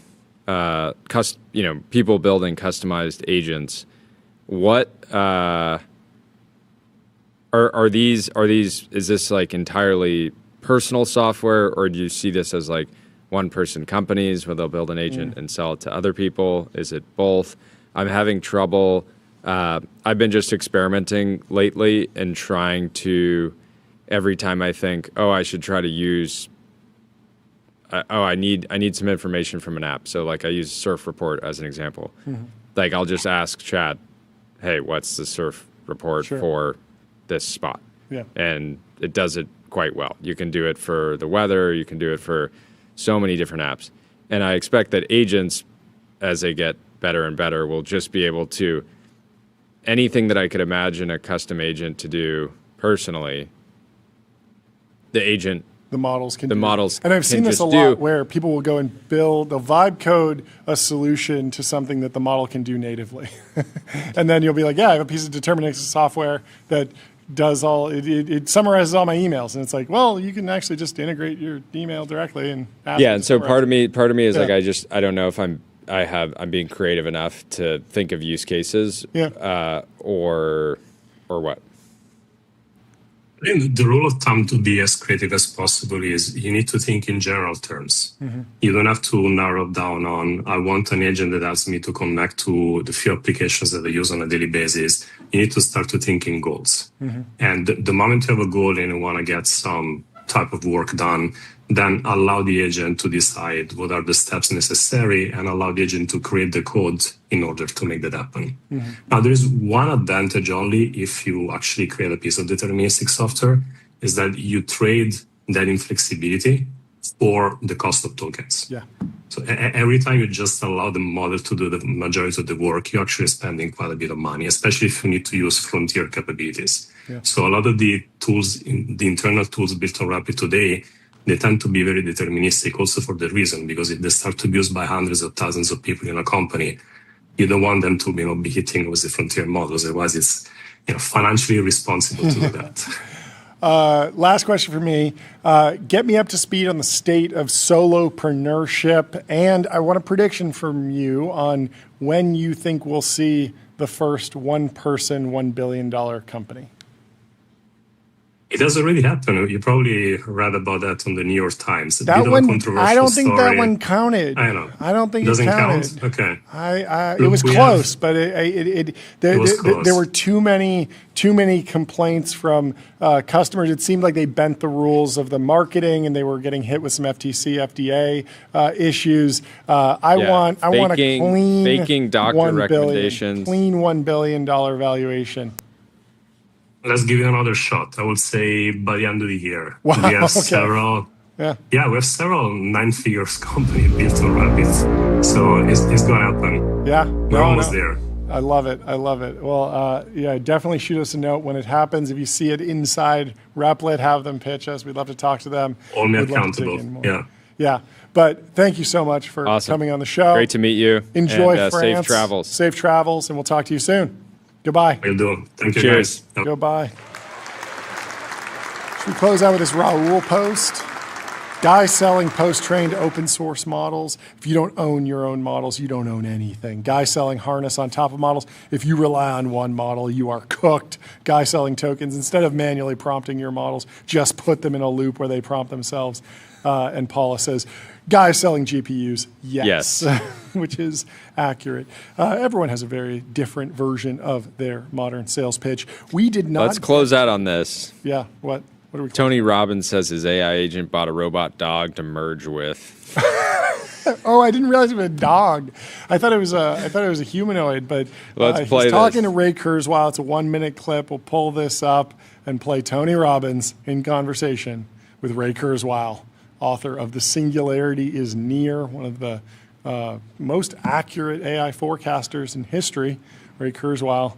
people building customized agents. What are these? Is this like entirely personal software, or do you see this as like one-person companies where they'll build an agent and sell it to other people? Is it both? I'm having trouble. I've been just experimenting lately and trying to, every time I think, I should try to use, I need some information from an app. So like I use Surf Report as an example. Like I'll just ask Chad, hey, what's the Surf Report for this spot? And it does it quite well. You can do it for the weather. You can do it for so many different apps. And I expect that agents, as they get better and better, will just be able to, anything that I could imagine a custom agent to do personally, the models can do. And I've seen this a lot where people will go and they'll vibe code a solution to something that the model can do natively. And then you'll be like, I have a piece of deterministic software that does all it summarizes all my emails, and it's like, well, you can actually just integrate your email directly and ask yeah. And so part of me is Yeah. like I don't know if I'm being creative enough to think of use cases, or what. I think the rule of thumb to be as creative as possible is you need to think in general terms. You don't have to narrow down on, I want an agent that helps me to connect to the few applications that I use on a daily basis. You need to start to think in goals. And the moment you have a goal and you want to get some type of work done, then allow the agent to decide what are the steps necessary and allow the agent to create the code in order to make that happen. Now, there is one advantage only if you actually create a piece of deterministic software, is that you trade that inflexibility for the cost of tokens. Yeah. So every time you just allow the model to do the majority of the work, you're actually spending quite a bit of money, especially if you need to use frontier capabilities. Yeah. So a lot of the tools, the internal tools built on Rapid today, they tend to be very deterministic also for the reason, because if they start to be used by hundreds of thousands of people in a company, you don't want them to be hitting with the frontier models. Otherwise, it's financially irresponsible to do that. Last question for me. Get me up to speed on the state of solopreneurship, and I want a prediction from you on when you think we'll see the first one-person, $1 billion company. It has already happened. You probably read about that on the New York Times. That one, controversial I don't think story. that one counted. I know. I don't think Doesn't it counted. count? Okay. It was close, but there were too many complaints from customers. It seemed like they bent the rules of the marketing, and they were getting hit with some FTC, FDA issues. I want a clean faking doctor recommendations, clean $1 billion valuation. Let's give it another shot. I would say by the end of the year. Wow, We have okay. several. Yeah. Yeah, we have several 9-figure companies built on Rapid. So it's going to happen. Yeah. We're almost there. I love it. Well, definitely shoot us a note when it happens. If you see it inside Replit, have them pitch us. We'd love to talk to them. Hold me We'd love to dig accountable. in more. Yeah. Yeah. But thank you so much for coming on the show. Great to meet you. Enjoy and, France. Safe travels. Safe travels, and we'll talk to you soon. Goodbye. Will do. Thank you, Cheers. guys. Yep. Goodbye. Should we close out with this Raul post? Guy selling post-trained open source models. If you don't own your own models, you don't own anything. Guy selling harness on top of models. If you rely on one model, you are cooked. Guy selling tokens. Instead of manually prompting your models, just put them in a loop where they prompt themselves. And Paula says, guy selling GPUs, yes. Which is accurate. Everyone has a very different version of their modern sales pitch. We did not. Let's close out on this. Yeah, what? What are we? Tony Robbins says his AI agent bought a robot dog to merge with. Oh, I didn't realize it was a dog. I thought it was a humanoid. But Let's play he's talking this. to Ray Kurzweil. It's a 1-minute clip. We'll pull this up and play Tony Robbins in conversation with Ray Kurzweil, author of The Singularity is Near, one of the most accurate AI forecasters in history. Ray Kurzweil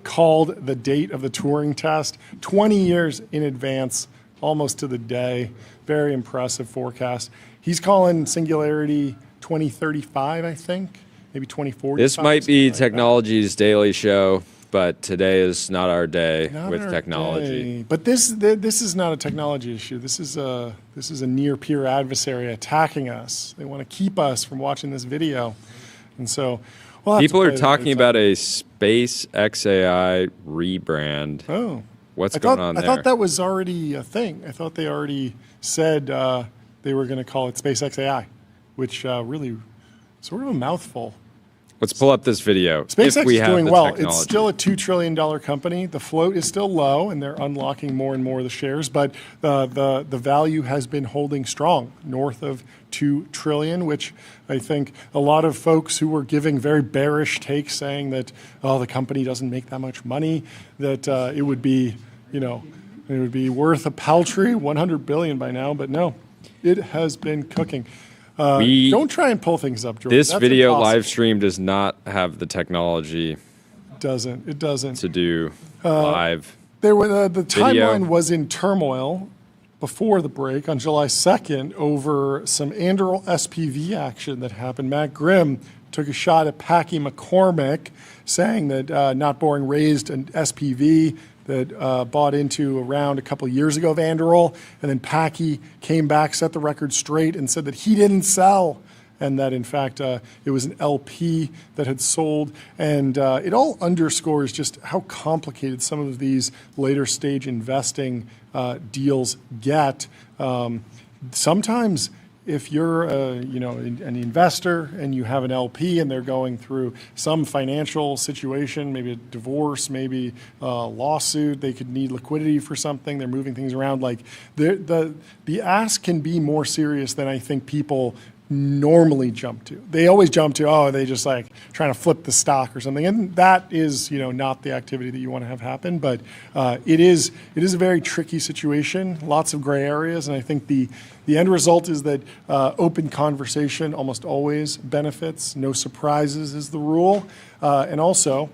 called the date of the Turing test 20 years in advance, almost to the day. Very impressive forecast. He's calling Singularity 2035, I think, maybe 2040. This might be Technology's daily show, but today is not our day with technology. But this is not a technology issue. This is a near peer adversary attacking us. They want to keep us from watching this video, and so people are talking about a Space XAI rebrand. Oh, what's going on there? I thought that was already a thing. I thought they already said they were going to call it Space XAI, which really sort of a mouthful. Let's pull up this video. SpaceX is doing well. Technology. It's still a $2 trillion company. The float is still low, and they're unlocking more and more of the shares. But the value has been holding strong, north of $2 trillion, which I think a lot of folks who were giving very bearish takes, saying that the company doesn't make that much money, that it would be worth a paltry $100 billion by now. But no, it has been cooking. Don't try and pull things up, George. This That's video impossible. live stream does not have the technology. It doesn't. To do live. The timeline video. was in turmoil before the break on July 2nd over some Anduril SPV action that happened. Matt Grimm took a shot at Packy McCormick, saying that Not Boring raised an SPV that bought into around a couple years ago of Anduril, and then Packy came back, set the record straight, and said that he didn't sell, and that in fact it was an LP that had sold. And it all underscores just how complicated some of these later stage investing deals get. Sometimes if you're an investor and you have an LP and they're going through some financial situation, maybe a divorce, maybe a lawsuit, they could need liquidity for something, they're moving things around, like the ask can be more serious than I think people normally jump to. They always jump to, oh, they just like trying to flip the stock or something, and that is not the activity that you want to have happen. But it is a very tricky situation, lots of gray areas, and I think the end result is that open conversation almost always benefits. No surprises is the rule, and also,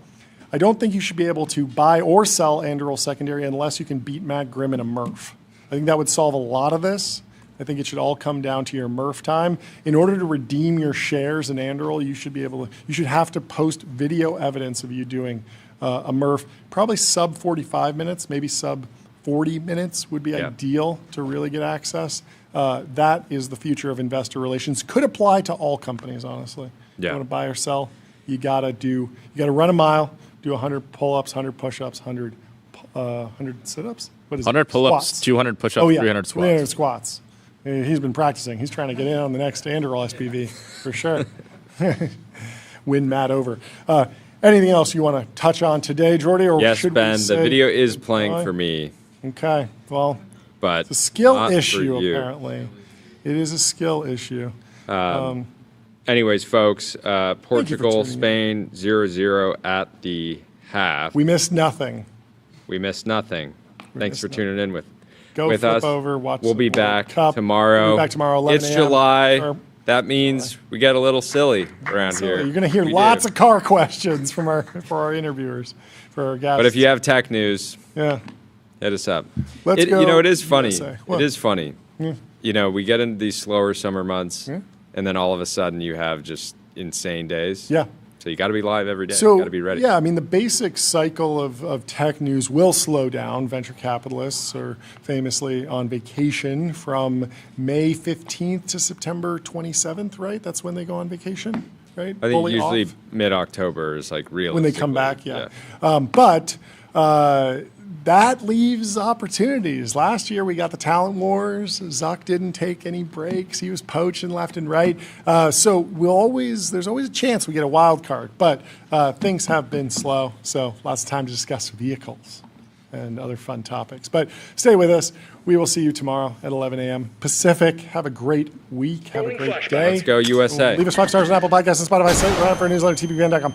I don't think you should be able to buy or sell Anduril secondary unless you can beat Matt Grimm in a MRF. I think that would solve a lot of this. I think it should all come down to your MRF time. In order to redeem your shares in Anduril, you should have to post video evidence of you doing a MRF, probably sub 45 minutes, maybe sub 40 minutes would be ideal to really get access. That is the future of investor relations. Could apply to all companies, honestly. Yeah. You want to buy or sell, you gotta run a mile, do 100 pull-ups, 100 push-ups, 100 sit-ups. What is 100 it? pull-ups, Squats. 200 push-ups, 300 squats. 300 squats. He's been practicing. He's trying to get in on the next Anduril SPV for sure. Win Matt over. Anything else you want to touch on today, Jordy? Or yes, should Ben, we say the video is playing goodbye? for me. Okay, well, but it's a skill not issue, for you. apparently. It is a skill issue. Anyways, folks, Portugal, tuning Spain, 0-0 at the half. We missed nothing. Thanks missed for tuning in with Go with flip us. over, watch We'll the be World back Cup. tomorrow. We'll be back tomorrow, 11 It's a.m. July. Or- That means we get a little silly around here. You're going to hear We lots do. of car questions for our interviewers, for our guests. But if you have tech news, hit us up. Let's go it is funny. USA. What? It is funny. Yeah. We get into these slower summer months, and then all of a sudden you have just insane days. Yeah. So you got to be live every day. So, you got to be ready. Yeah, I mean, the basic cycle of tech news will slow down. Venture capitalists are famously on vacation from May 15th to September 27th, right? That's when they go on vacation, right? I think Fully usually off. mid-October is like real. When they come back, yeah. But that leaves opportunities. Last year we got the talent wars. Zuck didn't take any breaks. He was poaching left and right. So there's always a chance we get a wild card. But things have been slow, so lots of time to discuss vehicles and other fun topics. But stay with us. We will see you tomorrow at 11 a.m. Pacific. Have a great week. Have a great day. Let's go USA. Leave us 5 stars on Apple Podcasts and Spotify. Sign up for our newsletter, TBPN.com.